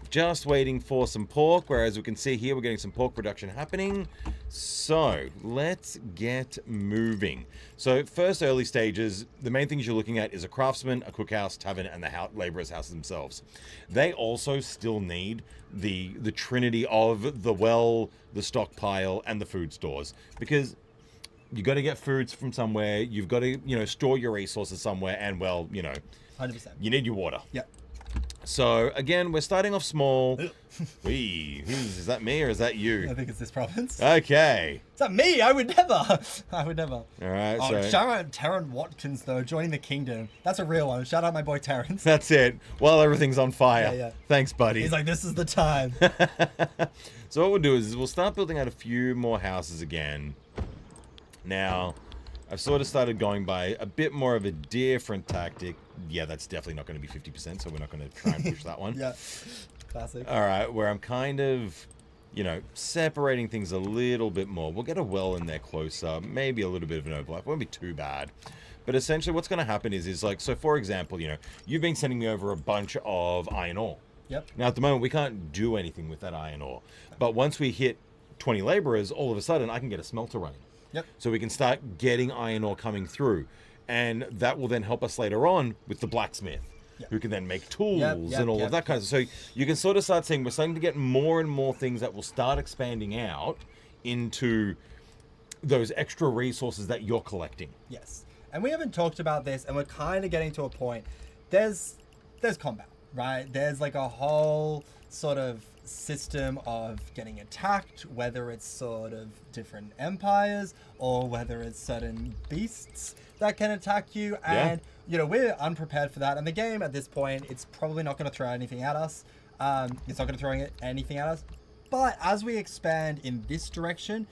just waiting for some pork, whereas we can see here we're getting some pork production happening. So let's get moving. So first early stages, the main things you're looking at is a craftsman, a cookhouse, tavern, and the laborers' houses themselves. They also still need the trinity of the well, the stockpile, and the food stores, because you got to get foods from somewhere. You've got to, you know, store your resources somewhere, and well, you know, 100%. You need your water. Yep. So again, we're starting off small. Is that me or is that you? I think it's this province. Okay. Is that me? I would never. All right. Shout out Terran Watkins though, joining the kingdom. That's a real one. Shout out my boy Terrence. That's it. While everything's on fire. Yeah. Thanks, buddy. He's like, this is the time. So what we'll do is we'll start building out a few more houses again. Now, I've sort of started going by a bit more of a different tactic. Yeah, that's definitely not going to be 50%, so we're not going to try and push that one. Yeah, classic. All right, where I'm kind of, you know, separating things a little bit more. We'll get a well in there closer, maybe a little bit of an overlap. It won't be too bad. But essentially what's going to happen is like, so for example, you know, you've been sending me over a bunch of iron ore. Yep. Now, at the moment, we can't do anything with that iron ore. But once we hit 20 laborers, all of a sudden, I can get a smelter running. Yep. So we can start getting iron ore coming through. And that will then help us later on with the blacksmith, who can then make tools and all of that kind of stuff. So you can sort of start seeing we're starting to get more and more things that will start expanding out into those extra resources that you're collecting. Yes. And we haven't talked about this, and we're kind of getting to a point. There's combat, right? There's like a whole sort of system of getting attacked, whether it's sort of different empires or whether it's certain beasts that can attack you. And, you know, we're unprepared for that. And the game at this point, it's probably not going to throw anything at us. It's not going to throw anything at us. But as we expand in this direction,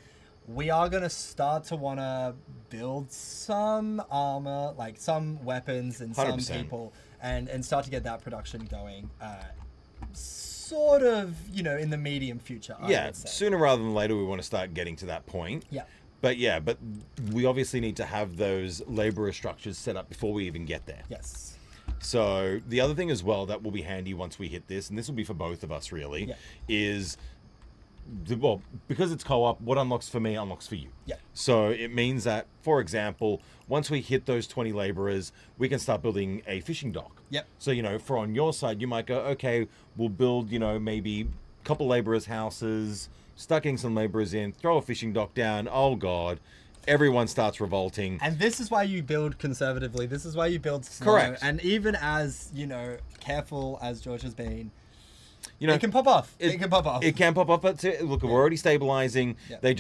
we are going to start to want to build some armor, like some weapons and 100%. some people and start to get that production going. Sort of, in the medium future. I would say. Sooner rather than later, we want to start getting to that point. Yeah. But we obviously need to have those laborer structures set up before we even get there. Yes. So the other thing as well that will be handy once we hit this, and this will be for both of us really, is because it's co-op, what unlocks for me unlocks for you. Yeah. So it means that, for example, once we hit those 20 laborers, we can start building a fishing dock. Yep. So, for on your side, you might go, okay, we'll build, maybe a couple laborers' houses, start getting some laborers in, throw a fishing dock down. Oh, God. Everyone starts revolting. And this is why you build conservatively. This is why you build slow. Correct. And even as, careful as George has been, it can pop off. It can pop off. But look, we're already stabilizing. Yeah.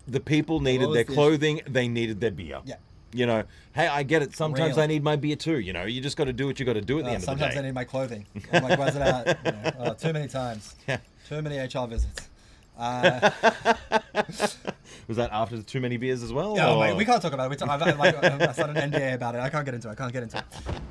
The people needed their clothing. They needed their beer. Yeah. Hey, I get it. Sometimes I need my beer too. You just got to do what you got to do at the end of the day. Sometimes I need my clothing. I'm like, where's it at? Too many times. Yeah. Too many HR visits. Was that after too many beers as well? No, mate, we can't talk about it. I signed an NDA about it. I can't get into it.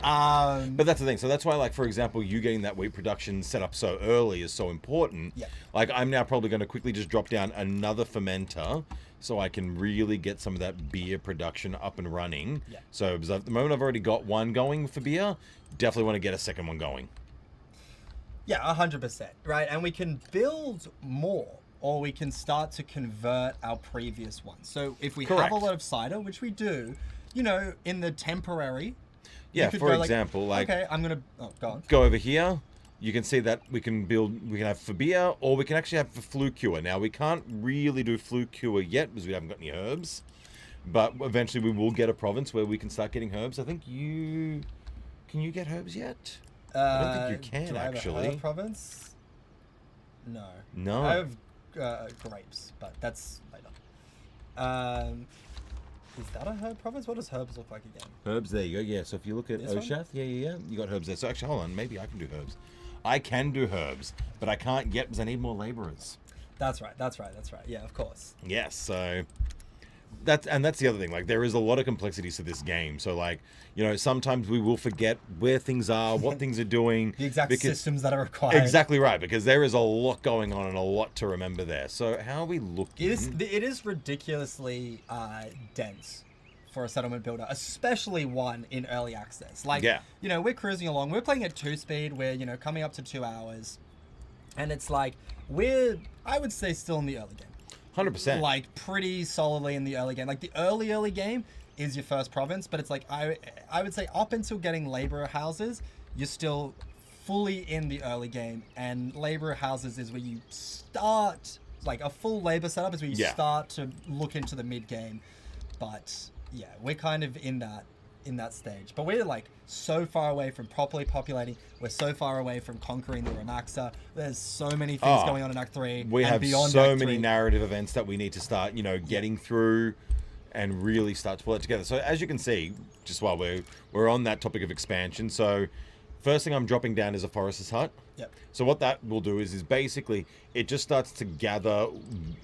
But that's the thing. So that's why, for example, you getting that wheat production set up so early is so important. Yeah. I'm now probably going to quickly just drop down another fermenter so I can really get some of that beer production up and running. Yeah. So because at the moment I've already got one going for beer, definitely want to get a second one going. Yeah, 100%. Right, and we can build more, or we can start to convert our previous one. So if we have a lot of cider, which we do, in the temporary. Yeah, for example, okay, I'm gonna go on. Go over here. You can see that we can have for beer, or we can actually have for flue cure. Now we can't really do flue cure yet because we haven't got any herbs, but eventually we will get a province where we can start getting herbs. I think can you get herbs yet? I don't think you can, actually. Do I have a herb province? No. No. I have grapes, but that's later. Is that a herb province? What does herbs look like again? Herbs, there you go. Yeah, so if you look at Oshath, yeah, you got herbs there. So actually, hold on, maybe I can do herbs. I can do herbs, but I can't yet because I need more laborers. That's right. Yeah, of course. Yes, so that's the other thing. There is a lot of complexities to this game. So sometimes we will forget where things are, what things are doing, the exact systems that are required. Exactly right, because there is a lot going on and a lot to remember there. So how are we looking? It is ridiculously dense for a settlement builder, especially one in early access. We're cruising along. We're playing at 2-speed. We're coming up to 2 hours, and it's we're, I would say, still in the early game. 100%. Pretty solidly in the early game. The early game is your first province, but it's I would say up until getting laborer houses, you're still fully in the early game, and laborer houses is where you start, a full labor setup is where you start to look into the mid game. But yeah, we're kind of in that stage, but we're so far away from properly populating. We're so far away from conquering the Remaxa. There's so many things going on in Act 3. We have so many narrative events that we need to start, getting through and really start to pull it together. So as you can see, just while we're on that topic of expansion, so first thing I'm dropping down is a forester's hut. Yep. So what that will do is basically it just starts to gather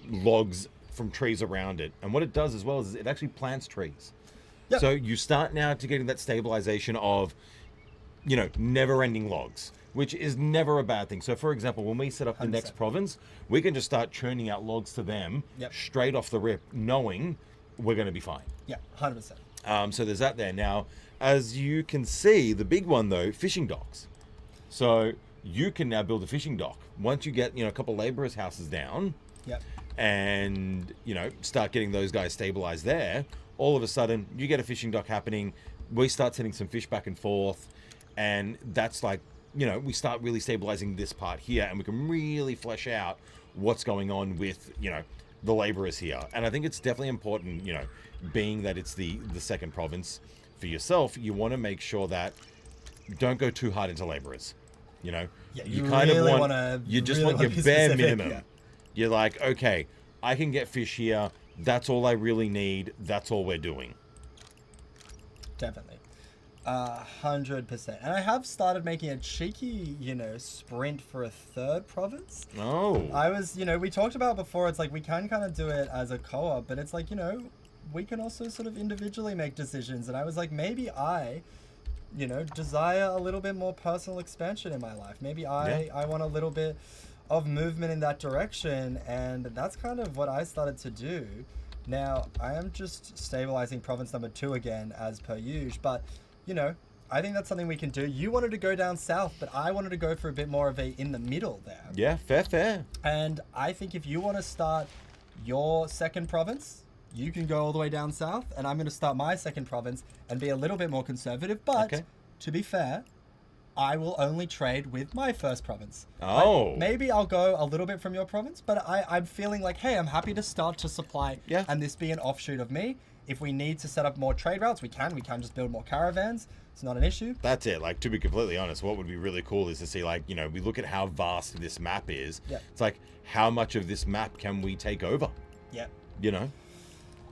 logs from trees around it. And what it does as well is it actually plants trees. Yep. So you start now to getting that stabilization of, never-ending logs, which is never a bad thing. So, for example, when we set up the 100%. Next province, we can just start churning out logs to them straight off the rip, knowing we're going to be fine. Yeah, 100%. So there's that there. Now, as you can see, the big one, though, fishing docks. So you can now build a fishing dock. Once you get, a couple laborers' houses down and, start getting those guys stabilized there, all of a sudden, you get a fishing dock happening. We start sending some fish back and forth. And that's we start really stabilizing this part here. And we can really flesh out what's going on with, the laborers here. And I think it's definitely important, being that it's the second province for yourself, you want to make sure that you don't go too hard into laborers. You kind really of want you just want your bare minimum. Yeah. You're okay, I can get fish here. That's all I really need. That's all we're doing. Definitely. 100%. And I have started making a cheeky, sprint for a third province. Oh. I was, we talked about before, it's we can kind of do it as a co-op, but it's we can also sort of individually make decisions. And I was maybe I you know, desire a little bit more personal expansion in my life. Maybe I want a little bit of movement in that direction, and that's kind of what I started to do. Now, I am just stabilizing province number 2 again, as per usual, but, you know, I think that's something we can do. You wanted to go down south, but I wanted to go for a bit more of a in the middle there. Yeah, fair. And I think if you want to start your second province, you can go all the way down south, and I'm going to start my second province and be a little bit more conservative. But to be fair, I will only trade with my first province. Oh. Like, maybe I'll go a little bit from your province, but I'm feeling like, hey, I'm happy to start to supply and this be an offshoot of me. If we need to set up more trade routes, we can. We can just build more caravans. It's not an issue. That's it. Like, to be completely honest, what would be really cool is to see, like, you know, we look at how vast this map is. Yeah. It's like, how much of this map can we take over? Yeah. You know?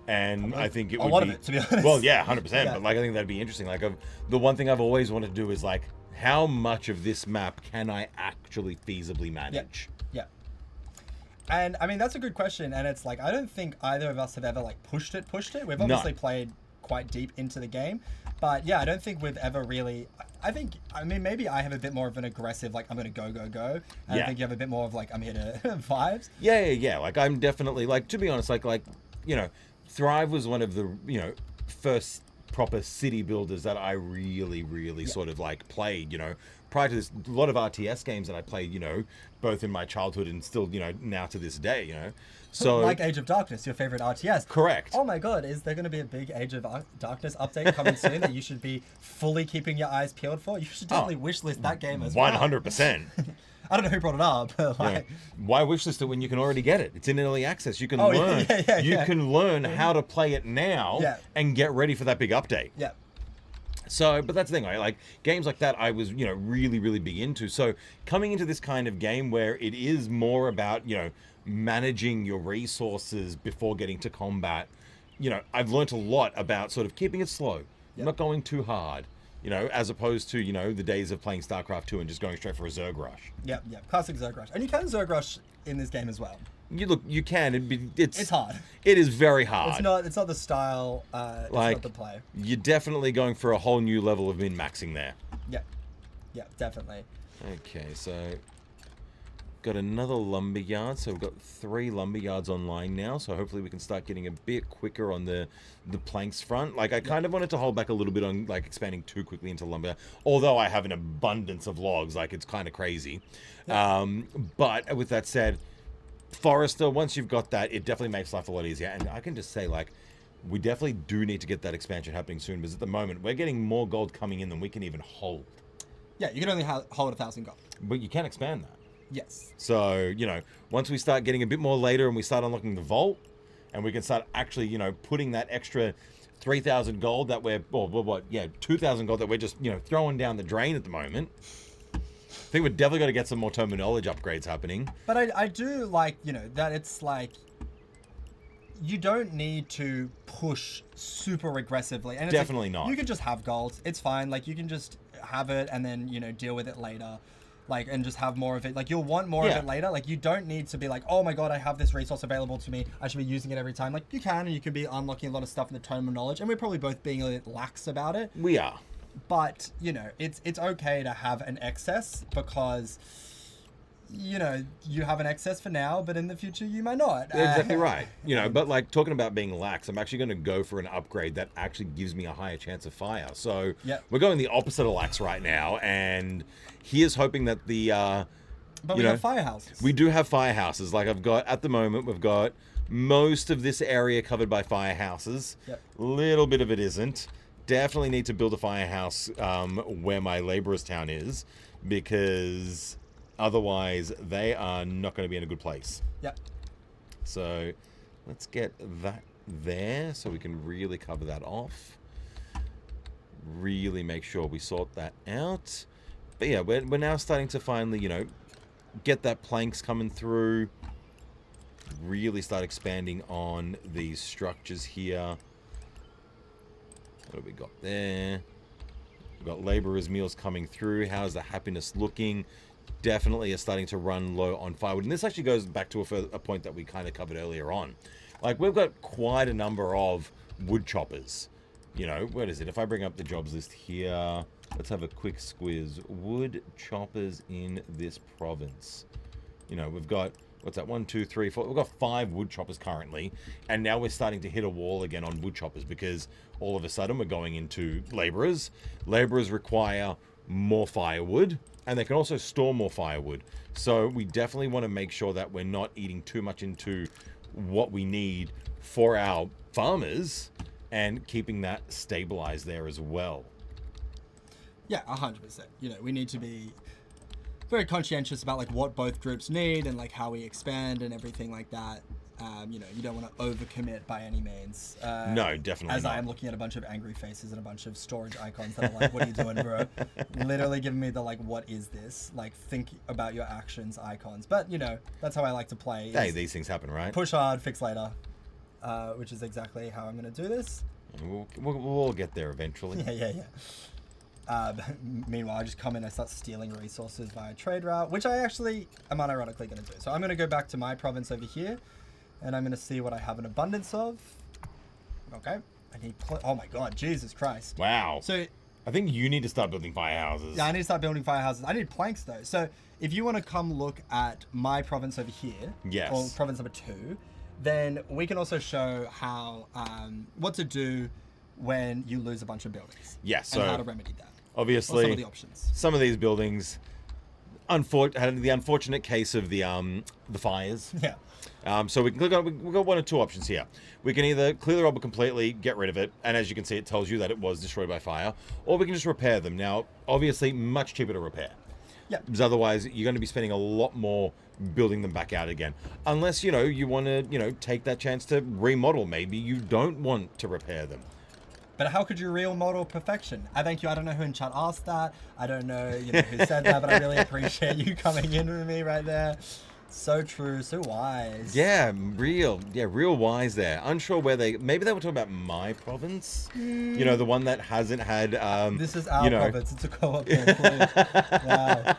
And I think it would be... a lot of it, to be honest. Well, yeah, 100%. But, like, I think that'd be interesting. Like, the one thing I've always wanted to do is, like, how much of this map can I actually feasibly manage? Yeah. And, I mean, that's a good question. And it's like, I don't think either of us have ever, like, pushed it. We've obviously played quite deep into the game. But, yeah, I don't think we've ever really... I mean, maybe I have a bit more of an aggressive, like, I'm going to go. And I think you have a bit more of, like, I'm here to vibes. Yeah. Like, I'm definitely, like, to be honest, like, you know, Thrive was one of the, you know, first proper city builders that I really sort of, like, played, you know. Prior to this, a lot of RTS games that I played, you know, both in my childhood and still, you know, now to this day, you know. So like Age of Darkness, your favorite RTS. Correct. Oh my god, is there going to be a big Age of Darkness update coming soon that you should be fully keeping your eyes peeled for? You should definitely wishlist that game as well. 100%. I don't know who brought it up, but like... Why wishlist it when you can already get it? It's in early access. You can learn. You can learn how to play it now and get ready for that big update. Yeah. So, but that's the thing, right? Like, games like that I was, you know, really big into. So, coming into this kind of game where it is more about, you know, managing your resources before getting to combat, you know, I've learnt a lot about sort of keeping it slow, not going too hard, you know, as opposed to, you know, the days of playing StarCraft 2 and just going straight for a Zerg rush. Yeah, classic Zerg rush. And you can Zerg rush in this game as well. You can. It's hard. It is very hard. It's not the style. It's not the play. You're definitely going for a whole new level of min-maxing there. Yeah, definitely. Okay, so got another lumberyard. So we've got 3 lumberyards online now. So hopefully we can start getting a bit quicker on the planks front. Like, I kind of wanted to hold back a little bit on, like, expanding too quickly into lumber. Although I have an abundance of logs, like, it's kind of crazy. But with that said, Forester, once you've got that, it definitely makes life a lot easier. And I can just say, like, we definitely do need to get that expansion happening soon, because at the moment we're getting more gold coming in than we can even hold. Yeah, you can only hold 1,000 gold. But you can expand that. Yes. So, you know, once we start getting a bit more later and we start unlocking the vault, and we can start actually, you know, putting that extra 3,000 gold that we're, 2,000 gold that we're just, you know, throwing down the drain at the moment. I think we've definitely got to get some more terminology upgrades happening. But I do like, you know, that it's like, you don't need to push super aggressively. And it's definitely like, not. You can just have gold. It's fine. Like, you can just have it and then, you know, deal with it later. Like, and just have more of it. Like, you'll want more of it later. Like, you don't need to be like, oh my god, I have this resource available to me, I should be using it every time. Like, you can, and you can be unlocking a lot of stuff in the tome of knowledge. And we're probably both being a bit lax about it. We are. But, you know, it's okay to have an excess, because, you know, you have an excess for now, but in the future you might not. Exactly right. You know, but like, talking about being lax, I'm actually going to go for an upgrade that actually gives me a higher chance of fire. So we're going the opposite of lax right now, and here's hoping that the but we have firehouses. We do have firehouses. Like, at the moment we've got most of this area covered by firehouses. A little bit of it isn't. Definitely need to build a firehouse where my laborers town is, because otherwise they are not going to be in a good place. So let's get that there so we can really cover that off. Really make sure we sort that out. But yeah, we're now starting to finally, you know, get that planks coming through. Really start expanding on these structures here. What have we got there? We've got laborers' meals coming through. How's the happiness looking? Definitely are starting to run low on firewood. And this actually goes back to a point that we kind of covered earlier on. Like, we've got quite a number of wood choppers. You know, what is it? If I bring up the jobs list here, Let's have a quick squiz. Wood choppers in this province. You know, we've got, what's that, 1, 2, 3, 4. We've got 5 wood choppers currently. And now we're starting to hit a wall again on wood choppers because all of a sudden we're going into laborers. Laborers require more firewood, and they can also store more firewood. So we definitely want to make sure that we're not eating too much into what we need for our farmers and keeping that stabilized there as well. Yeah, 100%. You know, we need to be very conscientious about like what both groups need and like how we expand and everything like that. You know, you don't want to overcommit by any means. No, definitely as not. I am looking at a bunch of angry faces and a bunch of storage icons that are like, what are you doing, bro? Literally giving me the like, what is this? Like, think about your actions icons. But, you know, that's how I like to play. Hey, these things happen, right? Push hard, fix later, which is exactly how I'm going to do this. We'll all get there eventually. Yeah. Meanwhile, I just come in and I start stealing resources via trade route, which I actually am unironically going to do. So I'm going to go back to my province over here, and I'm going to see what I have an abundance of. Okay. I need... oh my god, Jesus Christ. Wow. So... I think you need to start building firehouses. Yeah, I need to start building firehouses. I need planks, though. So if you want to come look at my province over here, yes, or province number 2, then we can also show how... what to do when you lose a bunch of buildings. Yes, so... and how to remedy that. Obviously, some of the options. Some of these buildings had the unfortunate case of the fires. Yeah. So we can click on. We've got 1 or 2 options here. We can either clear the rubble completely, get rid of it, and as you can see, it tells you that it was destroyed by fire, or we can just repair them. Now, obviously, much cheaper to repair. Yeah. Because otherwise, you're going to be spending a lot more building them back out again. Unless, you know, you want to, you know, take that chance to remodel. Maybe you don't want to repair them. But how could you real model perfection? I thank you. I don't know who in chat asked that. I don't know, you know, who said that, but I really appreciate you coming in with me right there. So true, so wise. Yeah, real wise there. Unsure where maybe they were talking about my province. You know, the one that hasn't had. This is our province. It's a co-op game. Wow.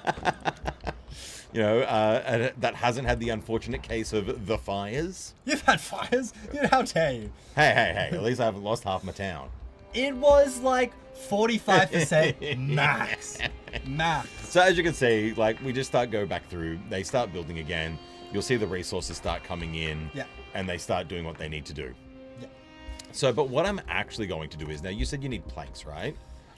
You know, that hasn't had the unfortunate case of the fires. You've had fires? How dare you? Hey, at least I haven't lost half my town. It was like 45% max. Max. So as you can see, like, we just go back through, they start building again, you'll see the resources start coming in, yeah, and they start doing what they need to do. Yeah. So, but what I'm actually going to do is, now you said you need planks, right?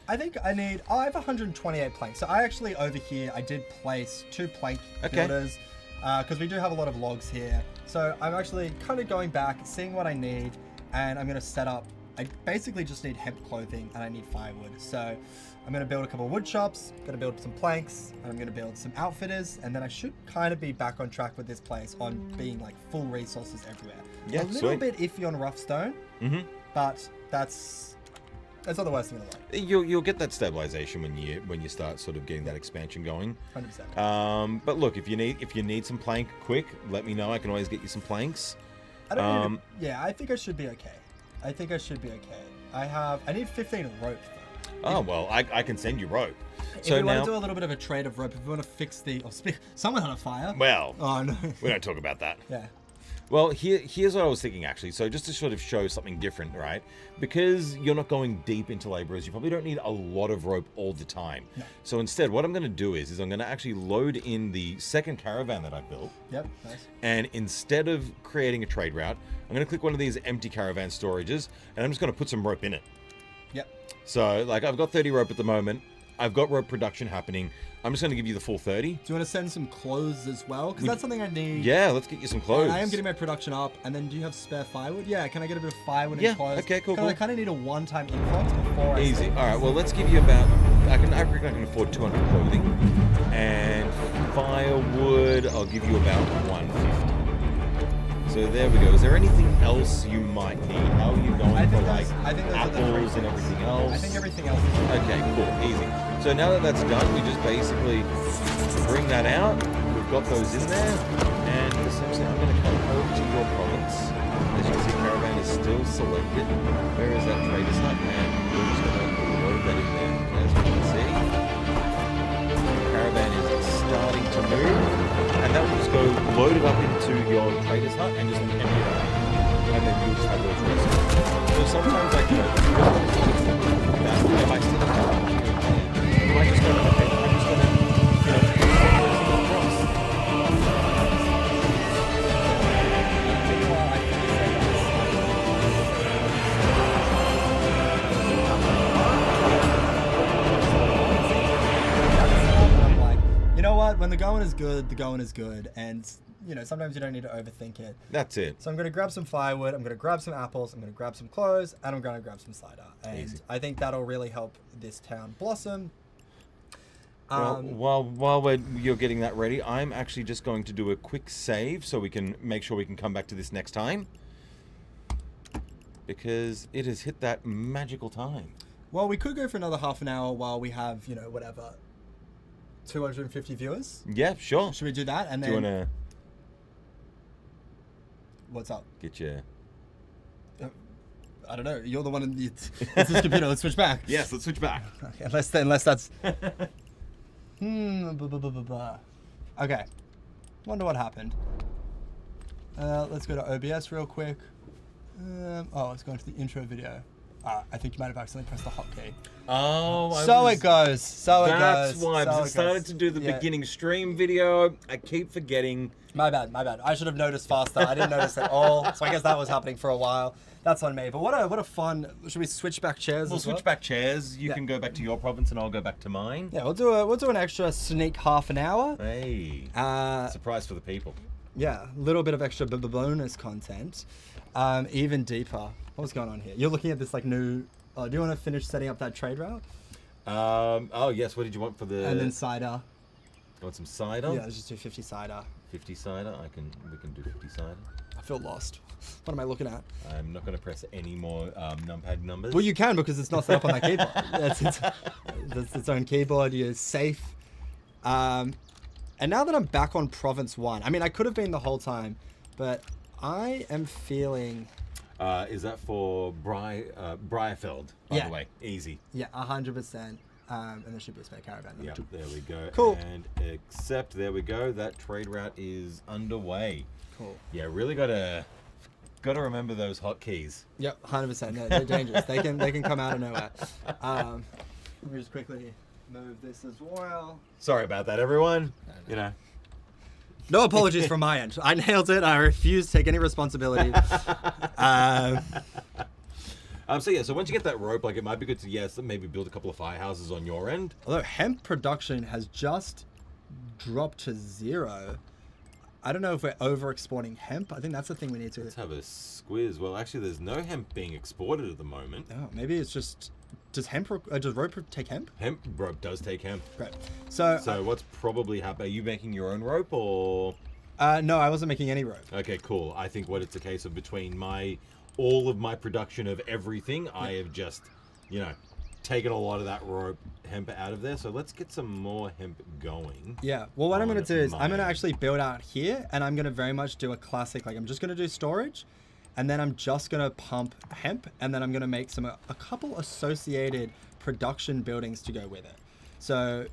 I think I have 128 planks. So I actually, over here, I did place 2 plank builders, because we do have a lot of logs here. So I'm actually kind of going back, seeing what I need, and I'm going to set up. I basically just need hemp clothing and I need firewood. So I'm going to build a couple of wood shops, going to build some planks, and I'm going to build some outfitters, and then I should kind of be back on track with this place on being like full resources everywhere. Yeah, a little bit iffy on rough stone, but that's not the worst thing in the world. You'll get that stabilization when you start sort of getting that expansion going. 100%. But look, if you need some plank quick, let me know. I can always get you some planks. I think I should be okay. I need 15 rope though. Oh, well, I can send you rope. If we want to do a little bit of a trade of rope, if we want to fix someone had a fire. Well, oh no, we don't talk about that. Yeah. Well, here's what I was thinking, actually. So just to sort of show something different, right? Because you're not going deep into laborers, you probably don't need a lot of rope all the time. No. So instead, what I'm going to do is I'm going to actually load in the second caravan that I built. Yep, nice. And instead of creating a trade route, I'm going to click one of these empty caravan storages, and I'm just going to put some rope in it. Yep. So, like, I've got 30 rope at the moment. I've got rope production happening. I'm just going to give you the full 30. Do you want to send some clothes as well? Because that's something I need. Yeah, let's get you some clothes. I am getting my production up. And then do you have spare firewood? Yeah, can I get a bit of firewood and clothes? Okay, cool. I kind of need a one-time influx before I Easy. All right, well, let's give you about... I reckon I can afford 200 clothing. And firewood, I'll give you about 150. So there we go. Is there anything else you might need? How are you going for, like, apples and everything else? I think everything else is fine. Okay, cool. Easy. So now that that's done, we just basically bring that out. We've got those in there. And essentially, I'm going to come over to your province. As you can see, caravan is still selected. Where is that trader's hut? And we're just going to load that in there. As you can see, the caravan is starting to move. And that will just go load it up into your trader's hut and just empty it out. And then you'll just have those resources. So sometimes, like, you know, if I still have I'm just gonna you know what? When the going is good, the going is good. And, you know, sometimes you don't need to overthink it. That's it. So I'm going to grab some firewood, I'm going to grab some apples, I'm going to grab some clothes, and I'm going to grab some cider. And Easy. I think that'll really help this town blossom. Well, while you're getting that ready, I'm actually just going to do a quick save so we can make sure we can come back to this next time. Because it has hit that magical time. Well, we could go for another half an hour while we have, you know, whatever, 250 viewers. Yeah, sure. Should we do that? And do then... you want to... What's up? Get your... I don't know. You're the one in the... It's this computer. Let's switch back. Yes, let's switch back. Okay, unless that's... Okay. Wonder what happened. Let's go to OBS real quick. Let's go into the intro video. I think you might have accidentally pressed the hotkey. Oh, it goes. That's why. I started to do the beginning stream video. I keep forgetting. My bad. I should have noticed faster. I didn't notice at all. So I guess that was happening for a while. That's on me. But what a fun. Should we switch back chairs? We'll switch back chairs. You can go back to your province, and I'll go back to mine. Yeah, we'll do an extra sneak half an hour. Hey. Surprise for the people. Yeah, a little bit of extra bonus content. Even deeper. What's going on here? You're looking at this like new... do you want to finish setting up that trade route? Oh, yes. What did you want for the... And then cider. You want some cider? Yeah, let's just do 50 cider. 50 cider? We can do 50 cider. I feel lost. What am I looking at? I'm not going to press any more numpad numbers. Well, you can because it's not set up on that keyboard. That's its own keyboard. You're safe. And now that I'm back on Province 1, I mean, I could have been the whole time, but I am feeling... is that for Briarfeld, by the way? Easy. Yeah, 100%. And there should be a spare caravan. Yeah, there we go. Cool. And except, there we go, that trade route is underway. Cool. Yeah, really gotta remember those hotkeys. Yep, 100%. They're dangerous. They can come out of nowhere. Let me just quickly move this as well. Sorry about that, everyone. You know. No apologies from my end. I nailed it. I refuse to take any responsibility. So once you get that rope, like, it might be good to, maybe build a couple of firehouses on your end. Although hemp production has just dropped to 0. I don't know if we're over exporting hemp. I think that's the thing we need to... Let's have a squiz. Well, actually, there's no hemp being exported at the moment. Oh, maybe it's just... Does rope take hemp? Hemp rope does take hemp. Great. So what's probably happening? Are you making your own rope, or? No, I wasn't making any rope. Okay, cool. I think what it's a case of, between all of my production of everything, I have just, taken a lot of that rope hemp out of there. So let's get some more hemp going. Yeah. Well, what I'm going to do is I'm going to actually build out here, and I'm going to very much do a classic, like, I'm just going to do storage. And then I'm just going to pump hemp, and then I'm going to make a couple associated production buildings to go with it. So,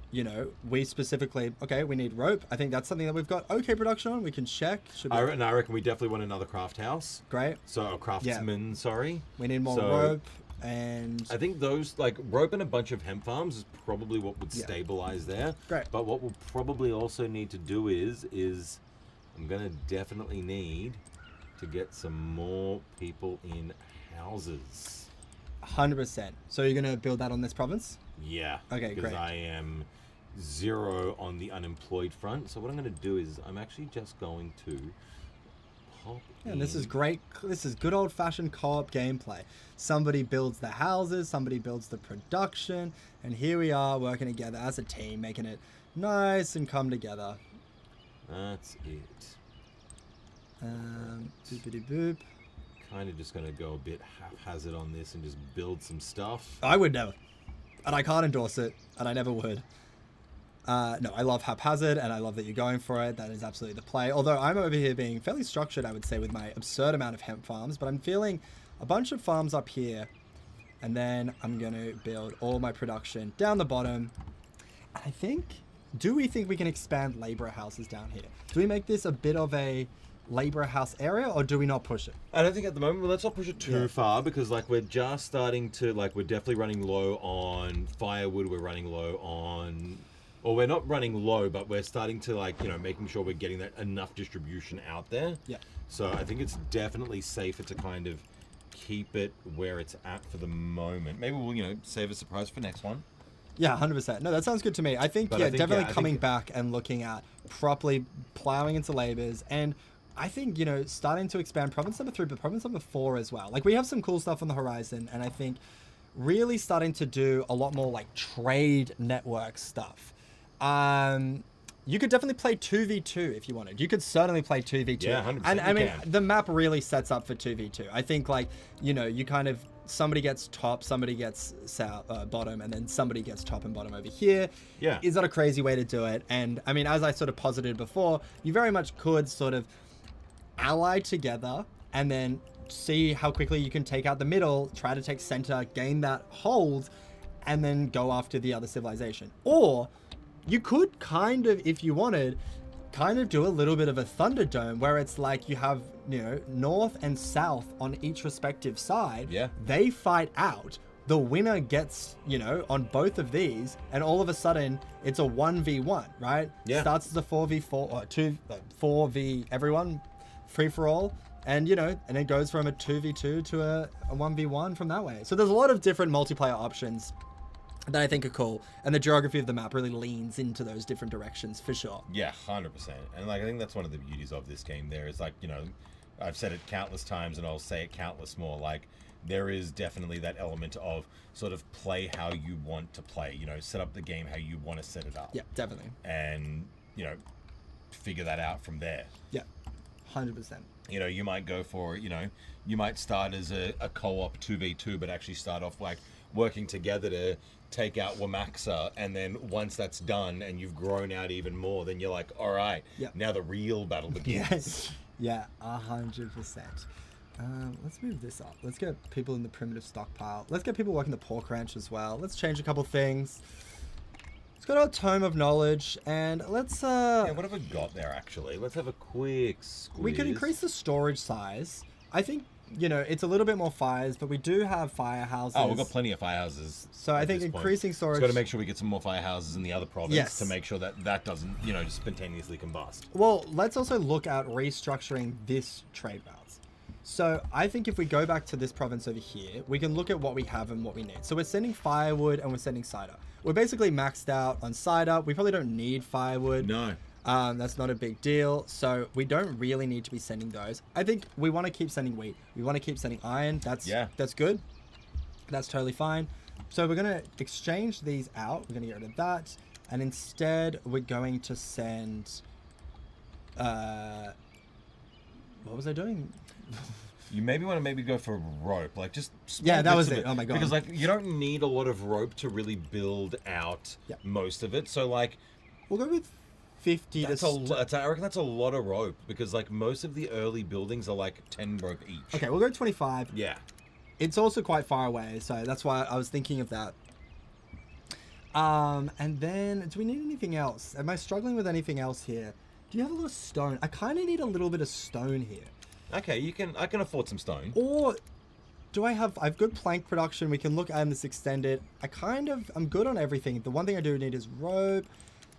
we specifically, we need rope. I think that's something that we've got okay production on. We can check. I reckon we definitely want another craft house. Great. So a craftsman, sorry. We need more rope, and... I think those, like, rope and a bunch of hemp farms is probably what would stabilize there. Great. But what we'll probably also need to do is I'm going to definitely need to get some more people in houses. 100%. So you're going to build that on this province? Yeah. Okay, because great. I am 0 on the unemployed front. So what I'm going to do is I'm actually just going to pop in. And this is great. This is good old-fashioned co-op gameplay. Somebody builds the houses, somebody builds the production, and here we are working together as a team, making it nice and come together. That's it. Boopity boop. Kind of just going to go a bit haphazard on this and just build some stuff. I would never. And I can't endorse it, and I never would. No, I love haphazard, and I love that you're going for it. That is absolutely the play. Although I'm over here being fairly structured, I would say, with my absurd amount of hemp farms. But I'm feeling a bunch of farms up here. And then I'm going to build all my production down the bottom. Do we think we can expand labor houses down here? Do we make this a bit of a labourer house area, or do we not push it? I don't think at the moment, let's not push it too far, because like we're just starting to, like, we're definitely running low on firewood, we're running low on, or we're not running low, but we're starting to, like, you know, making sure we're getting that enough distribution out there. Yeah. So I think it's definitely safer to kind of keep it where it's at for the moment. Maybe we'll, you know, save a surprise for next one. Yeah, 100%. No, that sounds good to me. I think, definitely coming back and looking at properly plowing into labours, and I think, you know, starting to expand province number 3, but province number 4 as well. Like, we have some cool stuff on the horizon, and I think really starting to do a lot more like trade network stuff. You could definitely play 2v2 if you wanted. You could certainly play 2v2. Yeah, 100%. And I mean, the map really sets up for 2v2. I think, like, you know, you kind of, somebody gets top, somebody gets bottom, and then somebody gets top and bottom over here. Yeah. Is that a crazy way to do it? And I mean, as I sort of posited before, you very much could sort of ally together and then see how quickly you can take out the middle, try to take center, gain that hold, and then go after the other civilization. Or you could kind of, if you wanted, kind of do a little bit of a Thunderdome where it's like you have, you know, north and south on each respective side. Yeah. They fight out. The winner gets, you know, on both of these, and all of a sudden it's a 1v1, right? Yeah. Starts as a 4v4 or 4v everyone, free for all. And, you know, and it goes from a 2v2 to a 1v1 from that way. So there's a lot of different multiplayer options that I think are cool, and the geography of the map really leans into those different directions for sure. Yeah, 100%. And like, I think that's one of the beauties of this game. There is, like, you know, I've said it countless times, and I'll say it countless more. Like, there is definitely that element of sort of play how you want to play. You know, set up the game how you want to set it up. Yeah, definitely. And, you know, figure that out from there. Yeah, 100%. You know, you might go for, you know, you might start as a co-op 2v2, but actually start off like working together to take out Wamaxa, and then once that's done and you've grown out even more, then you're like, all right, now the real battle begins. Yes. Yeah, 100%. Let's move this up. Let's get people in the primitive stockpile. Let's get people working the pork ranch as well. Let's change a couple things. Let's go to our tome of knowledge, and let's yeah, what have we got there actually? Let's have a quick squeeze. We can increase the storage size. I think, you know, it's a little bit more fires, but we do have firehouses. Oh, we've got plenty of firehouses. So I think increasing storage. We've got to make sure we get some more firehouses in the other province to make sure that that doesn't, you know, just spontaneously combust. Well, let's also look at restructuring this trade routes. So I think if we go back to this province over here, we can look at what we have and what we need. So we're sending firewood and we're sending cider. We're basically maxed out on cider. We probably don't need firewood. No. That's not a big deal. So we don't really need to be sending those. I think we want to keep sending wheat. We want to keep sending iron. That's good. That's totally fine. So we're going to exchange these out. We're going to get rid of that. And instead, we're going to send... what was I doing? You maybe want to go for rope, like just that was it. Oh my god! Because like you don't need a lot of rope to really build out most of it. So like, we'll go with 50. I reckon that's a lot of rope, because like most of the early buildings are like 10 rope each. Okay, we'll go 25. Yeah. It's also quite far away, so that's why I was thinking of that. And then, do we need anything else? Am I struggling with anything else here? Do you have a lot of stone? I kind of need a little bit of stone here. Okay, I can afford some stone. Or do I've good plank production. We can look at this extended. I'm good on everything. The one thing I do need is rope,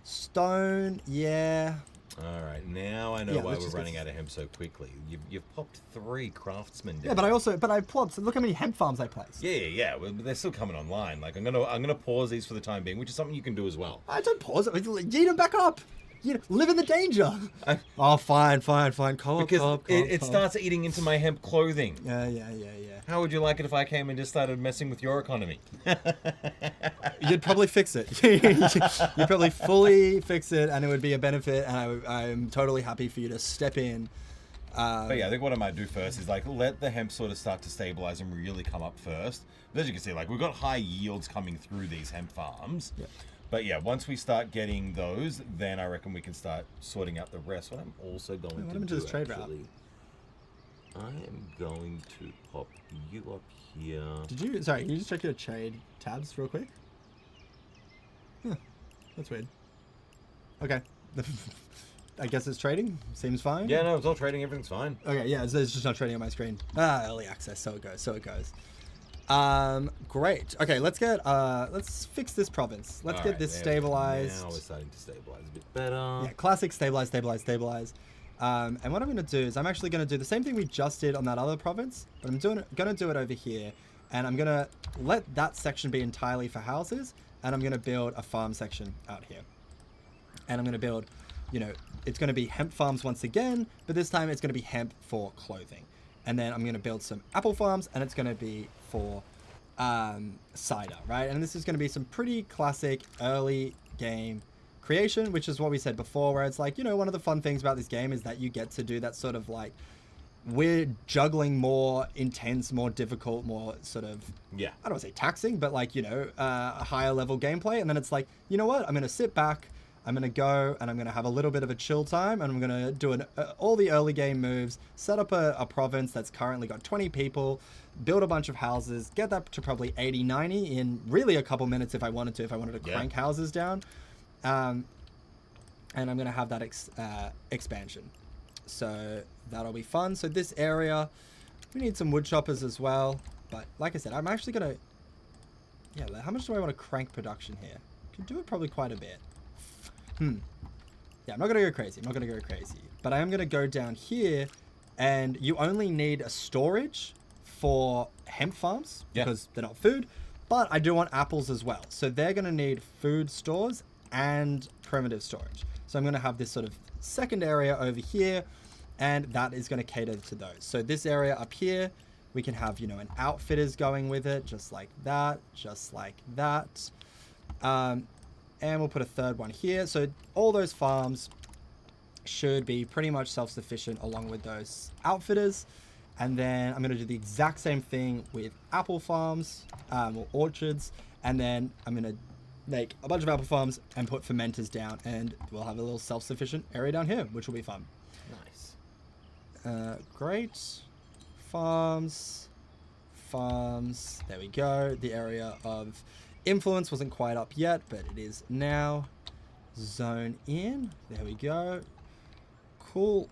stone, All right, now I know why we're running out of hemp so quickly. You've popped 3 craftsmen down. Yeah, but I plopped. So look how many hemp farms I placed. Yeah. Well, they're still coming online. Like I'm gonna pause these for the time being, which is something you can do as well. I don't pause it. Yeet them back up. You know, live in the danger. Fine. Because it starts eating into my hemp clothing. Yeah. How would you like it if I came and just started messing with your economy? You'd probably fix it. You'd probably fully fix it, and it would be a benefit, and I'm totally happy for you to step in. But yeah, I think what I might do first is like let the hemp sort of start to stabilize and really come up first. But as you can see, like we've got high yields coming through these hemp farms. Yeah. But yeah, once we start getting those, then I reckon we can start sorting out the rest. What I'm also going to do, this trade route? I am going to pop you up here. Can you just check your trade tabs real quick? Huh, that's weird. Okay. I guess it's trading. Seems fine. Yeah, no, it's all trading. Everything's fine. Okay, yeah, it's just not trading on my screen. Early access. So it goes. Great. Okay, let's fix this province. Let's get this stabilized. Now we're starting to stabilize a bit better. Yeah, classic stabilize. And what I'm going to do is I'm actually going to do the same thing we just did on that other province, but I'm going to do it over here, and I'm going to let that section be entirely for houses, and I'm going to build a farm section out here. And I'm going to build, it's going to be hemp farms once again, but this time it's going to be hemp for clothing. And then I'm going to build some apple farms, and it's going to be for cider, right? And this is going to be some pretty classic early game creation, which is what we said before, where it's like, one of the fun things about this game is that you get to do that sort of like we're juggling more intense, more difficult, more sort of, I don't want to say taxing, but like, a higher level gameplay. And then it's like, you know what? I'm going to sit back, I'm going to go and I'm going to have a little bit of a chill time, and I'm going to do all the early game moves, set up a province that's currently got 20 people, build a bunch of houses, get that to probably 80, 90 in really a couple minutes if I wanted to crank houses down. And I'm going to have that expansion. So that'll be fun. So this area, we need some wood choppers as well. But like I said, I'm actually going to, how much do I want to crank production here? Can do it probably quite a bit. Yeah, I'm not going to go crazy. But I am going to go down here, and you only need a storage for hemp farms because they're not food. But I do want apples as well. So they're going to need food stores and primitive storage. So I'm going to have this sort of second area over here, and that is going to cater to those. So this area up here, we can have, an outfitters going with it, just like that. And we'll put a third one here. So all those farms should be pretty much self-sufficient along with those outfitters. And then I'm going to do the exact same thing with apple farms or orchards. And then I'm going to make a bunch of apple farms and put fermenters down. And we'll have a little self-sufficient area down here, which will be fun. Nice. Great. Farms. There we go. The area of influence wasn't quite up yet, but it is now. Zone in. There we go. Cool.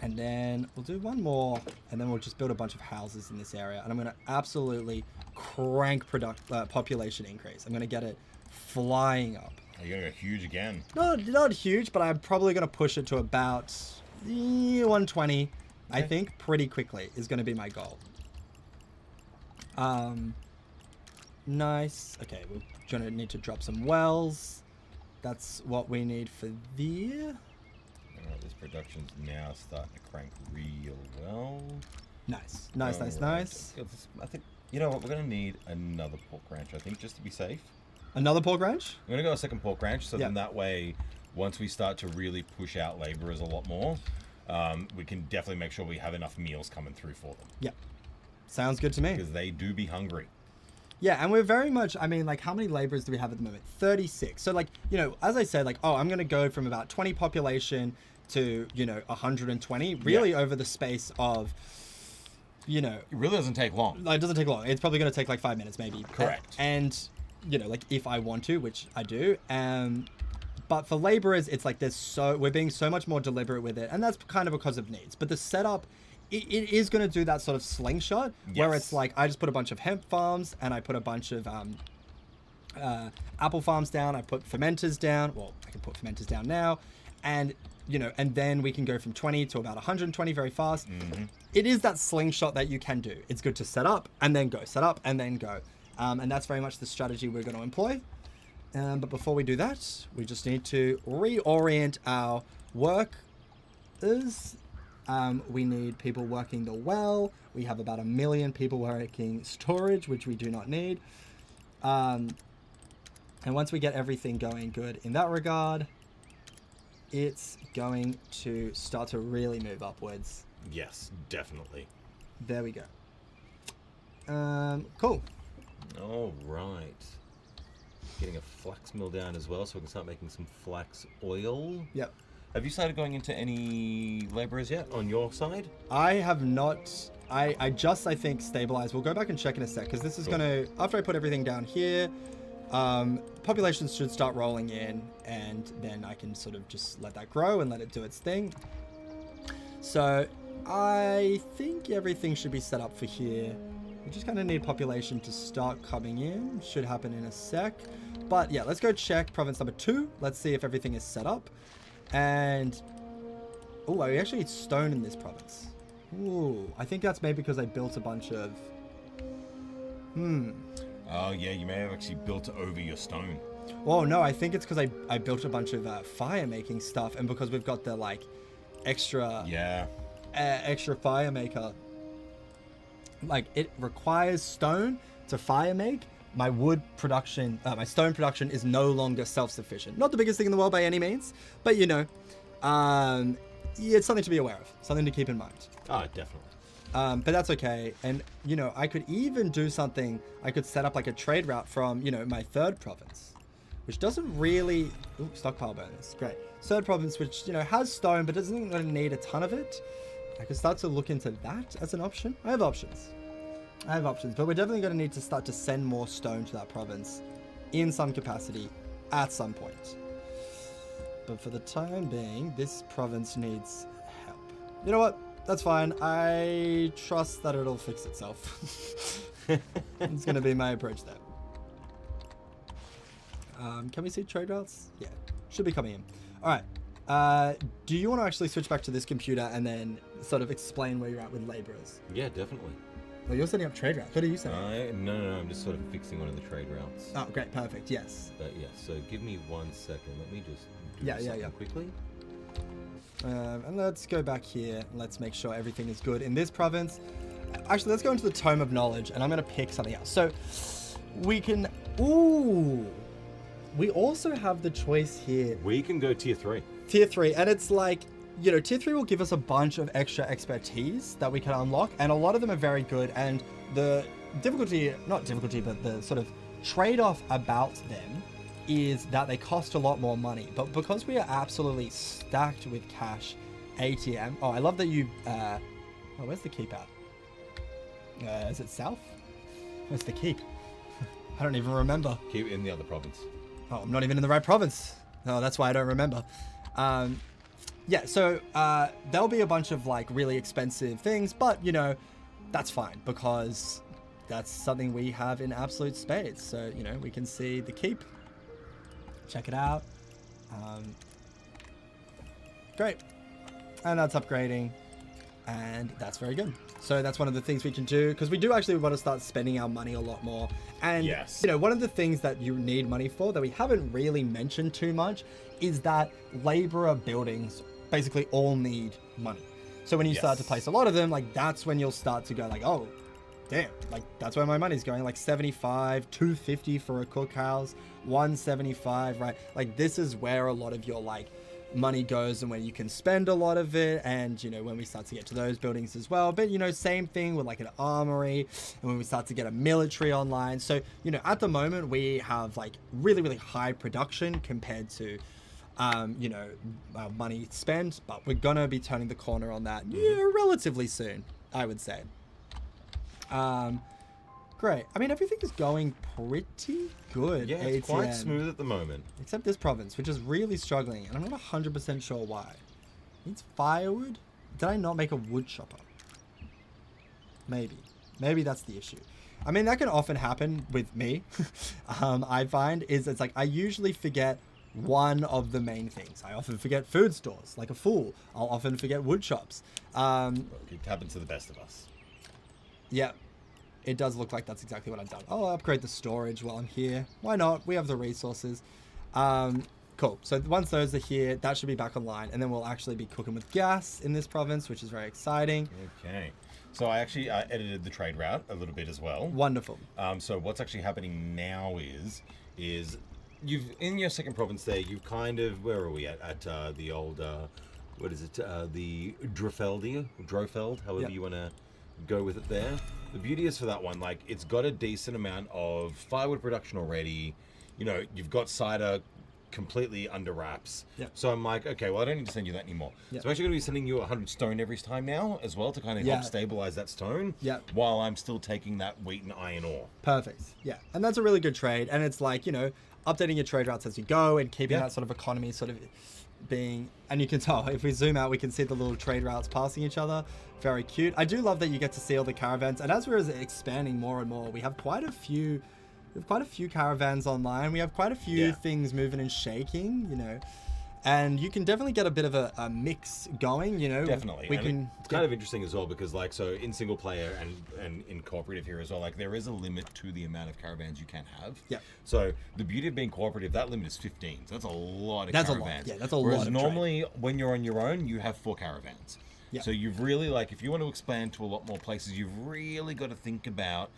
And then we'll do one more, and then we'll just build a bunch of houses in this area. And I'm going to absolutely crank population increase. I'm going to get it flying up. Are you going to go huge again? No, not huge, but I'm probably going to push it to about 120. Okay. I think pretty quickly is going to be my goal. Nice. Okay, we're going to need to drop some wells. That's what we need for there. Alright, this production's now starting to crank real well. Nice. I think, you know what, we're going to need another pork ranch, I think, just to be safe. Another pork ranch? We're going to go a second pork ranch, so then that way, once we start to really push out laborers a lot more, we can definitely make sure we have enough meals coming through for them. Yeah. Sounds good to me. Because they do be hungry. Yeah, and we're very much, how many laborers do we have at the moment? 36. So, as I said, I'm going to go from about 20 population to, 120, really over the space of, It really doesn't take long. It doesn't take long. It's probably going to take 5 minutes, maybe. Correct. And, if I want to, which I do. But for laborers, it's we're being so much more deliberate with it. And that's kind of because of needs. But the setup, it is going to do that sort of slingshot where it's I just put a bunch of hemp farms and I put a bunch of apple farms down. I put fermenters down. Well, I can put fermenters down now. And, and then we can go from 20 to about 120 very fast. Mm-hmm. It is that slingshot that you can do. It's good to set up and then go, set up and then go. And that's very much the strategy we're going to employ. But before we do that, we just need to reorient our workers. We need people working the well. We have about 1 million people working storage, which we do not need. And once we get everything going good in that regard, it's going to start to really move upwards. Yes, definitely. There we go. Cool. All right. Getting a flax mill down as well, so we can start making some flax oil. Yep. Have you started going into any laborers yet on your side? I have not. I think, stabilize. We'll go back and check in a sec, because this is going to, after I put everything down here, Populations should start rolling in, and then I can sort of just let that grow and let it do its thing. So I think everything should be set up for here. We just kind of need population to start coming in. Should happen in a sec. But yeah, let's go check province number 2. Let's see if everything is set up. And oh, I actually need stone in this province. Ooh, I think that's maybe because I built a bunch of Oh yeah, you may have actually built over your stone. Oh no, I think it's because I built a bunch of fire making stuff, and because we've got the like extra extra fire maker, like it requires stone to fire make. My wood production, my stone production is no longer self-sufficient. Not the biggest thing in the world by any means, but you know, it's something to be aware of, something to keep in mind. Oh, definitely. But that's okay. And, you know, I could even do something. I could set up like a trade route from, you know, my 3rd province, which doesn't really... Ooh, stockpile bonus. Great. 3rd province, which, you know, has stone, but doesn't really need a ton of it. I could start to look into that as an option. I have options, but we're definitely going to need to start to send more stone to that province in some capacity at some point. But for the time being, this province needs help. You know what? That's fine. I trust that it'll fix itself. It's going to be my approach there. Can we see trade routes? Yeah, should be coming in. All right. Do you want to actually switch back to this computer and then sort of explain where you're at with laborers? Yeah, definitely. Well, you're setting up trade routes. What are you setting? No, I'm just sort of fixing one of the trade routes. Oh, great. Perfect. Yes. But yeah, so give me 1 second. Let me just do something quickly. And let's go back here. Let's make sure everything is good in this province. Actually, let's go into the Tome of Knowledge, and I'm going to pick something else. So we can... Ooh. We also have the choice here. We can go tier 3. Tier 3, and it's like, you know, tier 3 will give us a bunch of extra expertise that we can unlock, and a lot of them are very good, and the difficulty, not difficulty, but the sort of trade-off about them is that they cost a lot more money. But because we are absolutely stacked with cash ATM... Oh, I love that you... Oh, where's the keep at? Is it south? Where's the keep? I don't even remember. Keep in the other province. Oh, I'm not even in the right province. Oh, that's why I don't remember. Yeah, so there'll be a bunch of like really expensive things, but you know, that's fine because that's something we have in absolute spades. So, you know, we can see the keep. Check it out. Great. And that's upgrading. And that's very good. So that's one of the things we can do, because we do actually want to start spending our money a lot more. And, yes, you know, one of the things that you need money for that we haven't really mentioned too much is that laborer buildings basically all need money. So when you start to place a lot of them, like that's when you'll start to go like, oh, damn, like that's where my money's going, like 75, 250 for a cookhouse, 175, right? Like this is where a lot of your like money goes and where you can spend a lot of it. And you know, when we start to get to those buildings as well, but you know, same thing with like an armory and when we start to get a military online. So you know, at the moment we have like really high production compared to you know, our money spent, but we're gonna be turning the corner on that relatively soon, I would say. Great. I mean, everything is going pretty good. Yeah, it's quite smooth at the moment. Except this province, which is really struggling, and I'm not 100% sure why. Needs firewood? Did I not make a wood chopper? Maybe. Maybe that's the issue. I mean, that can often happen with me. I find is it's like I usually forget one of the main things. I often forget food stores, like a fool. I'll often forget wood shops. It happens to the best of us. Yeah. It does look like that's exactly what I've done. I'll upgrade the storage while I'm here. Why not? We have the resources. Cool. So once those are here, that should be back online. And then we'll actually be cooking with gas in this province, which is very exciting. Okay. So I actually edited the trade route a little bit as well. Wonderful. So what's actually happening now is you've, in your second province there, you kind of, where are we at the old, what is it? The Drofeld, however you want to go with it there. The beauty is for that one, like it's got a decent amount of firewood production already. You know, you've got cider completely under wraps. Yep. So I'm like, okay, well, I don't need to send you that anymore. Yep. So I'm actually going to be sending you 100 stone every time now as well to kind of help stabilize that stone. Yep. While I'm still taking that wheat and iron ore. Perfect. Yeah. And that's a really good trade. And it's like, updating your trade routes as you go and keeping that sort of economy sort of being, and you can tell if we zoom out, we can see the little trade routes passing each other. Very cute. I do love that you get to see all the caravans. And as we're expanding more and more, we have quite a few caravans online. We have quite a few things moving and shaking, and you can definitely get a bit of a mix going, Definitely. It's kind of interesting as well because so in single player and in cooperative here as well, there is a limit to the amount of caravans you can have. Yeah. So the beauty of being cooperative, that limit is 15. So that's a lot of caravans. That's a lot. Yeah, that's a lot. Whereas normally when you're on your own, you have 4 caravans. Yeah. So you've really if you want to expand to a lot more places, you've really got to think about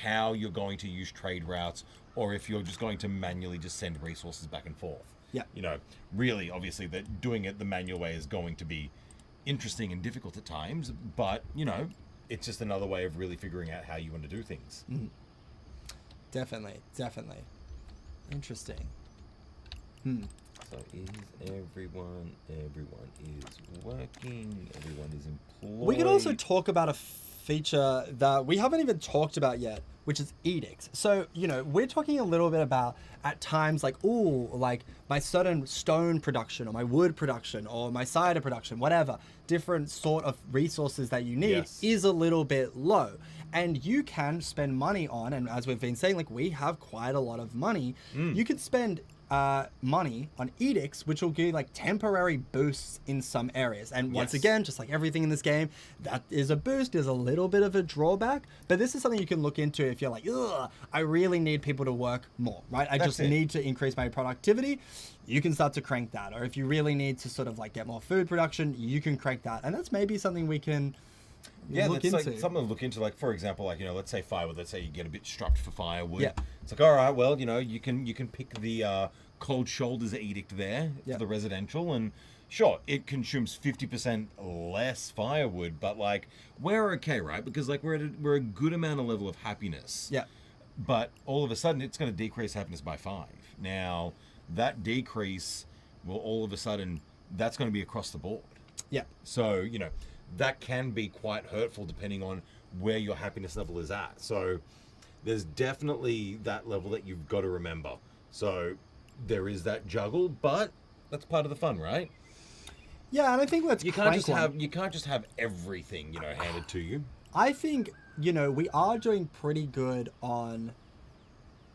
how you're going to use trade routes, or if you're just going to manually just send resources back and forth. Yeah. Really, obviously, that doing it the manual way is going to be interesting and difficult at times, but, it's just another way of really figuring out how you want to do things. Mm. Definitely. Interesting. So is everyone is working, everyone is employed. We could also talk about a feature that we haven't even talked about yet, which is edicts. So, we're talking a little bit about at times my certain stone production or my wood production or my cider production, whatever, different sort of resources that you need is a little bit low. And you can spend money on, and as we've been saying, we have quite a lot of money. You can spend money on edicts, which will give temporary boosts in some areas. And once again, just like everything in this game, that is a boost, is a little bit of a drawback. But this is something you can look into if you're like, ugh, I really need people to work more, right? I just need to increase my productivity. You can start to crank that. Or if you really need to sort of get more food production, you can crank that. And that's maybe something we can look into. Something to look into, for example, let's say firewood. Let's say you get a bit strapped for firewood. Yeah. It's all right, well, you can pick the cold shoulders edict there for the residential, and sure, it consumes 50% less firewood, but we're okay, right? Because we're a good amount of level of happiness. Yeah. But all of a sudden, it's going to decrease happiness by 5. Now, that decrease will all of a sudden, that's going to be across the board. Yeah. So, that can be quite hurtful depending on where your happiness level is at. So there's definitely that level that you've got to remember. So there is that juggle, but that's part of the fun, right? Yeah, and I think you can't just have everything, handed to you. I think, we are doing pretty good on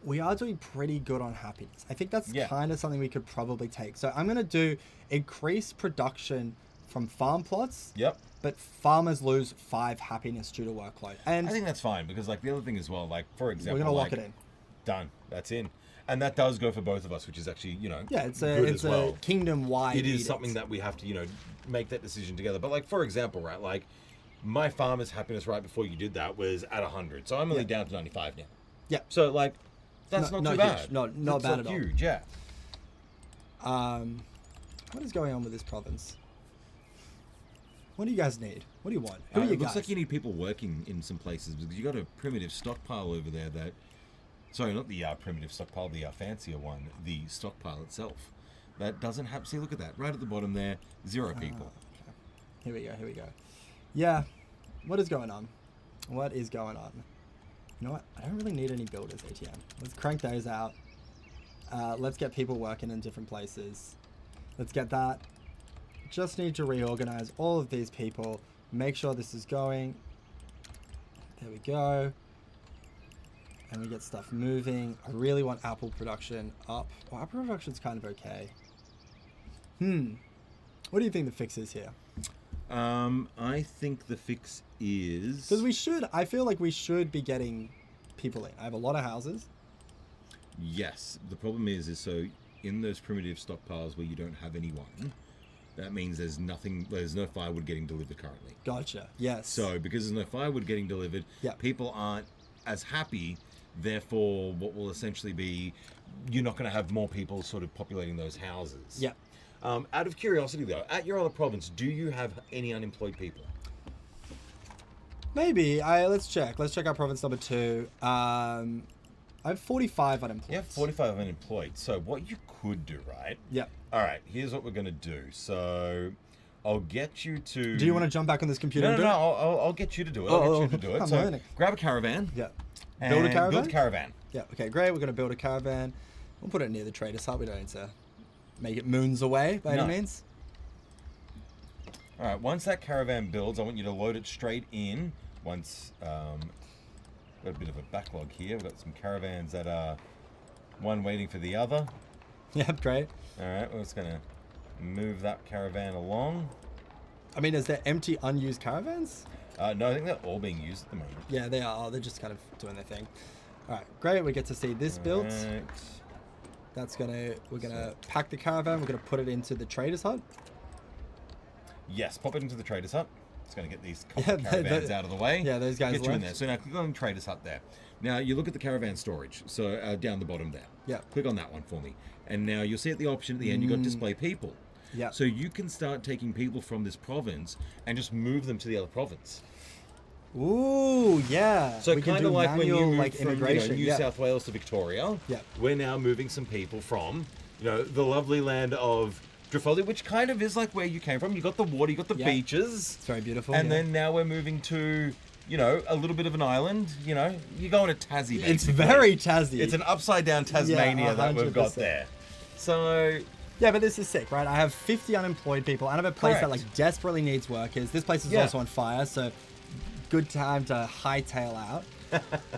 happiness. I think that's kind of something we could probably take. So I'm going to do increase production from farm plots. Yep. But farmers lose 5 happiness due to workload. And I think that's fine because the other thing as well, for example, we're gonna lock it in. Done. That's in. And that does go for both of us, which is actually, it's a kingdom-wide. It is something that we have to, make that decision together. But for example, right, my farmer's happiness right before you did that was at 100. So I'm only down to 95 now. Yeah. So that's not too bad. Huge. Not bad at all. Huge, yeah. What is going on with this province? What do you guys need? What do you want? It looks like you need people working in some places because you got a primitive stockpile over there that... Sorry, not the primitive stockpile, the fancier one. The stockpile itself. That doesn't have... See, look at that. Right at the bottom there. 0 people. Okay. Here we go. Yeah. What is going on? You know what? I don't really need any builders, ATM. Let's crank those out. Let's get people working in different places. Let's get that. Just need to reorganize all of these people. Make sure this is going. There we go. And we get stuff moving. I really want apple production up. Well, apple production's kind of okay. What do you think the fix is here? I think the fix is... Because I feel like we should be getting people in. I have a lot of houses. Yes. The problem is so in those primitive stockpiles where you don't have anyone, that means there's no firewood getting delivered currently. Gotcha. Yes. So because there's no firewood getting delivered, people aren't as happy. Therefore, what will essentially be, you're not going to have more people sort of populating those houses. Yeah. Out of curiosity, though, at your other province, do you have any unemployed people? Maybe. Let's check. Let's check our province number 2. I have 45 unemployed. You have 45 unemployed. So what you could do, right? Yeah. All right, here's what we're going to do. So I'll get you to... Do you want to jump back on this computer No, and do no, it? I'll get you to do it. I'll get you to do it. I'm So learning. grab a caravan. Yeah. Build a caravan. Yeah, okay, great. We're going to build a caravan. We'll put it near the trader's hut. We don't need to make it moons away by any means. All right, once that caravan builds, I want you to load it straight in. Once... got a bit of a backlog here. We've got some caravans that are one waiting for the other. Yep, great. All right, we're just going to move that caravan along. I mean, is there empty, unused caravans? No, I think they're all being used at the moment. Yeah, they are. They're just kind of doing their thing. All right, great. We get to see this built. Right. We're gonna pack the caravan. We're gonna put it into the trader's hut. Yes, pop it into the trader's hut. It's going to get these couple of caravans out of the way. Yeah, those guys get you in there. So now click on the trader's hut there. Now you look at the caravan storage. So down the bottom there. Yeah. Click on that one for me. And now you'll see at the option at the end, you've got display people. Yeah. So you can start taking people from this province and just move them to the other province. Ooh, yeah. So kind of like when you moved like from immigration. New South Wales to Victoria. Yeah. We're now moving some people from, the lovely land of Tripoli, which kind of is like where you came from. You got the water, you got the beaches. It's very beautiful. And then now we're moving to, a little bit of an island. You're going to Tassie, basically. It's very Tassie. It's an upside down Tasmania that we've got there. So... Yeah, but this is sick, right? I have 50 unemployed people. I have a place that like desperately needs workers. This place is also on fire, so good time to hightail out.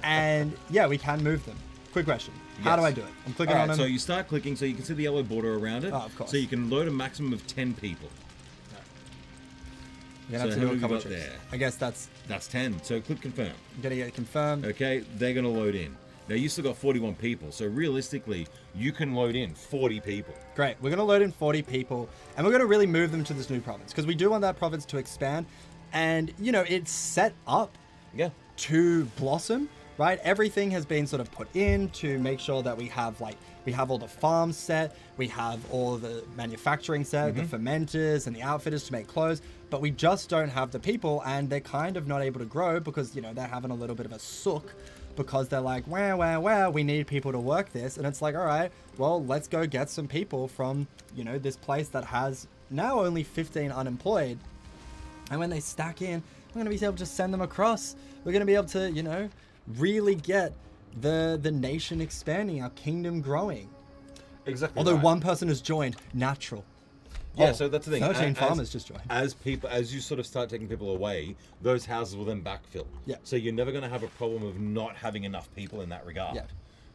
And yeah, we can move them. Quick question. How do I do it? I'm clicking on them. So you start clicking, so you can see the yellow border around it. Oh, of course. So you can load a maximum of 10 people. You're going to have to do a couple tricks. There? I guess that's 10. So click confirm. I'm going to get it confirmed. Okay, they're going to load in. Now you still got 41 people, so realistically, you can load in 40 people. Great. We're going to load in 40 people, and we're going to really move them to this new province, because we do want that province to expand, and, it's set up to blossom, right? Everything has been sort of put in to make sure that we have all the farms set, we have all the manufacturing set, the fermenters and the outfitters to make clothes, but we just don't have the people, and they're kind of not able to grow because, they're having a little bit of a sook, because they're like, wow, we need people to work this. And it's like, all right, well, let's go get some people from, this place that has now only 15 unemployed. And when they stack in, we're going to be able to send them across. We're going to be able to, really get the nation expanding, our kingdom growing. Exactly. Although one person has joined, natural. Yeah, so that's the thing. 13 farmers just joined. As you sort of start taking people away, those houses will then backfill. Yeah. So you're never going to have a problem of not having enough people in that regard. Yeah.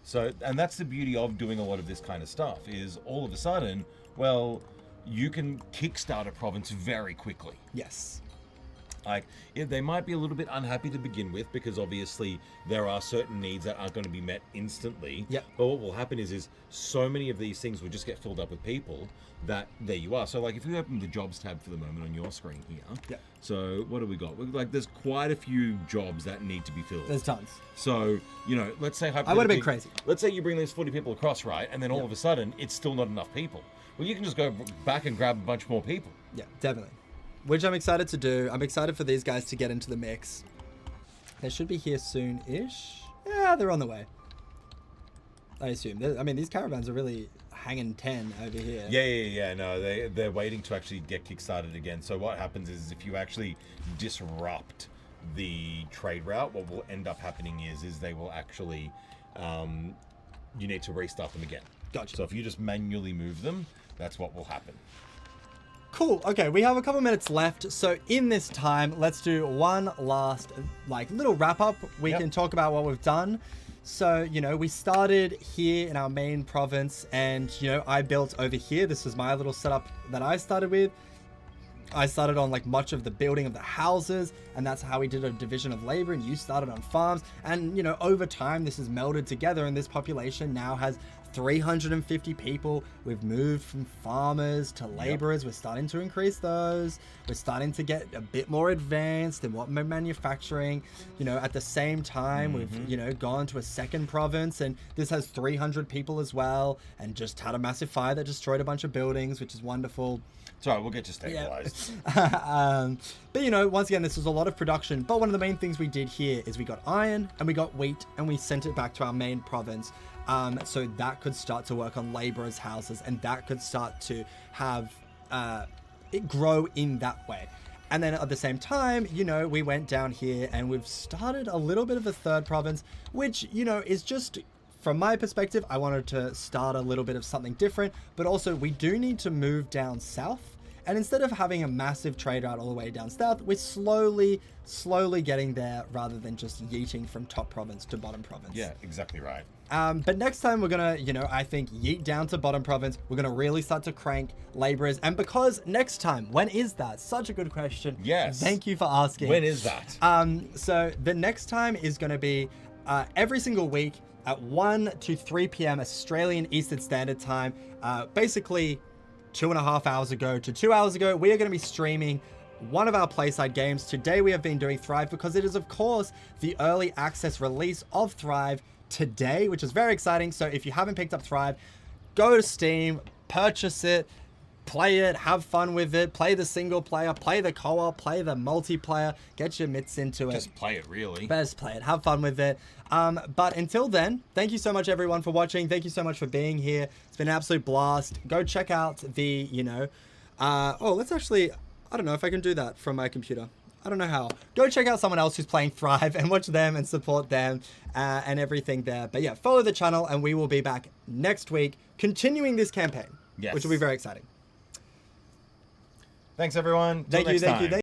So, and that's the beauty of doing a lot of this kind of stuff, is all of a sudden, well, you can kickstart a province very quickly. Yes. Like, they might be a little bit unhappy to begin with, because obviously there are certain needs that aren't going to be met instantly. Yep. But what will happen is so many of these things will just get filled up with people that there you are. So like if you open the jobs tab for the moment on your screen here. Yeah. So what do we got? Like there's quite a few jobs that need to be filled. There's tons. So, let's say I would have been crazy. Let's say you bring these 40 people across, right? And then all of a sudden it's still not enough people. Well, you can just go back and grab a bunch more people. Yeah, definitely. Which I'm excited to do. I'm excited for these guys to get into the mix. They should be here soon-ish. Yeah, they're on the way. I assume. These caravans are really hanging 10 over here. Yeah. No, they're waiting to actually get kickstarted again. So what happens is if you actually disrupt the trade route, what will end up happening is they will actually, you need to restart them again. Gotcha. So if you just manually move them, that's what will happen. Cool. Okay, we have a couple minutes left. So in this time, let's do one last little wrap up. We can talk about what we've done. So, we started here in our main province and, I built over here. This was my little setup that I started with. I started on much of the building of the houses, and that's how we did a division of labor, and you started on farms. And, over time, this has melded together, and this population now has 350 people. We've moved from farmers to laborers. We're starting to increase those. We're starting to get a bit more advanced in what we're manufacturing. At the same time, we've, gone to a second province, and this has 300 people as well, and just had a massive fire that destroyed a bunch of buildings, which is wonderful. It's all right, we'll get you stabilized. But you know, once again, this was a lot of production. But one of the main things we did here is we got iron and we got wheat and we sent it back to our main province. So that could start to work on laborers' houses and that could start to have it grow in that way. And then at the same time, you know, we went down here and we've started a little bit of a third province, which, you know, is just, from my perspective, I wanted to start a little bit of something different, but also we do need to move down south. And instead of having a massive trade route all the way down south, we're slowly getting there rather than just yeeting from top province to bottom province. Yeah, exactly right. But next time we're gonna, you know, I think yeet down to bottom province. We're gonna really start to crank laborers. And because next time, when is that? Such a good question. Yes. Thank you for asking. When is that? So the next time is gonna be every single week at 1 to 3 p.m. Australian Eastern Standard Time. Basically 2.5 hours ago to 2 hours ago, we are gonna be streaming one of our Playside games. Today we have been doing Thrive because it is of course the early access release of Thrive today, which is very exciting. So if you haven't picked up Thrive, go to Steam, purchase it, play it, have fun with it, play the single player, play the co-op, play the multiplayer, get your mitts into it. Just play it, really. Best play it, have fun with it. But until then, thank you so much everyone for watching. Thank you so much for being here. It's been an absolute blast. Go check out the, you know, let's actually, I don't know if I can do that from my computer. I don't know how. Go check out someone else who's playing Thrive and watch them and support them and everything there. But yeah, follow the channel and we will be back next week continuing this campaign, which will be very exciting. Thanks, everyone. Till Thank you.